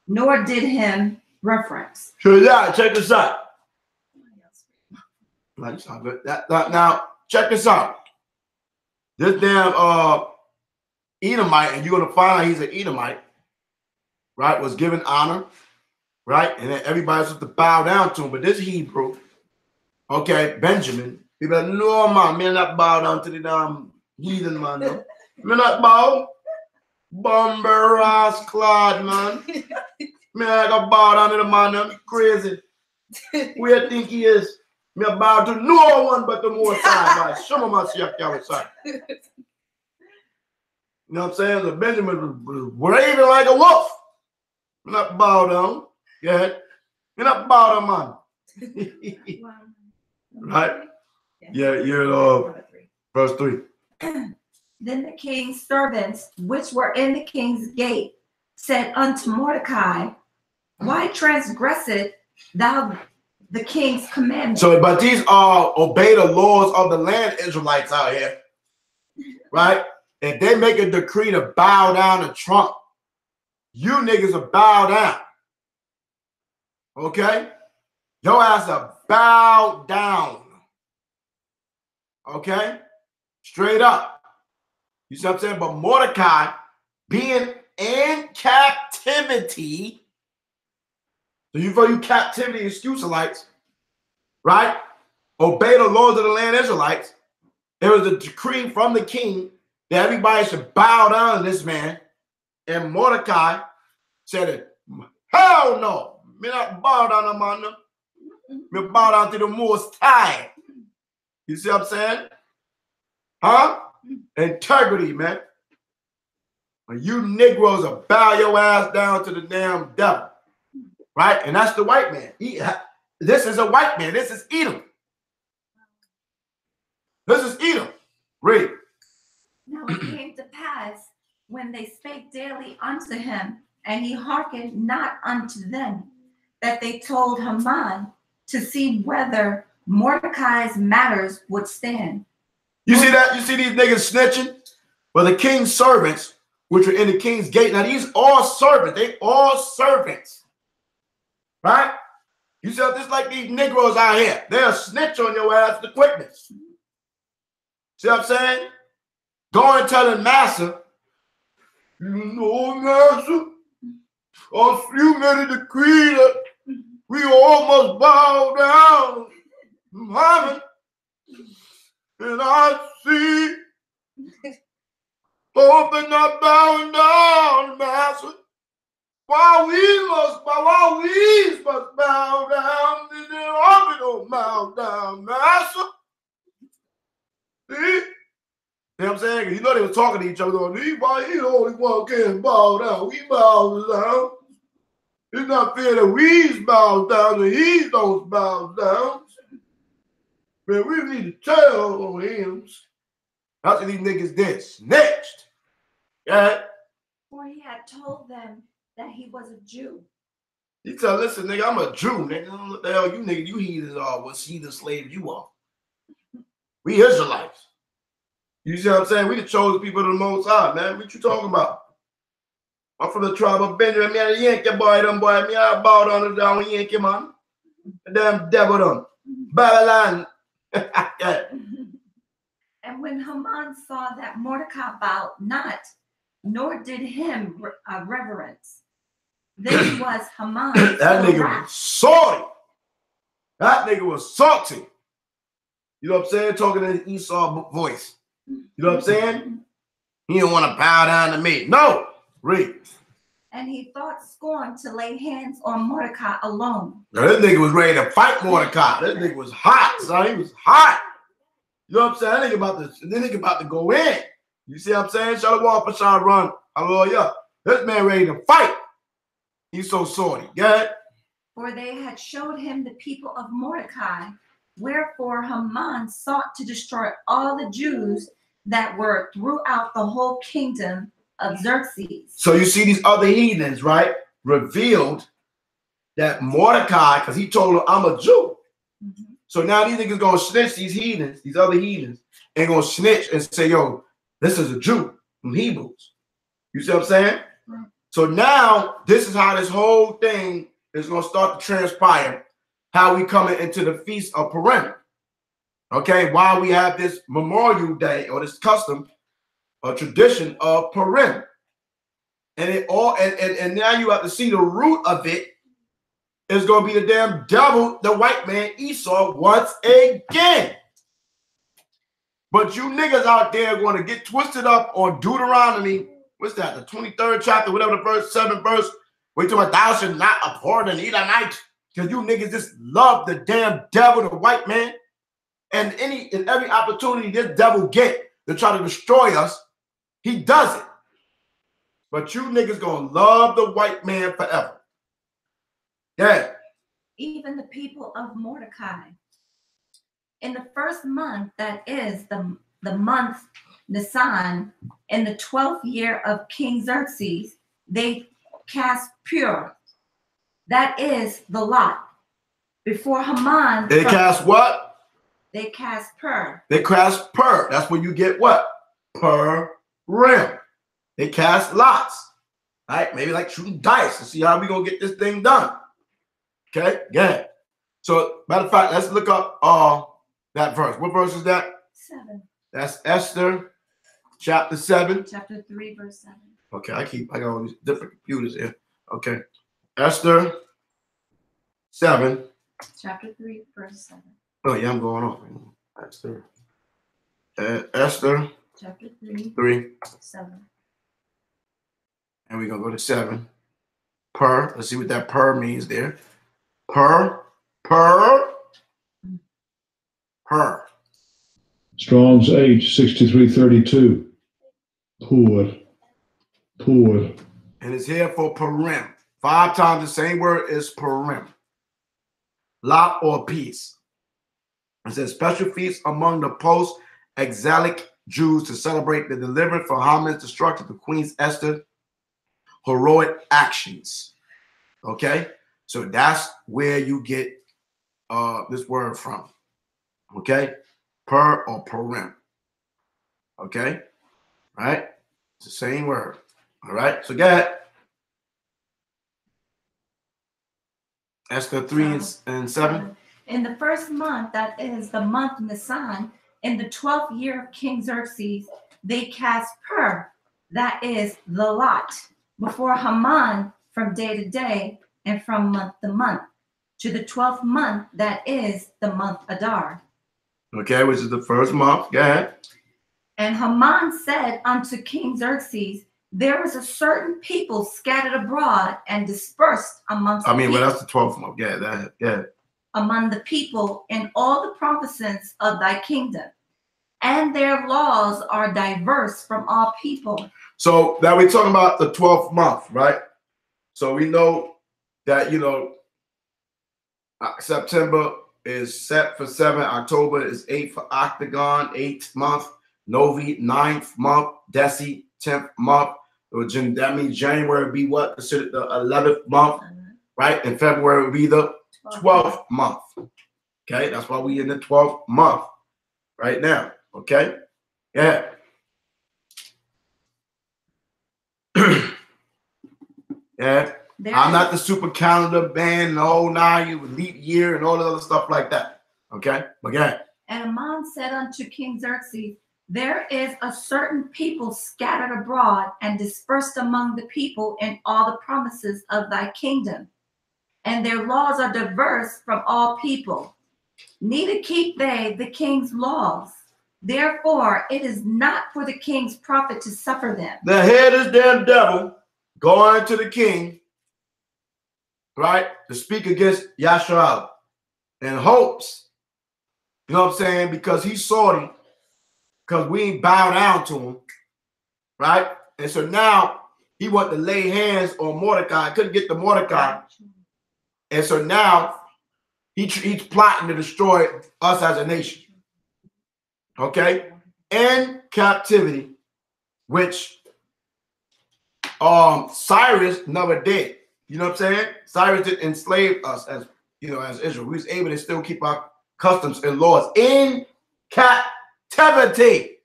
nor did him reverence. So yeah, check this out. Now, check this out. This damn Edomite, and you're gonna find out he's an Edomite, right? Was given honor, right? And then everybody's supposed to bow down to him. But this Hebrew, okay, Benjamin, he be like, no man, me not bow down to the damn heathen man. No. Me not bow. Bomber ass clad man. Me not gonna bow down to the man. I'm crazy. Where you think he is? Me bow to no one but the Most High. Right? Show me my outside. You know what I'm saying? So Benjamin was raving like a wolf. Me not bow down. Go ahead. Me not bow down, man. Right? Yeah, you're verse 3. Then the king's servants, which were in the king's gate, said unto Mordecai, why transgresseth thou the king's commandment? So, but these are obey the laws of the land Israelites out here, right? If they make a decree to bow down to Trump, you niggas will bow down. Okay? Your ass will bow down. Okay? Straight up. You see what I'm saying? But Mordecai, being in captivity, so you captivity Excuselites, right? Obey the laws of the land Israelites. There was a decree from the king that everybody should bow down to this man. And Mordecai said, hell no. Me not bow down to man. Me bow down to the Most High. You see what I'm saying? Huh? Integrity, man. You Negroes will bow your ass down to the damn devil. Right? And that's the white man. This is a white man. This is Edom. This is Edom. Read. Now it came to pass, when they spake daily unto him, and he hearkened not unto them, that they told Haman to see whether Mordecai's matters would stand. You see that? You see these niggas snitching? Well, the king's servants, which are in the king's gate. Now, these all servants. They all servants. Right? You see, just like these Negroes out here. They'll snitch on your ass with quickness. See what I'm saying? Go and tell the master, you know, master, Cause you made a decree that we almost bow down from heaven. And I see both are not bowing down, Master. While we must bow down, and then army don't bow down, Master. See? You know what I'm saying? You know they were talking to each other. He the only one can't bow down. We bow down. It's not fair that we bow down and he don't bow down. Man, we need to tell on him. That's what these niggas did. Snitched. Yeah. For he had told them that he was a Jew. He tell, listen, nigga, I'm a Jew, nigga. I don't know what the hell you nigga, you heathens are. What heathen slaves you are. We Israelites. You see what I'm saying? We the chosen people of the Most High, man. What you talking about? I'm from the tribe of Benjamin. Me and the Yankee boy, them boy. Me I bow down to down Yankee, man. The damn devil done. Babylon. Yeah. And when Haman saw that Mordecai bowed not, nor did him reverence, then was Haman that nigga was salty. That nigga was salty. You know what I'm saying? Talking in Esau voice. You know what I'm saying? He didn't want to bow down to me. No. Read. And he thought scorn to lay hands on Mordecai alone. Now, this nigga was ready to fight Mordecai. This nigga was hot, son. He was hot. You know what I'm saying? That nigga about to go in. You see what I'm saying? Shalom, Pashan, run. Hallelujah. This man ready to fight. He's so salty. Go ahead. For they had showed him the people of Mordecai. Wherefore Haman sought to destroy all the Jews that were throughout the whole kingdom of Xerxes. So you see these other heathens, right? Revealed that Mordecai, because he told him, I'm a Jew. Mm-hmm. So now these niggas gonna snitch, these heathens, these other heathens, and gonna snitch and say, yo, this is a Jew from Hebrews. You see what I'm saying? Right. So now this is how this whole thing is gonna start to transpire, how we coming into the feast of Purim. Okay, why we have this Memorial Day or this custom or tradition of Purim. And it all and now you have to see the root of it is gonna be the damn devil, the white man Esau once again. But you niggas out there going to get twisted up on Deuteronomy, what's that, the 23rd chapter, whatever the verse, 7th verse, where you talking about thou shalt not abhor and eat a night. Because you niggas just love the damn devil, the white man. And every opportunity this devil get to try to destroy us, he does it. But you niggas gonna love the white man forever. Yeah. Even the people of Mordecai. In the first month, that is the month Nisan, in the 12th year of King Xerxes, they cast pur. That is the lot. Before Haman. They cast what? They cast pur. They cast pur. That's when you get what? Purim. They cast lots. Right? Maybe like shooting dice to see how we gonna get this thing done. Okay? Yeah. So, matter of fact, let's look up that verse. What verse is that? 7. That's Esther, chapter 7. Chapter 3, verse 7. Okay, I got all these different computers here. Okay. Esther 7. Chapter 3, verse 7. Oh yeah, I'm going off. Esther. Esther. Chapter 3. 3. 7. And we're gonna go to 7. Per. Let's see what that per means there. Per. Strong's H 6332. Poor. And it's here for Purim. 5 times the same word is Purim. Lot or peace. It says special feast among the post-exilic Jews to celebrate the deliverance from Haman's destruction to Queen Esther's heroic actions. Okay, so that's where you get this word from. Okay, per or Purim. Okay, right? It's the same word. All right, so go ahead. Esther 3 and 7. In the first month, that is the month Nisan, in the 12th year of King Xerxes, they cast pur, that is the lot, before Haman from day to day, and from month to month, to the 12th month, that is the month Adar. Okay, which is the first month. Go ahead. And Haman said unto King Xerxes, there is a certain people scattered abroad and dispersed amongst Well, people, that's the 12th month. Yeah. among the people in all the provinces of thy kingdom, and their laws are diverse from all people. So now we're talking about the 12th month, right? So we know that, September is set for 7, October is 8 for octagon, 8th month, Novi, 9th month, Deci, 10th month. That means January would be what? Considered the 11th month, right? And February would be the 12th month. Okay, that's why we in the 12th month right now. Okay, yeah. Yeah. I'm not the super calendar band and the whole 9 leap year and all the other stuff like that. Okay, again. And Haman said unto King Xerxes, there is a certain people scattered abroad and dispersed among the people in all the provinces of thy kingdom, and their laws are diverse from all people. Neither keep they the king's laws. Therefore, it is not for the king's profit to suffer them. The head is damn devil going to the king, right, to speak against Yashar in hopes, you know what I'm saying, because he's salty, because we ain't bow down to him, right? And so now he want to lay hands on Mordecai. Couldn't get to Mordecai. And so now he's plotting to destroy us as a nation. Okay? In captivity, which Cyrus never did. You know what I'm saying? Cyrus didn't enslave us as Israel. We was able to still keep our customs and laws in captivity.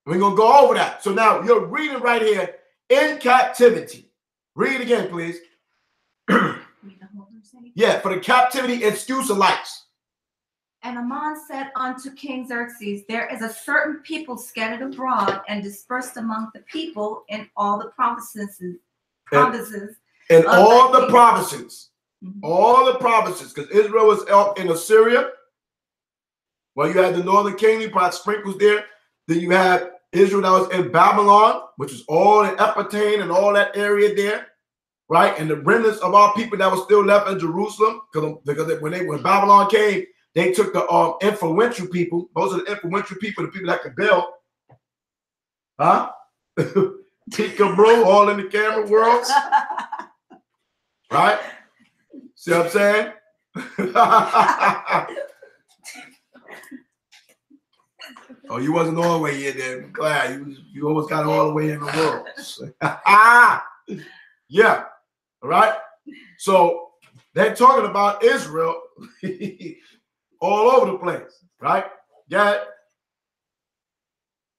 We're going to go over that. So now you're reading right here, in captivity. Read again, please. Yeah, for the captivity Israelites. And Haman said unto King Xerxes, there is a certain people scattered abroad and dispersed among the people in all the provinces. In all the provinces. All the provinces. Because Israel was out in Assyria. Well, you had the northern kingdom, probably sprinkles there. Then you had Israel that was in Babylon, which is all in Epatane and all that area there. Right? And the remnants of our people that was still left in Jerusalem. Because when Babylon came, they took the influential people. Most of the influential people, the people that could build. Huh? Peekaboo, all in the camera world. Right? See what I'm saying? Oh, you wasn't all the way in there. I'm glad. You almost got all the way in the world. Yeah. All right? So they're talking about Israel all over the place, right? Yeah.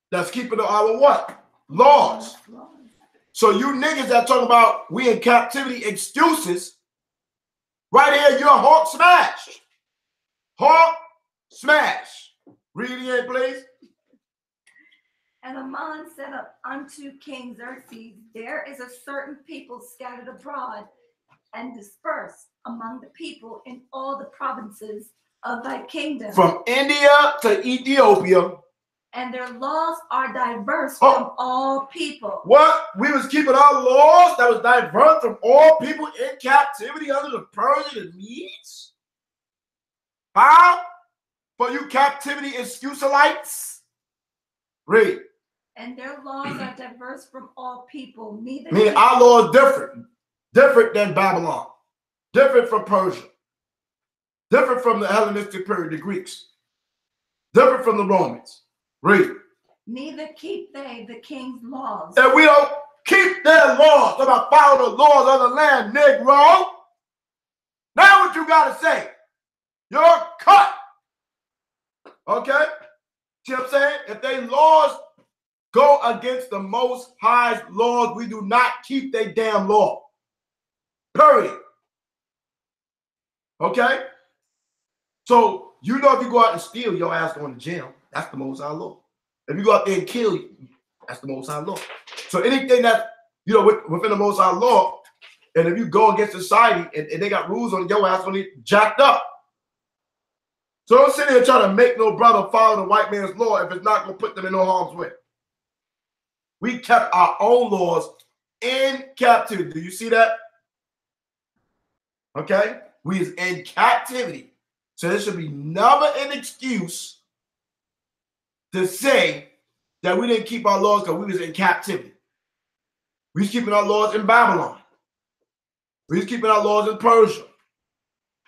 That's keeping our what? Laws. So you niggas that talk about we in captivity excuses, right here, you're hawk smash. Hawk smash. Read it again, please. And Haman said up unto King Xerxes, there is a certain people scattered abroad and dispersed among the people in all the provinces of thy kingdom. From India to Ethiopia. And their laws are diverse from all people. What? We was keeping our laws that was diverse from all people in captivity under the Persian and Medes? How? For you captivity Israelites? Read. And their laws are diverse from all people. Neither meaning our law is different. Different than Babylon. Different from Persia. Different from the Hellenistic period, the Greeks. Different from the Romans. Read. Neither keep they the king's laws. And we don't keep their laws. They're about follow the laws of the land, Negro. Now what you got to say? You're cut. Okay? See what I'm saying? If they laws go against the Most High's laws, we do not keep their damn law. Period. Okay? So, you know if you go out and steal, your ass going to jail. That's the Most High law. If you go out there and kill, that's the Most High law. So anything that you know, within the Most High law. And if you go against society and they got rules on your ass when they jacked up. So don't sit here trying to make no brother follow the white man's law if it's not going to put them in no harm's way. We kept our own laws in captivity. Do you see that? Okay? We is in captivity. So there should be never an excuse to say that we didn't keep our laws because we was in captivity. We was keeping our laws in Babylon. We was keeping our laws in Persia.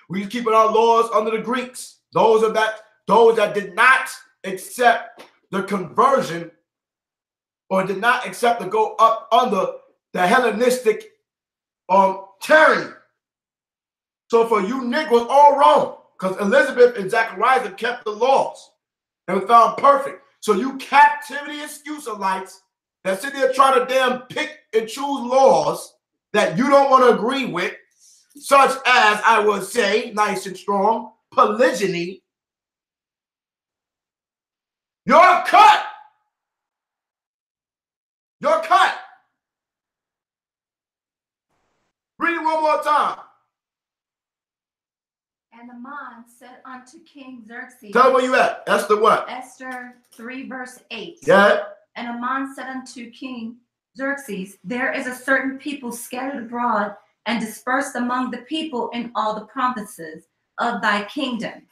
We was keeping our laws under the Greeks. Those that did not accept the conversion or did not accept to go up under the Hellenistic tyranny. So for you Negroes, all wrong, because Elizabeth and Zacharias kept the laws and were found perfect. So you captivity excuselites that sit there trying to damn pick and choose laws that you don't want to agree with, such as, I would say, nice and strong, polygyny. You're cut. You're cut. Read it one more time. And Haman said unto King Xerxes. Tell me where you at. Esther what? Esther 3 verse 8. Yeah. And Haman said unto King Xerxes, there is a certain people scattered abroad and dispersed among the people in all the provinces of thy kingdom.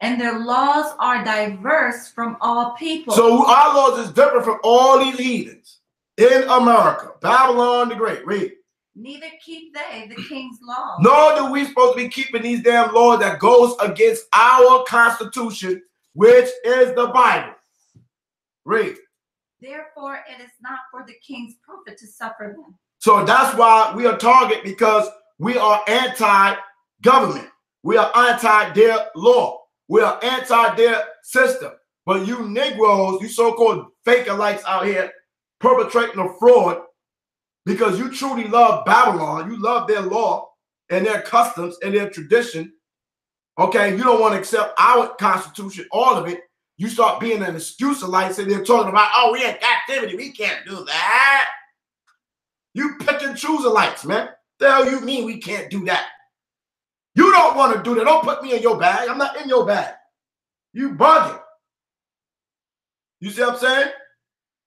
And their laws are diverse from all people. So our laws is different from all these heathens in America. Babylon the Great. Read. Neither keep they the king's laws. Nor do we supposed to be keeping these damn laws that goes against our Constitution, which is the Bible. Read. Therefore, it is not for the king's profit to suffer them. So that's why we are target, because we are anti-government. We are anti their law. We are anti their system. But you Negroes, you so-called fake-alikes out here perpetrating a fraud because you truly love Babylon. You love their law and their customs and their tradition. Okay, you don't want to accept our Constitution, all of it. You start being an excuse-alike, and they're talking about, oh, we in captivity. We can't do that. You pick and choose-alikes, man. The hell you mean we can't do that? You don't want to do that. Don't put me in your bag. I'm not in your bag. You bugging. You see what I'm saying?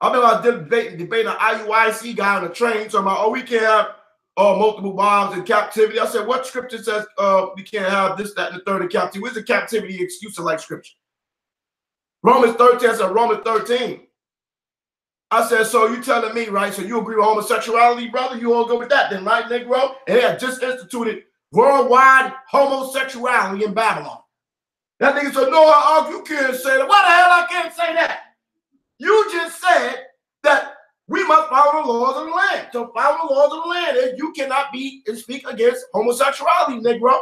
I remember I did debating an IUIC guy on the train talking about, oh, we can't have multiple bombs in captivity. I said, what scripture says we can't have this, that, and the third in captivity? Where's the captivity excuse-alike scripture? Romans 13, I said Romans 13. I said, so you telling me, right? So you agree with homosexuality, brother? You all go with that then, right, Negro? And they have just instituted worldwide homosexuality in Babylon. That nigga said, no, you can't say that. Why the hell I can't say that? You just said that we must follow the laws of the land. So follow the laws of the land is you cannot be and speak against homosexuality, Negro.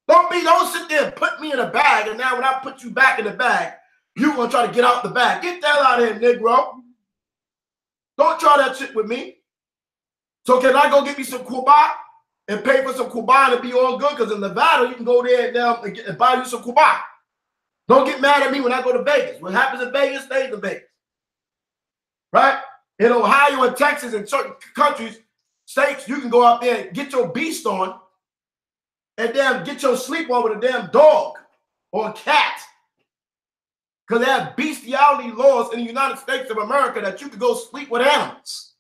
Don't sit there and put me in a bag, and now when I put you back in the bag, you're going to try to get out the bag. Get the hell out of here, Negro. Don't try that shit with me. So can I go get me some Cuba and pay for some Cuba and be all good? Because in Nevada, you can go there and buy you some Cuba. Don't get mad at me when I go to Vegas. What happens in Vegas stays in Vegas. Right? In Ohio and Texas and certain countries, states, you can go out there and get your beast on and then get your sleep on with a damn dog or a cat. Because they have bestiality laws in the United States of America that you can go sleep with animals.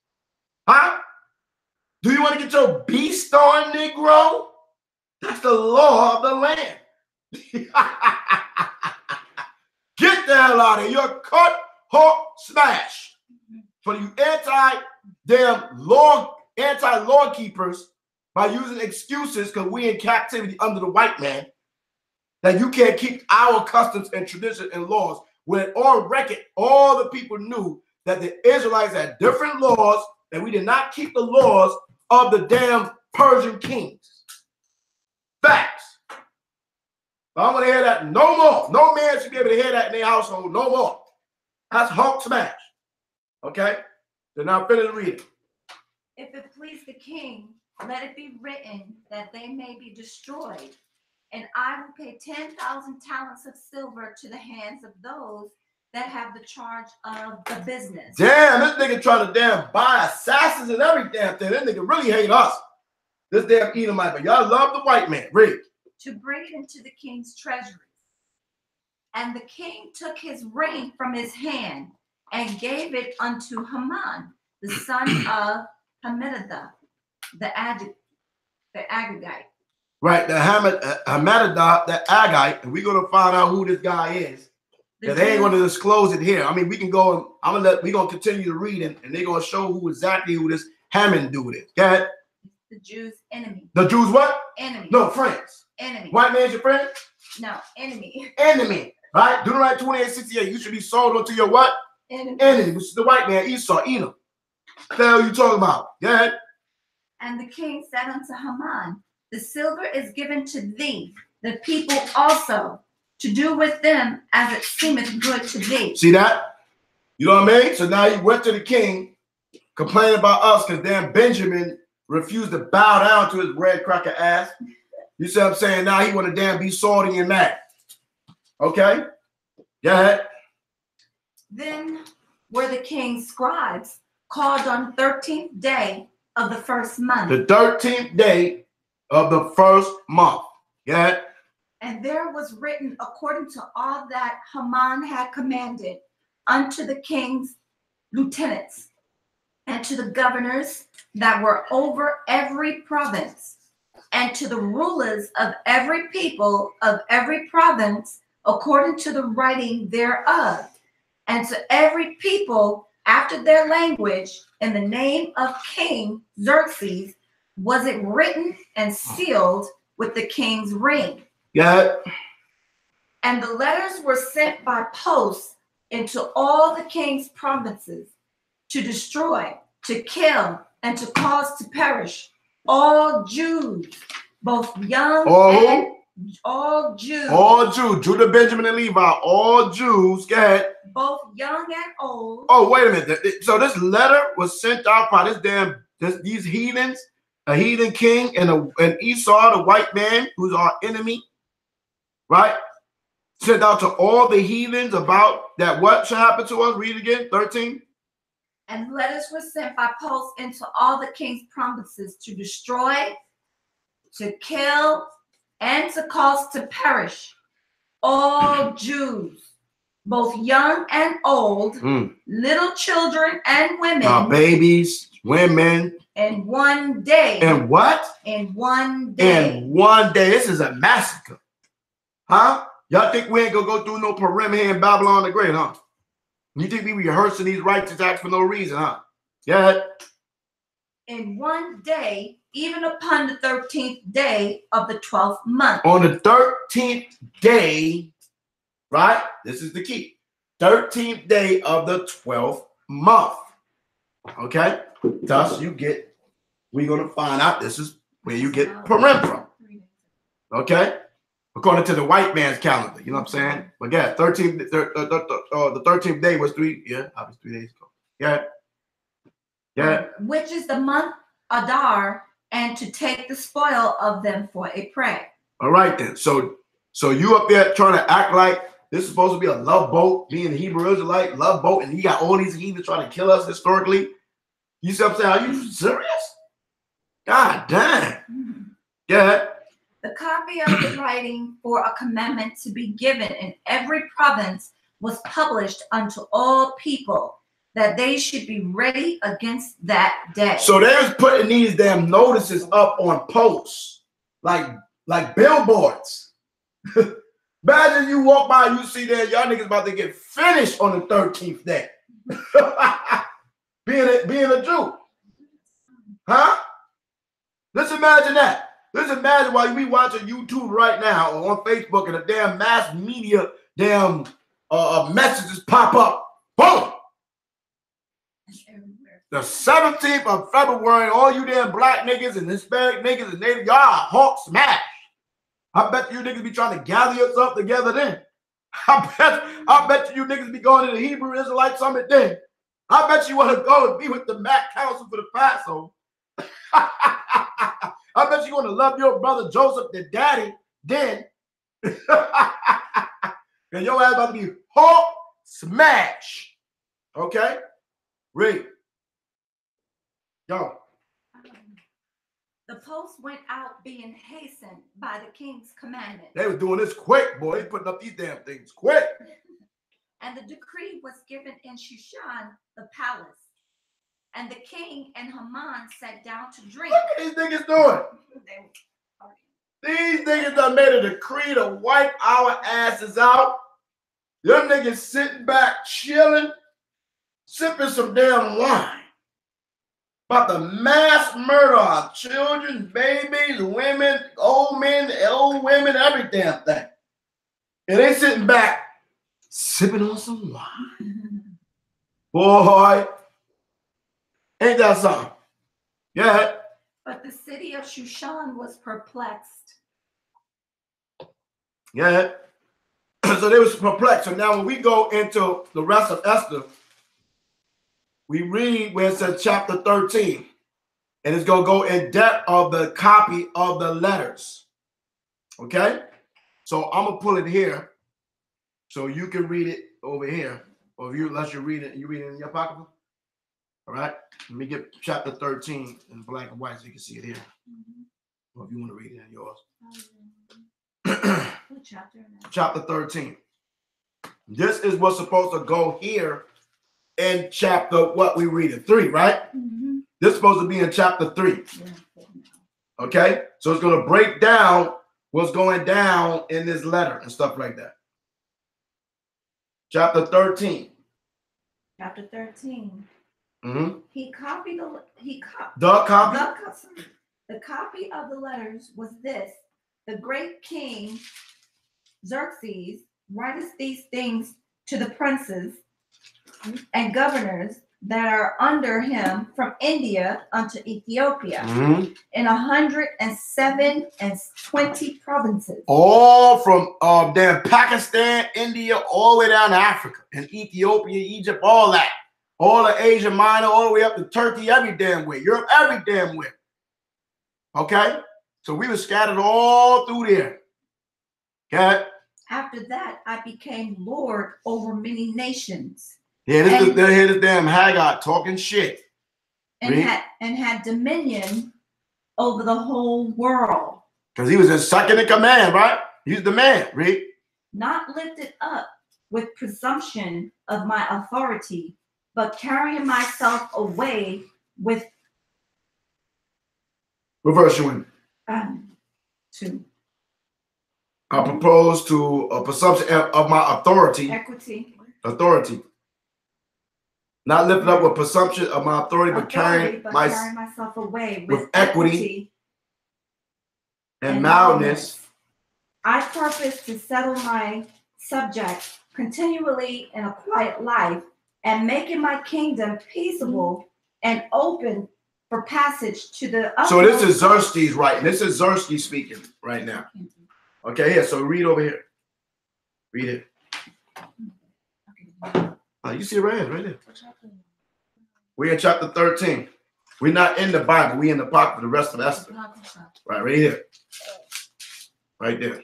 Huh? Do you want to get your beast on, Negro? That's the law of the land. Get the hell out of here. You're cut, hawk, smash. For you anti-law keepers by using excuses because we in captivity under the white man, that you can't keep our customs and tradition and laws, when on record, all the people knew that the Israelites had different laws, and we did not keep the laws of the damn Persian kings. Facts. I don't want to hear that no more. No man should be able to hear that in their household no more. That's Hulk smash. Okay? So now finish reading. If it please the king, let it be written that they may be destroyed. And I will pay 10,000 talents of silver to the hands of those that have the charge of the business. Damn, this nigga trying to damn buy assassins and every damn thing. This nigga really hate us. This damn Edomite, but y'all love the white man. Read. To bring it into the king's treasuries. And the king took his ring from his hand and gave it unto Haman, the son of Hammedatha, the Agagite. Right, the Hammedatha, the Agagite, and we're gonna find out who this guy is. The They ain't Jews- gonna disclose it here. I mean, we can go. We're gonna continue to read it, and they're gonna show who exactly who this Hammond dude is. Go ahead. The Jews' enemy. The Jews what? Enemy. No, friends. Enemy. White man's your friend? No, enemy. Enemy. Right? Deuteronomy 28:68. You should be sold unto your what? Enemy. Enemy, which is the white man, Esau, Edom. What the hell you talking about? Go ahead. And the king said unto Haman, the silver is given to thee, the people also, to do with them as it seemeth good to thee. See that? You know what I mean? So now he went to the king, complaining about us because damn Benjamin refused to bow down to his red cracker ass. You see what I'm saying? Now he want to damn be salty and mad. Okay? Go ahead. Then were the king's scribes called on 13th day of the first month. The 13th day of the first month. Go ahead. And there was written according to all that Haman had commanded unto the king's lieutenants and to the governors that were over every province and to the rulers of every people of every province according to the writing thereof, and to every people after their language in the name of King Xerxes was it written and sealed with the king's ring. Go ahead. And the letters were sent by post into all the king's provinces to destroy, to kill, and to cause to perish all Jews, both young and all Jews. All Jews, Judah, Benjamin, and Levi, all Jews. Go ahead. Both young and old. Oh, wait a minute. So this letter was sent out by these heathens, a heathen king and Esau, the white man, who's our enemy, right? Sent out to all the heathens about that what should happen to us. Read again, 13. And letters were sent by post into all the king's provinces to destroy, to kill, and to cause to perish all Jews, both young and old, little children and women, babies, women, in one day. and what? In one day. In one day. This is a massacre. Huh? Y'all think we ain't gonna go through no PURIM here in Babylon the Great, huh? You think we rehearsing these righteous acts for no reason, huh? Yeah. In one day, even upon the 13th day of the 12th month. On the 13th day, right? This is the key. 13th day of the 12th month. Okay? Thus we're going to find out this is where you get PURIM from. Okay? According to the white man's calendar. You know what I'm saying? But yeah, the 13th day was 3 days ago. Yeah. Yeah. Which is the month Adar, and to take the spoil of them for a prey. All right then. So you up there trying to act like this is supposed to be a love boat, being a Hebrew Israelite love boat, and you got all these heathens trying to kill us historically. You see what I'm saying? Are you serious? God damn. Yeah. The copy of the writing for a commandment to be given in every province was published unto all people, that they should be ready against that day. So they was putting these damn notices up on posts, like billboards. Imagine you walk by, you see that y'all niggas about to get finished on the 13th day. being a Jew. Huh? Let's imagine that. Let's imagine while we watching YouTube right now or on Facebook and the damn mass media damn messages pop up. Boom! The 17th of February, all you damn black niggas and Hispanic niggas and native, y'all Hawk smash. I bet you niggas be trying to gather yourself together then. I bet you niggas be going to the Hebrew Israelite Summit then. I bet you want to go and be with the Mac Council for the Passover. I bet you want to love your brother Joseph, the daddy, then. And your ass about to be Hawk smash. Okay? Read. Go. The post went out being hastened by the king's commandment. They were doing this quick, boy. They putting up these damn things quick. And the decree was given in Shushan, the palace. And the king and Haman sat down to drink. Look at these niggas doing. These niggas done made a decree to wipe our asses out. Them niggas sitting back, chilling, sipping some damn wine. About to mass murder our children, babies, women, old men, old women, every damn thing. And they sitting back, sipping on some wine. Boy, ain't that something? Yeah. But the city of Shushan was perplexed. Yeah. So they was perplexed. So now when we go into the rest of Esther, we read where it says chapter 13. And it's going to go in depth of the copy of the letters. Okay? So I'm going to pull it here so you can read it over here. Or if you, unless you read it in your pocketbook. All right? Let me get chapter 13 in black and white so you can see it here. Or if you want to read it in yours. Chapter 13. This is what's supposed to go here in chapter, what we read in 3, right? This is supposed to be in chapter 3. Okay? So it's going to break down what's going down in this letter and stuff like that. Chapter 13. Chapter 13. Mm-hmm. The copy of the letters was this: the great king Xerxes writeth these things to the princes and governors that are under him from India unto Ethiopia, in 127 provinces. All from damn Pakistan, India, all the way down to Africa, and Ethiopia, Egypt, all that. All the Asia Minor, all the way up to Turkey, every damn way. Europe, every damn way. Okay? So we were scattered all through there. Okay? After that, I became Lord over many nations. Yeah, this damn Haggard talking shit. And had dominion over the whole world. Because he was in second in command, right? He's the man, read. Not lifted up with presumption of my authority, but carrying myself away with... Reverse you in. To... I propose to a presumption of my authority. Equity. Authority. Not lifted up with presumption of my authority, but carrying myself away with equity and mildness. I purpose to settle my subjects continually in a quiet life, and making my kingdom peaceable and open for passage to the utmost. So this is Xerxes writing. This is Xerxes speaking right now. Okay, here. So read over here. Read it. Oh, you see it right here, right there. We're in chapter 13. We're not in the Bible. We're in the pocket for the rest of Esther. Right here. Right there.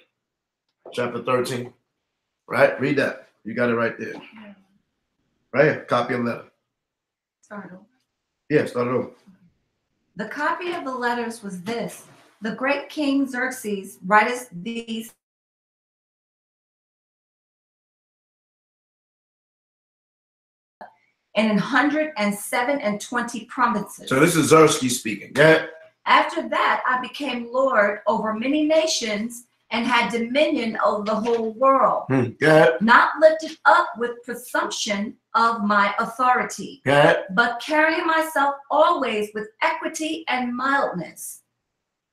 Chapter 13. Right? Read that. You got it right there. Right here. Copy of the letter. Start over. Yeah, start it over. The copy of the letters was this: the great king Xerxes writeth these in 127 provinces. So this is Xerxes speaking. Yeah. After that, I became Lord over many nations and had dominion over the whole world. Yeah. Not lifted up with presumption of my authority, but carrying myself always with equity and mildness.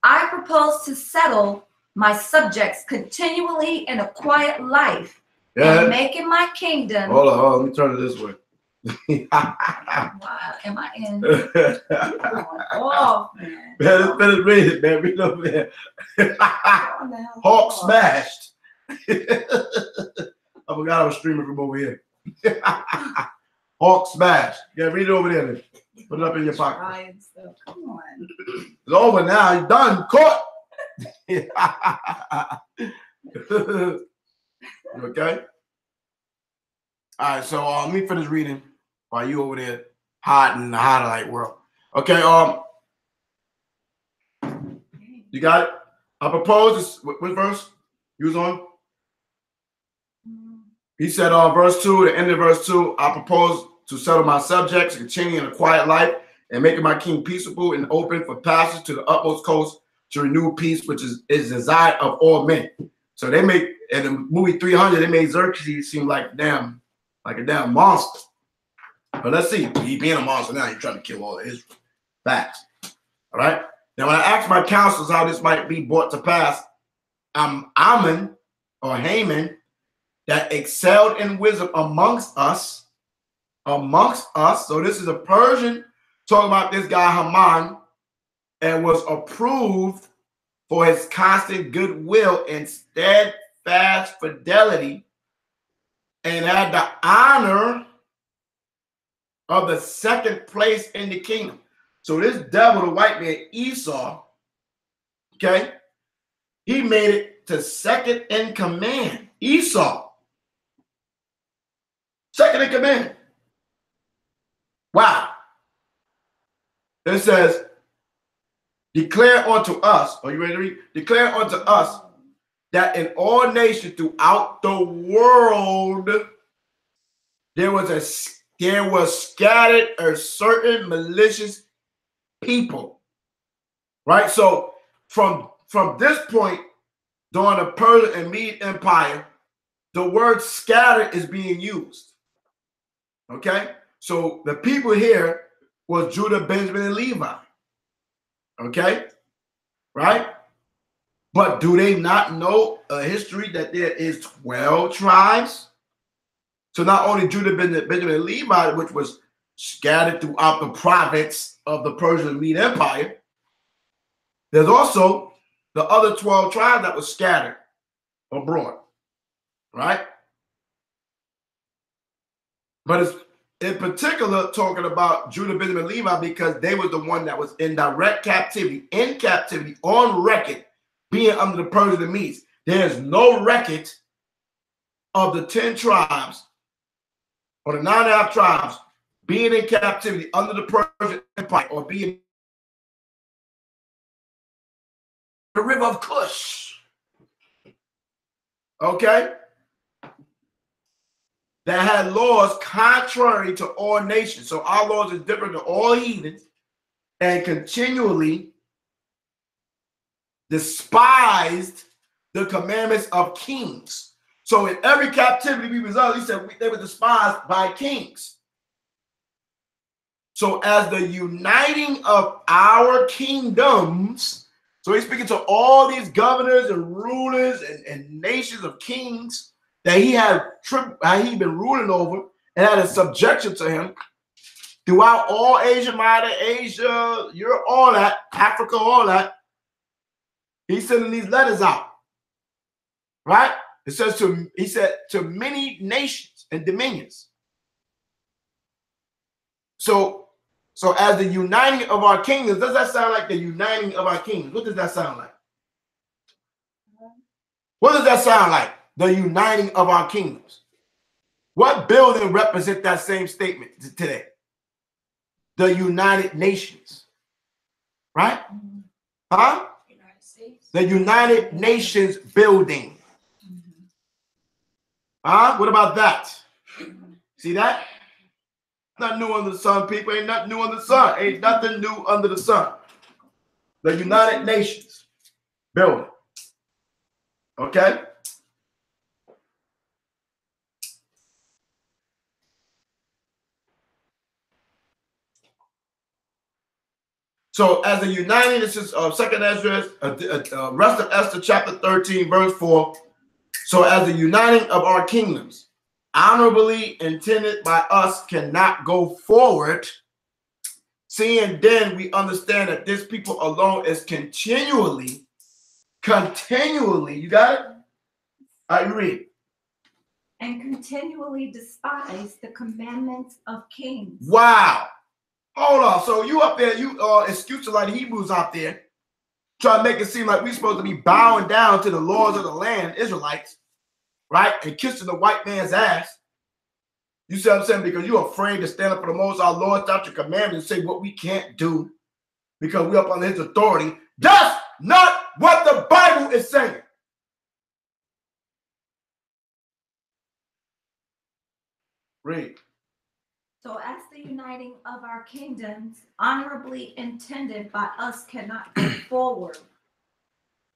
I propose to settle my subjects continually in a quiet life, and making my kingdom. Hold on, let me turn it this way. Wow, am I in? Oh, man. Better read it, man. Read over there. Hawk smashed. I forgot I was streaming from over here. Hawk smashed. Yeah, read it over there then. Put it up in your pocket. Come on. It's over now. You're done. Caught. Okay. All right, so let me finish reading while you over there hiding in the highlight world. Okay, you got it? I propose this. What verse you was on? He said, verse 2, the end of verse 2, I propose to settle my subjects, continue in a quiet life, and making my king peaceable and open for passage to the utmost coast to renew peace, which is desired of all men. So they make, in the movie 300, they made Xerxes seem like a damn monster. But let's see, he being a monster now, he's trying to kill all of Israel. Facts. All right. Now, when I asked my counselors how this might be brought to pass, Ammon or Haman, that excelled in wisdom amongst us. So this is a Persian talking about this guy Haman, and was approved for his constant goodwill and steadfast fidelity, and had the honor of the second place in the kingdom. So this devil, the white man, Esau, okay, he made it to second in command. Esau, second in command. Wow. It says, declare unto us, are you ready to read? Declare unto us that in all nations throughout the world there was scattered a certain malicious people. Right? So from this point, during the Persian and Mede Empire, the word scattered is being used. Okay? So the people here was Judah, Benjamin, and Levi. Okay? Right? But do they not know a history that there is 12 tribes? So not only Judah, Benjamin, and Levi, which was scattered throughout the province of the Persian and Mede Empire, there's also the other 12 tribes that were scattered abroad. Right? But it's in particular talking about Judah, Benjamin, and Levi because they were the one that was in direct captivity, on record, being under the Persian and Medes. There's no record of the 10 tribes or the 9.5 tribes being in captivity under the Persian Empire or being the river of Cush. Okay? That had laws contrary to all nations. So our laws is different than all heathens and continually despised the commandments of kings. So in every captivity we was under, he said they were despised by kings. So as the uniting of our kingdoms, so he's speaking to all these governors and rulers and nations of kings that he had been ruling over and had a subjection to him throughout all Asia Minor, Asia, Europe, all that, Africa, all that. He's sending these letters out, right? It says he said to many nations and dominions. So as the uniting of our kingdoms, does that sound like the uniting of our kingdoms? What does that sound like? What does that sound like? The uniting of our kingdoms. What building represents that same statement today? The United Nations. Right? Huh? United States. The United Nations building. Huh? What about that? See that? Nothing new under the sun, people. Ain't nothing new under the sun. Ain't nothing new under the sun. The United Nations building. Okay? So as a uniting, this is Second Esdras, rest of Esther chapter 13, verse 4. So as the uniting of our kingdoms, honorably intended by us, cannot go forward, seeing then we understand that this people alone is continually, you got it? All right, you read. And continually despise the commandments of kings. Wow. Hold on. So you up there, you excuse like the Hebrews out there, trying to make it seem like we're supposed to be bowing down to the laws of the land, Israelites, right? And kissing the white man's ass. You see what I'm saying? Because you're afraid to stand up for the Most High Lord, statute, commandments, and say what we can't do because we're up under his authority. That's not what the Bible is saying. Read. So as the uniting of our kingdoms, honorably intended by us, cannot go forward.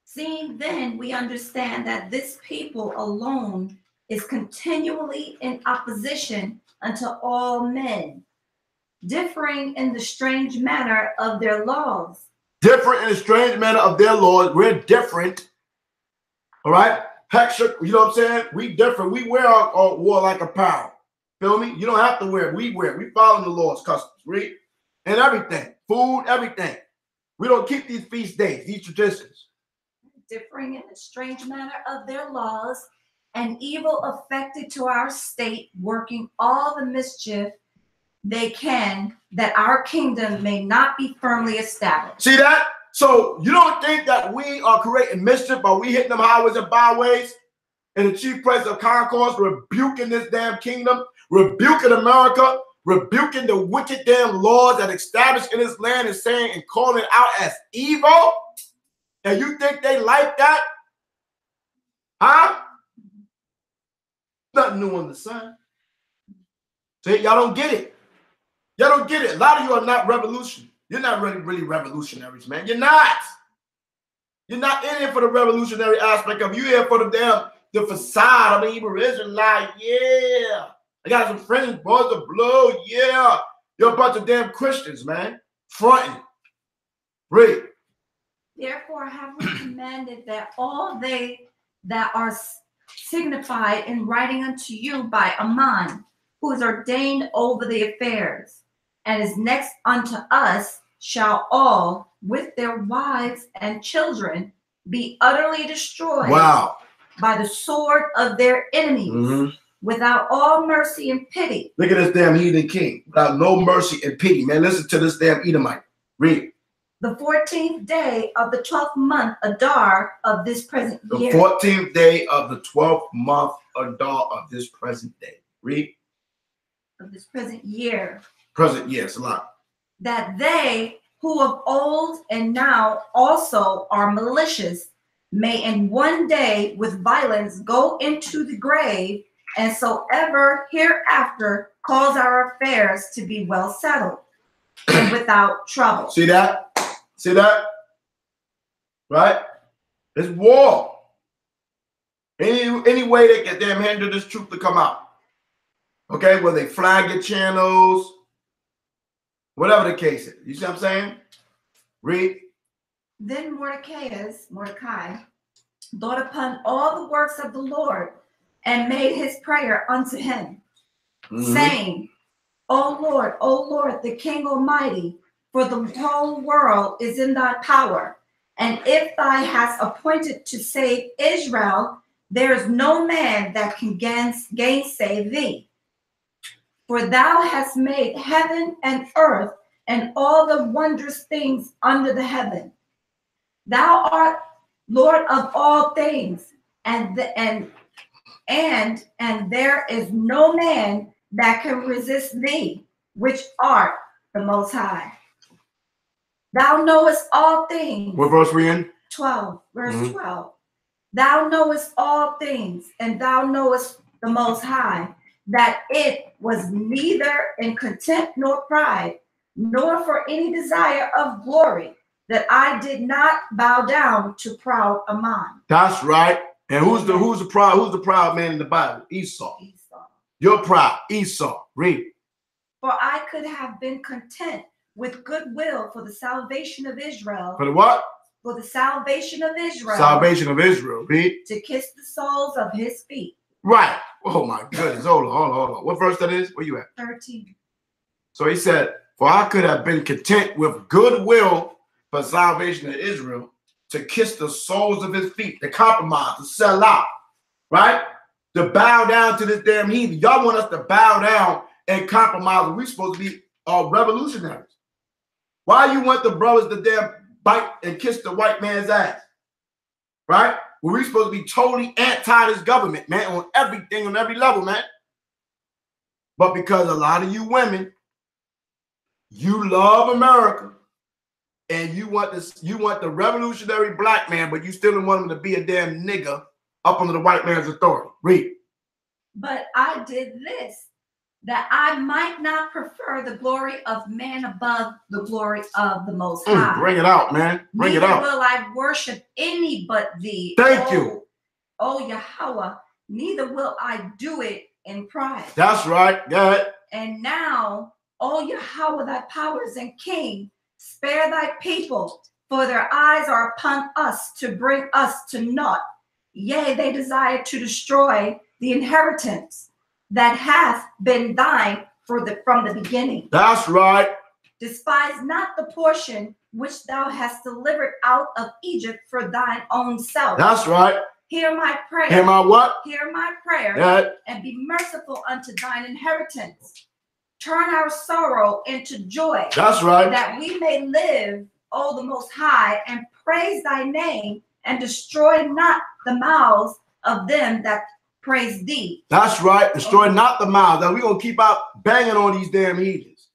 Seeing then we understand that this people alone is continually in opposition unto all men, differing in the strange manner of their laws. Different in the strange manner of their laws. We're different. All right? Hector, you know what I'm saying? We different. We wear our warlike apparel. Feel me? You don't have to wear it. We wear it. We follow the laws, customs, read, and everything. Food, everything. We don't keep these feast days, these traditions. Differing in the strange manner of their laws, and evil affected to our state, working all the mischief they can, that our kingdom may not be firmly established. See that? So you don't think that we are creating mischief by we hitting them highways and byways in the chief place of concourse, rebuking this damn kingdom, rebuking America, rebuking the wicked damn laws that established in this land and saying and calling it out as evil? And you think they like that? Huh? Nothing new on the sun. See, y'all don't get it. Y'all don't get it. A lot of you are not revolutionary. You're not really revolutionaries, man. You're not. You're not in here for the revolutionary aspect of you here for the facade. I'm an Hebrew Israelite. Yeah. I got some friends, boys of blood. Yeah. You're a bunch of damn Christians, man. Fronting. Read. Therefore have we commanded that all they that are signified in writing unto you by Aman, who is ordained over the affairs, and is next unto us, shall all, with their wives and children, be utterly destroyed by the sword of their enemies, without all mercy and pity. Look at this damn heathen king, without no mercy and pity. Man, listen to this damn Edomite. Read. The 14th day of the 12th month, Adar, of this present year. The 14th day of the 12th month, Adar, of this present day. Read. Of this present year. Present, yes, a lot. That they who of old and now also are malicious may in one day with violence go into the grave, and so ever hereafter cause our affairs to be well settled and without trouble. See that? See that? Right? It's war. Any way they can damn hinder this truth to come out. Okay? Whether they flag your channels, whatever the case is. You see what I'm saying? Read. Then Mordecai thought upon all the works of the Lord and made his prayer unto him, saying, O Lord, the King Almighty, for the whole world is in thy power, and if thou hast appointed to save Israel, there is no man that can gainsay thee. For thou hast made heaven and earth and all the wondrous things under the heaven. Thou art Lord of all things, and there is no man that can resist thee, which art the Most High. Thou knowest all things. What verse we in? 12, verse 12. Thou knowest all things, and thou knowest the Most High, that it was neither in contempt nor pride, nor for any desire of glory, that I did not bow down to proud Aman. That's right. And who's the proud man in the Bible? Esau. You're proud. Esau. Read. For I could have been content with goodwill for the salvation of Israel. For the what? For the salvation of Israel. Salvation of Israel. Read. To kiss the soles of his feet. Right. Oh my goodness. Hold on. What verse that is? Where you at? 13. So he said, for I could have been content with goodwill for salvation of Israel, to kiss the soles of his feet, to compromise, to sell out, right? To bow down to this damn heathen. Y'all want us to bow down and compromise when we're supposed to be revolutionaries. Why you want the brothers to damn bite and kiss the white man's ass, right? When we're supposed to be totally anti this government, man, on everything, on every level, man. But because a lot of you women, you love America, and you want this, you want the revolutionary black man, but you still don't want him to be a damn nigger up under the white man's authority. Read. But I did this, that I might not prefer the glory of man above the glory of the Most High. Bring it out, man. Bring it out. Neither will I worship any but thee. Thank you. O Yahweh, neither will I do it in pride. That's right. Go ahead. And now, O Yahweh, thy powers and king, spare thy people, for their eyes are upon us to bring us to naught. Yea, they desire to destroy the inheritance that hath been thine from the beginning. That's right. Despise not the portion which thou hast delivered out of Egypt for thine own self. That's right. Hear my prayer. Hear my what? Hear my prayer. Yeah. And be merciful unto thine inheritance. Turn our sorrow into joy. That's right. That we may live, O the Most High, and praise thy name, and destroy not the mouths of them that praise thee. That's right. Destroy not the mouths. Now we're going to keep out banging on these damn heathens.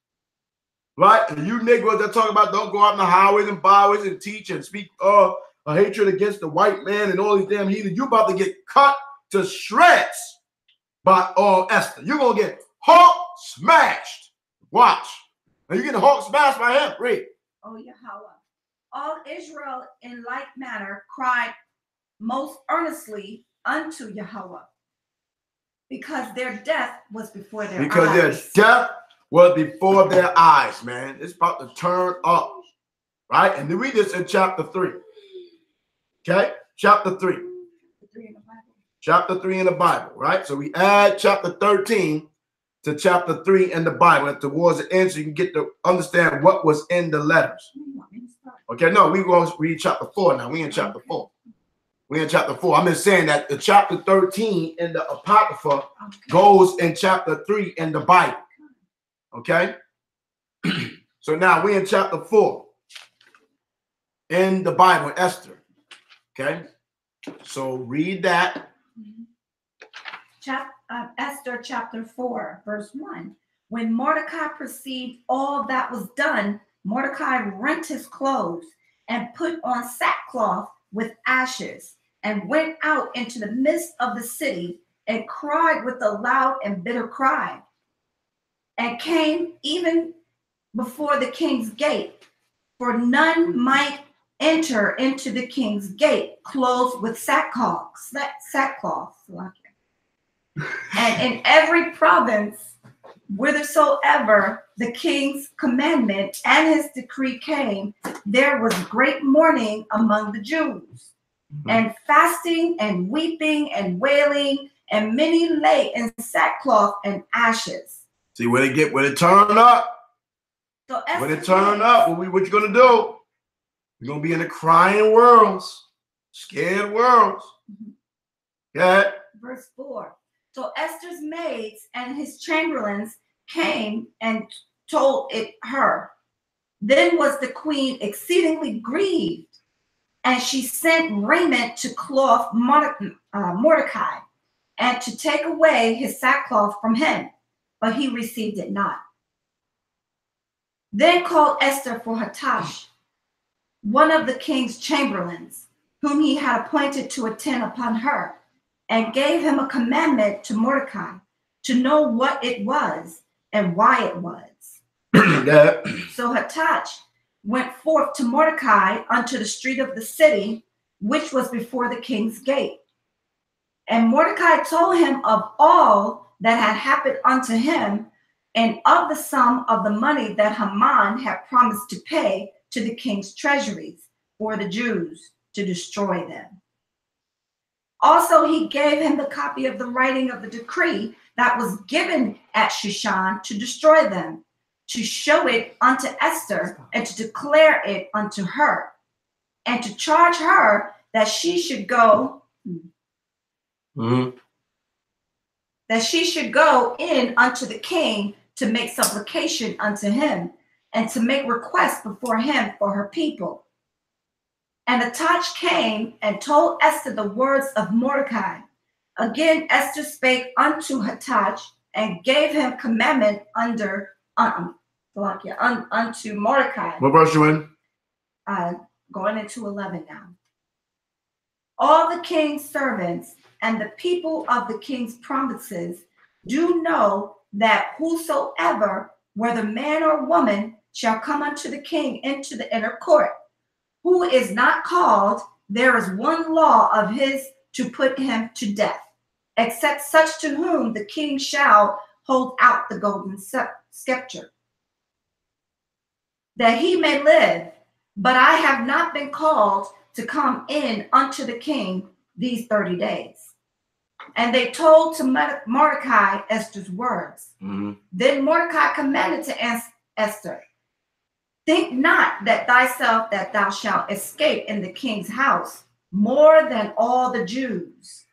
Right? And you Negroes that talk about don't go out in the highways and byways and teach and speak a hatred against the white man and all these damn heathens. You about to get cut to shreds by Esther. You're going to get hawk smashed. Watch. And you're getting hawk smashed by him. Read. O Yahweh. All Israel in like manner cried most earnestly unto Yahweh, because their death was before their eyes. Because their death was before their eyes, man. It's about to turn up, right? And then read this in chapter 3. Okay? Chapter 3. Chapter 3 in the Bible, right? So we add chapter 13 to chapter 3 in the Bible. And towards the end, so you can get to understand what was in the letters. Okay, no, we going to read chapter 4 now. We in chapter 4. We in chapter 4. I'm just saying that the chapter 13 in the Apocrypha goes in chapter 3 in the Bible. Okay? So now we in chapter 4 in the Bible, Esther. Okay? So read that. Esther chapter 4, verse 1. When Mordecai perceived all that was done, Mordecai rent his clothes and put on sackcloth with ashes and went out into the midst of the city and cried with a loud and bitter cry, and came even before the king's gate, for none might enter into the king's gate clothed with sackcloth. And in every province, whithersoever the king's commandment and his decree came, there was great mourning among the Jews, and fasting and weeping and wailing, and many lay in sackcloth and ashes. See, when it turn up, So when it turn up, what you gonna do? You're gonna be in the crying worlds, scared worlds. Yeah. Verse 4. So Esther's maids and his chamberlains came and told it her. Then was the queen exceedingly grieved, and she sent raiment to clothe Mordecai, and to take away his sackcloth from him, but he received it not. Then called Esther for Hattash, one of the king's chamberlains, whom he had appointed to attend upon her, and gave him a commandment to Mordecai to know what it was and why it was. So Hattash went forth to Mordecai unto the street of the city, which was before the king's gate. And Mordecai told him of all that had happened unto him, and of the sum of the money that Haman had promised to pay to the king's treasuries for the Jews to destroy them. Also, he gave him the copy of the writing of the decree that was given at Shushan to destroy them, to show it unto Esther, and to declare it unto her, and to charge her that she should go that she should go in unto the king to make supplication unto him, and to make request before him for her people. And Hattash came and told Esther the words of Mordecai. Again Esther spake unto Hattash and gave him commandment unto Mordecai. What verse you in? Going into 11 now. All the king's servants and the people of the king's provinces do know that whosoever, whether man or woman, shall come unto the king into the inner court, who is not called, there is one law of his to put him to death, except such to whom the king shall hold out the golden scepter, that he may live. But I have not been called to come in unto the king these 30 days. And they told to Mordecai Esther's words. Then Mordecai commanded to Esther, think not that thyself that thou shalt escape in the king's house more than all the Jews.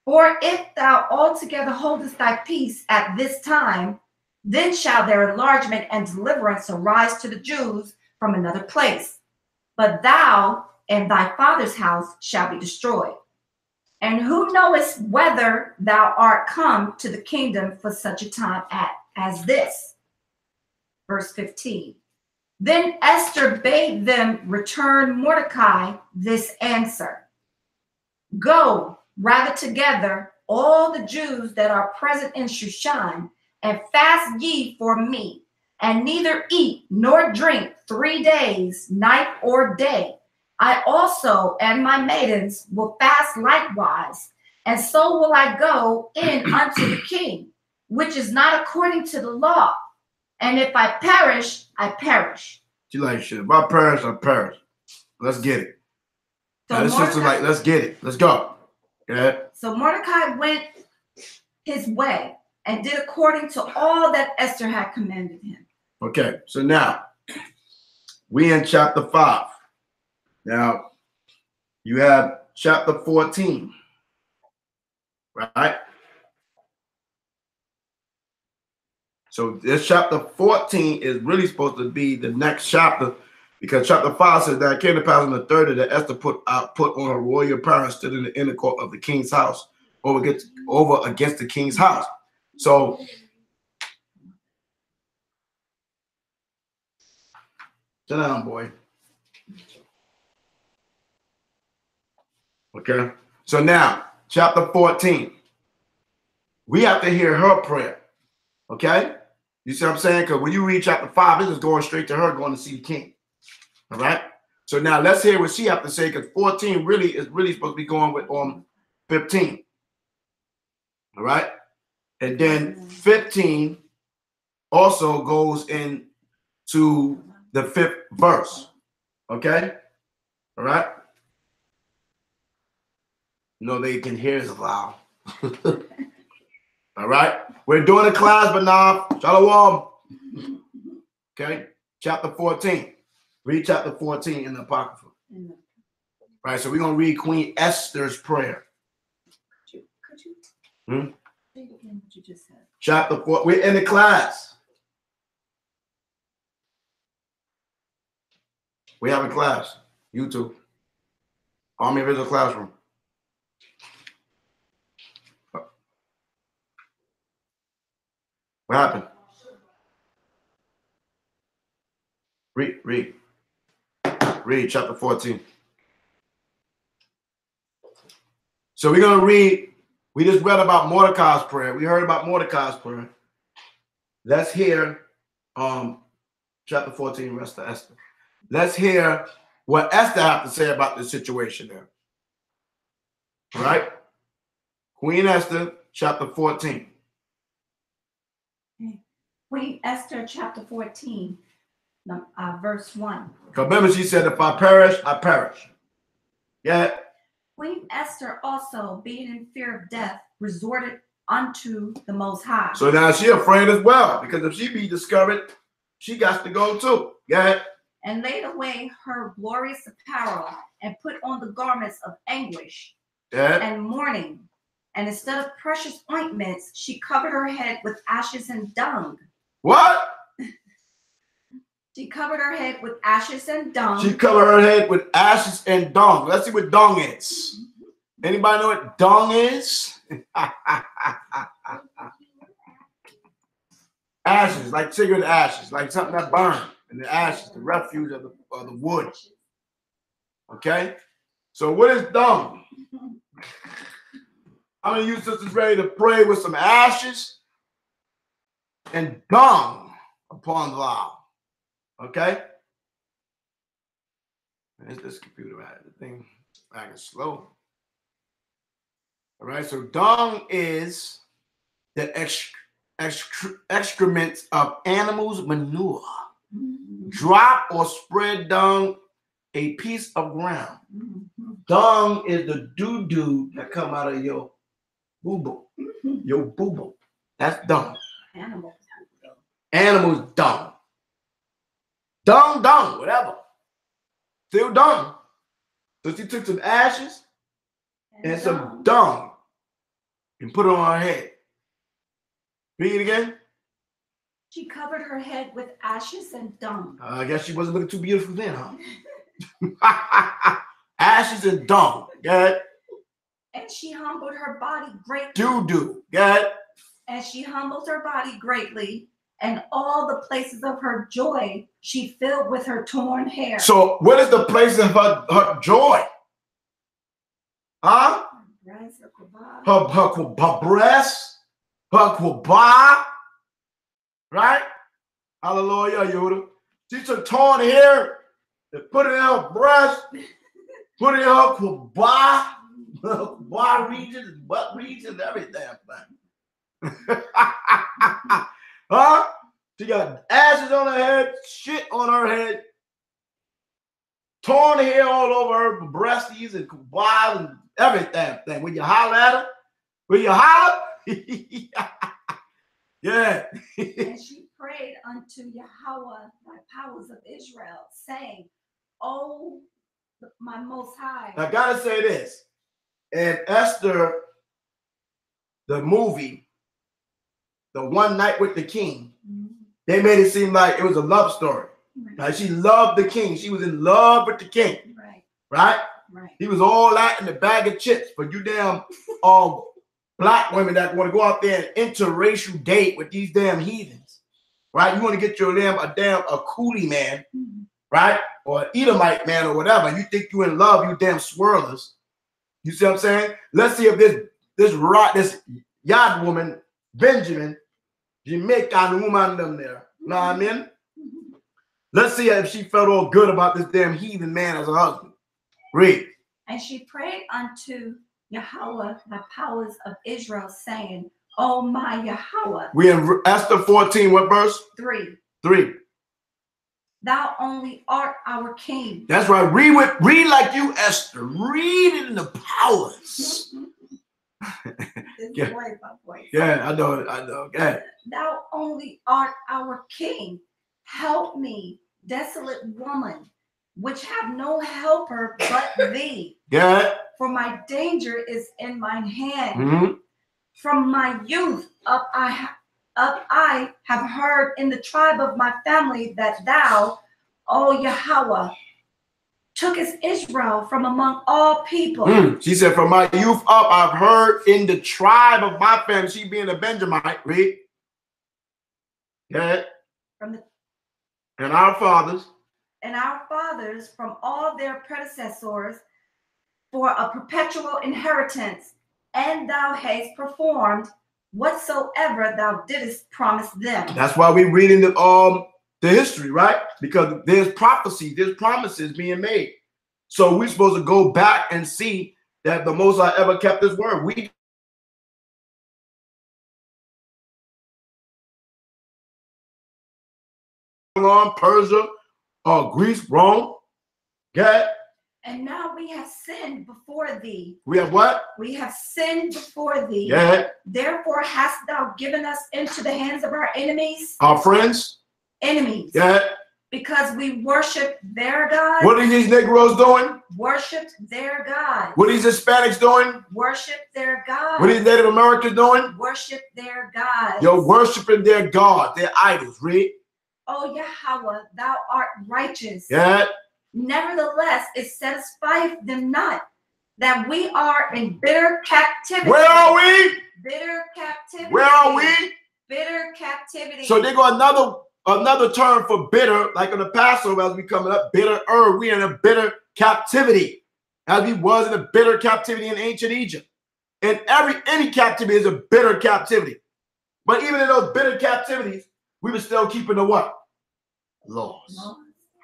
For if thou altogether holdest thy peace at this time, then shall their enlargement and deliverance arise to the Jews from another place. But thou and thy father's house shall be destroyed. And who knowest whether thou art come to the kingdom for such a time as this? Verse 15. Then Esther bade them return Mordecai this answer. Go, rather together all the Jews that are present in Shushan, and fast ye for me, and neither eat nor drink 3 days, night or day. I also and my maidens will fast likewise, and so will I go in unto the king, which is not according to the law. And if I perish, I perish. She like, shit, if I perish, I perish. Let's get it. So now, this sister like, let's get it. Let's go. Yeah. So Mordecai went his way and did according to all that Esther had commanded him. Okay, so now we in chapter 5. Now you have chapter 14, right? So this chapter 14 is really supposed to be the next chapter, because chapter 5 says that it came to pass on the 30 that Esther put on her royal apparel, stood in the inner court of the king's house over against the king's house. So sit down, boy. Okay. So now, chapter 14. We have to hear her prayer. Okay? You see what I'm saying? Because when you read chapter 5, this is going straight to her going to see the king. All right? So now let's hear what she have to say, because 14 really is supposed to be going with 15. All right? And then 15 also goes into the 5th verse. Okay? All right? You know they can hear us loud. All right? We're doing a class, but now, shalom. Okay? Chapter 14. Read chapter 14 in the Apocrypha. All right, so we're going to read Queen Esther's prayer. Could you read again what you just said? Chapter 4. We're in the class. We have a class. YouTube. Army Visual Classroom. What happened? Read chapter 14. So we're going to read. We just read about Mordecai's prayer. We heard about Mordecai's prayer. Let's hear chapter 14, rest of Esther. Let's hear what Esther have to say about the situation there. All right? Queen Esther, chapter 14. Queen Esther, chapter 14, verse 1. Because remember, she said, if I perish, I perish. Yeah. Queen Esther also, being in fear of death, resorted unto the Most High. So now she afraid as well, because if she be discovered, she got to go too. Yeah. And laid away her glorious apparel, and put on the garments of anguish and mourning. And instead of precious ointments, she covered her head with ashes and dung. What? She covered her head with ashes and dung. She covered her head with ashes and dung. Let's see what dung is. Anybody know what dung is? Ashes, like cigarette ashes, like something that burned, and the ashes, the refuge of the wood. Okay? So what is dung? I'm going to use Sisters ready to pray with some ashes and dung upon the law. Okay? This computer, the thing acting slow. All right, so dung is the excrement of animals' manure. Drop or spread dung a piece of ground. Dung is the doo-doo that come out of your boo-boo. Your boo-boo. That's dung. Animals dung. Dung, whatever. Still dung. So she took some ashes and some dung and put it on her head. Read it again. She covered her head with ashes and dung. I guess she wasn't looking too beautiful then, huh? Ashes and dung. Got it? And she humbled her body greatly. Doo-doo. Got it? And she humbled her body greatly, and all the places of her joy she filled with her torn hair. So what is the place of her joy? Huh? Her breast, her kwaba, right? Hallelujah, Yoda. She took torn hair and put it in her breast, put it in her kwaba region, butt region, everything. Huh? She got ashes on her head, shit on her head, torn hair all over her breasties and kwaba and everything. When you holler at her, yeah. And she prayed unto Yahweh, thy powers of Israel, saying, "Oh, my Most High." I gotta say this. In Esther, the movie, The One Night with the King, they made it seem like it was a love story. Like she loved the king. She was in love with the king. Right? He was all that in the bag of chips. But you damn black women that want to go out there and interracial date with these damn heathens. Right? You want to get your a coolie man, right? Or an Edomite man or whatever. You think you in love, you damn swirlers. You see what I'm saying? Let's see if this yard woman, Benjamin, Jamaican woman them there. You know what I mean? Let's see if she felt all good about this damn heathen man as a husband. Read. And she prayed unto Yahweh, the powers of Israel, saying, "Oh my Yahweh." We in Esther 14, what verse? 3. 3. Thou only art our king. That's right. Read like you, Esther. Read it in the powers. Yeah, I know. Yeah. Thou only art our king. Help me, desolate woman, which have no helper but thee. Yeah. For my danger is in mine hand. From my youth up I have heard in the tribe of my family that thou, O Yahweh, tookest Israel from among all people. She said, from my youth up, I've heard in the tribe of my family, she being a Benjamite, read. Yeah. And our fathers. And our fathers from all their predecessors for a perpetual inheritance, and thou hast performed whatsoever thou didst promise them. That's why we're reading the history, right? Because there's prophecy, there's promises being made. So we're supposed to go back and see that the Most High ever kept his word. We on Persia, Greece, Rome. Yeah. And now we have sinned before thee. We have what? We have sinned before thee. Yeah. Therefore hast thou given us into the hands of our enemies. Our friends. Enemies. Yeah. Because we worship their God. What are these Negroes doing? Worshipped their God. What are these Hispanics doing? Worship their God. What are these Native Americans doing? Worship their God. You're worshiping their God, their idols. Read. O Yahweh, thou art righteous. Yeah. Nevertheless, it satisfieth them not that we are in bitter captivity. Where are we? Bitter captivity. Where are we? Bitter captivity. So they go another term for bitter, like on the Passover as we coming up, bitter. We in a bitter captivity, as we was in a bitter captivity in ancient Egypt. And any captivity is a bitter captivity. But even in those bitter captivities, we were still keeping the what? Laws.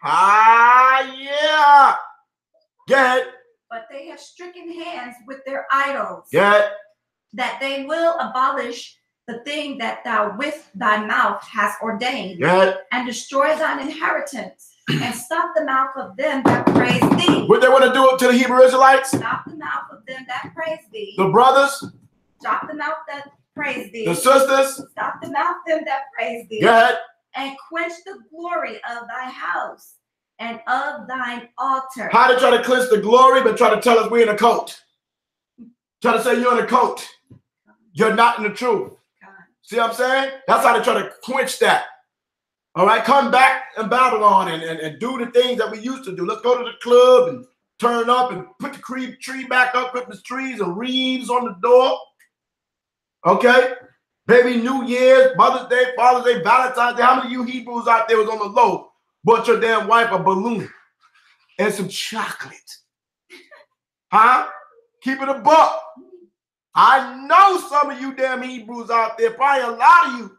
Yeah. Get it. But they have stricken hands with their idols. Get it. That they will abolish the thing that thou with thy mouth hast ordained, and destroy thine inheritance, and stop the mouth of them that praise thee. What they want to do to the Hebrew Israelites? Stop the mouth of them that praise thee. The brothers? Stop the mouth that praise thee. The sisters? Stop the mouth of them that praise thee. And quench the glory of thy house and of thine altar. How they try to cleanse the glory, but try to tell us we're in a cult. Try to say you're in a cult. You're not in the truth. See what I'm saying? That's how they try to quench that. All right, come back in Babylon and do the things that we used to do. Let's go to the club and turn up and put the tree back up, Christmas trees and wreaths on the door. Okay? Baby New Year's, Mother's Day, Father's Day, Valentine's Day. How many of you Hebrews out there was on the low bought your damn wife a balloon and some chocolate? Huh? Keep it a buck. I know some of you damn Hebrews out there, probably a lot of you,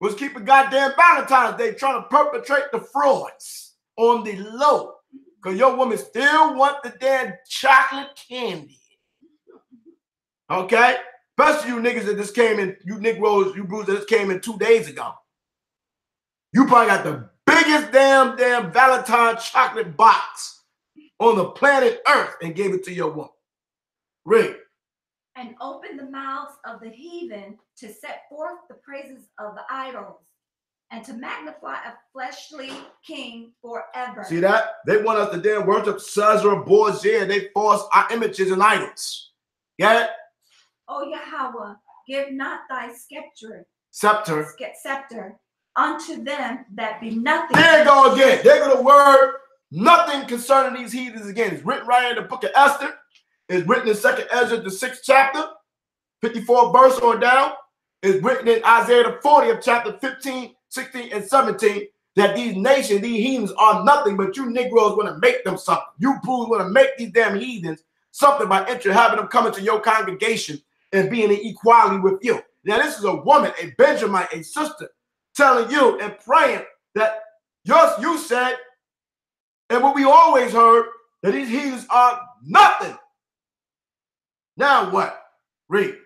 was keeping goddamn Valentine's Day trying to perpetrate the frauds on the low. Because your woman still want the damn chocolate candy. Okay? Especially you niggas that just came in, you Negroes, you Brews that just came in 2 days ago. You probably got the biggest damn Valentine chocolate box on the planet Earth and gave it to your woman. Read. And open the mouths of the heathen to set forth the praises of the idols, and to magnify a fleshly king forever. See that? They want us to damn worship Caesar Borgia. They force our images and idols. Get it? O Yahweh, give not thy scepter unto them that be nothing. There you go again. There go the word nothing concerning these heathens again. It's written right in the book of Esther. It's written in 2nd Ezra, the 6th chapter, 54th verse on down. It's written in Isaiah, the 40th chapter, 15, 16, and 17, that these nations, these heathens are nothing, but you Negroes want to make them something. You Brews want to make these damn heathens something by having them come into your congregation and being in equality with you. Now, this is a woman, a Benjamite, a sister, telling you and praying that you said, and what we always heard, that these heathens are nothing. Now what? Read.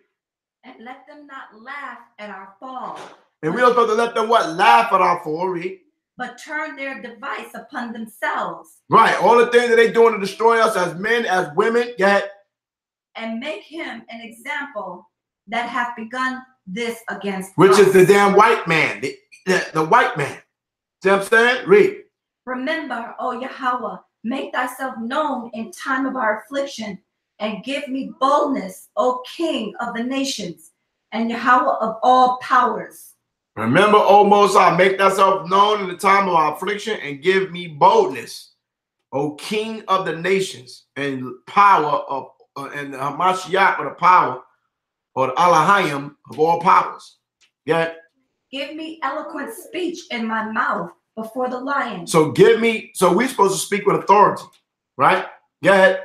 And let them not laugh at our fall. And we're supposed to let them what? Laugh at our fall. Read. But turn their device upon themselves. Right. All the things that they doing to destroy us as men, as women. Get. And make him an example that hath begun this against Which us. is the damn white man. The white man. See what I'm saying? Read. Remember, O Yahweh, make thyself known in time of our affliction, and give me boldness, O King of the nations, and Yahweh of all powers. Remember, O Most High, make thyself known in the time of our affliction, and give me boldness, O King of the nations, and power of and the Hamashiach, or the power, or the Alahayim of all powers. Yeah. Give me eloquent speech in my mouth before the lion. So we're supposed to speak with authority, right? Go ahead.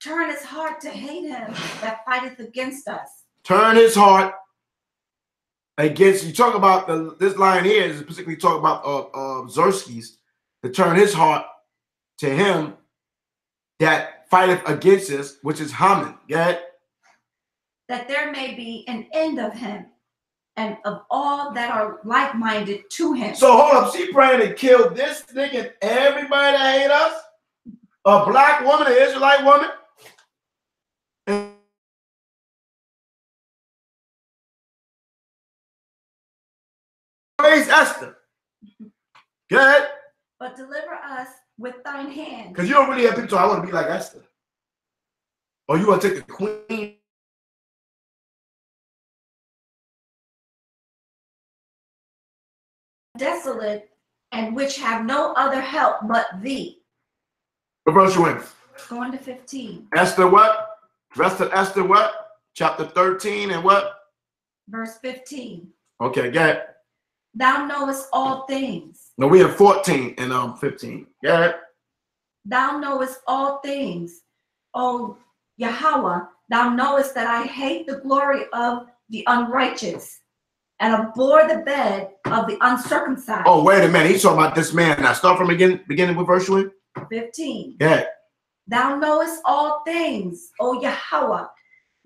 Turn his heart to hate him that fighteth against us. Turn his heart against, you talk about this line here is particularly talking about Xerxes, to turn his heart to him that fighteth against us, which is Haman. Go ahead. That there may be an end of him and of all that are like-minded to him. So hold up, she praying to kill this nigga and everybody that hate us? A black woman, an Israelite woman? Praise Esther. Good. But deliver us with thine hand. Because you don't really have people, I want to be like Esther. Or you want to take the queen. Desolate, and which have no other help but thee. What verse you in? Going to 15. Esther what? Rest of Esther what? Chapter 13 and what? Verse 15. Okay, get it. Thou knowest all things. No, we have 14 and 15. Get it. Thou knowest all things, O Yahweh. Thou knowest that I hate the glory of the unrighteous and abhor the bed of the uncircumcised. Oh, wait a minute. He's talking about this man. Now start from beginning with verse 1. 15. Yeah. Thou knowest all things, O Yahweh.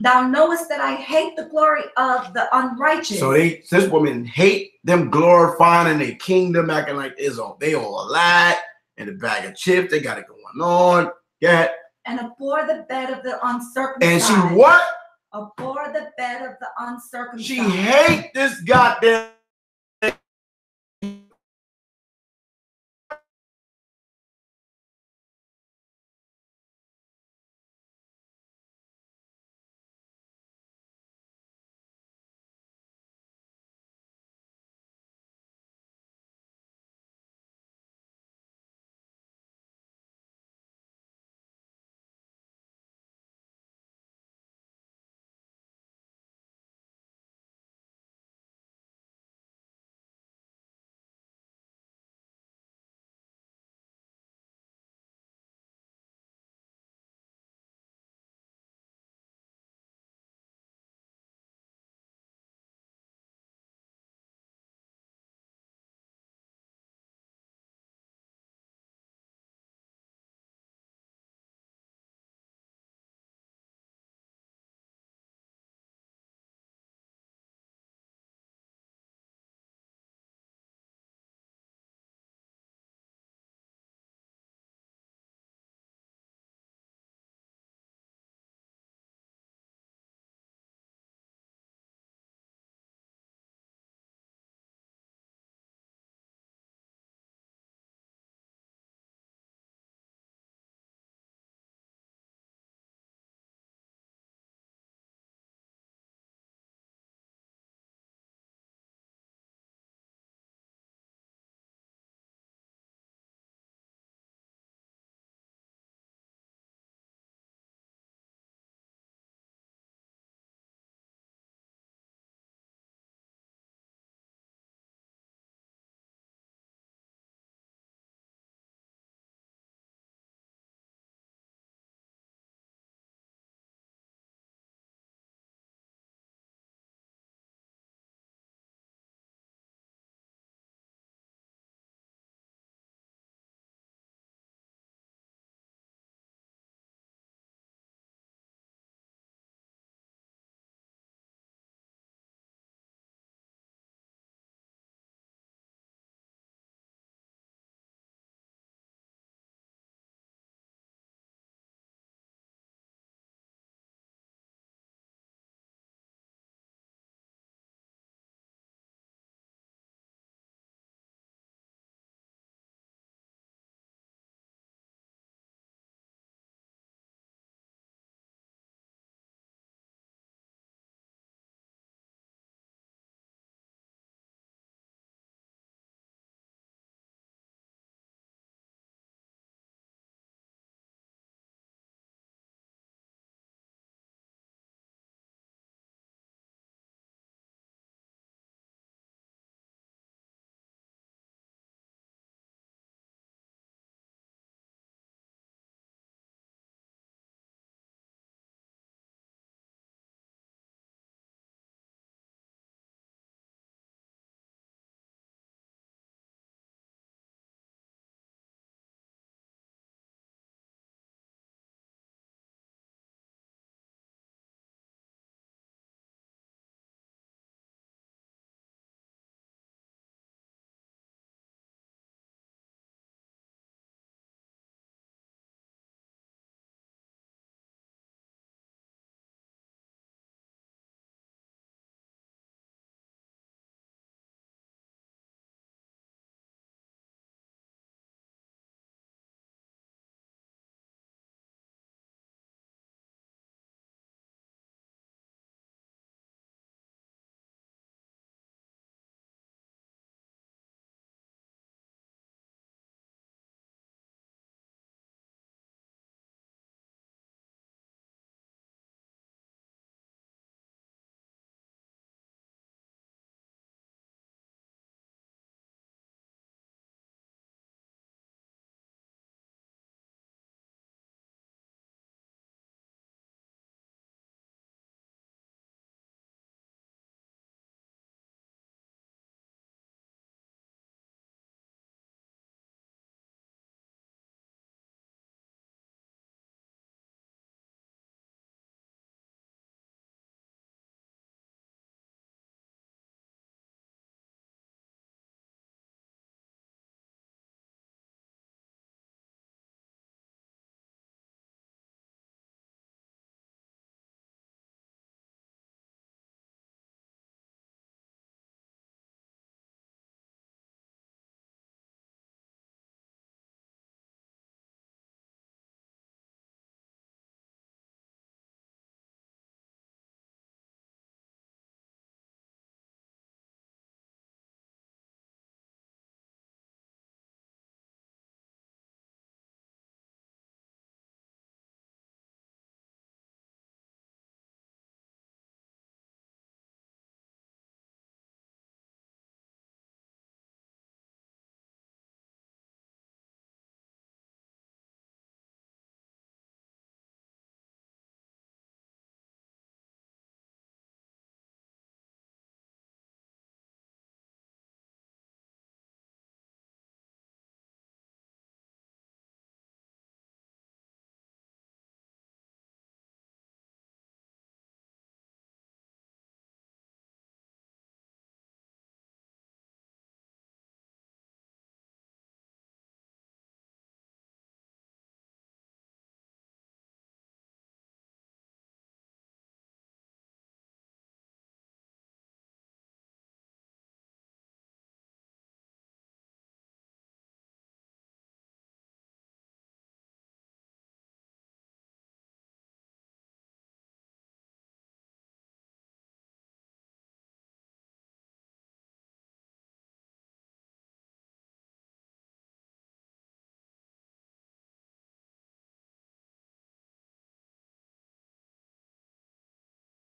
Thou knowest that I hate the glory of the unrighteous. So this woman hate them glorifying in their kingdom, acting like they all alive and a bag of chips. They got it going on. Yeah. And abhor the bed of the uncircumcised. And she what? Abhor the bed of the uncircumcised. She hate this goddamn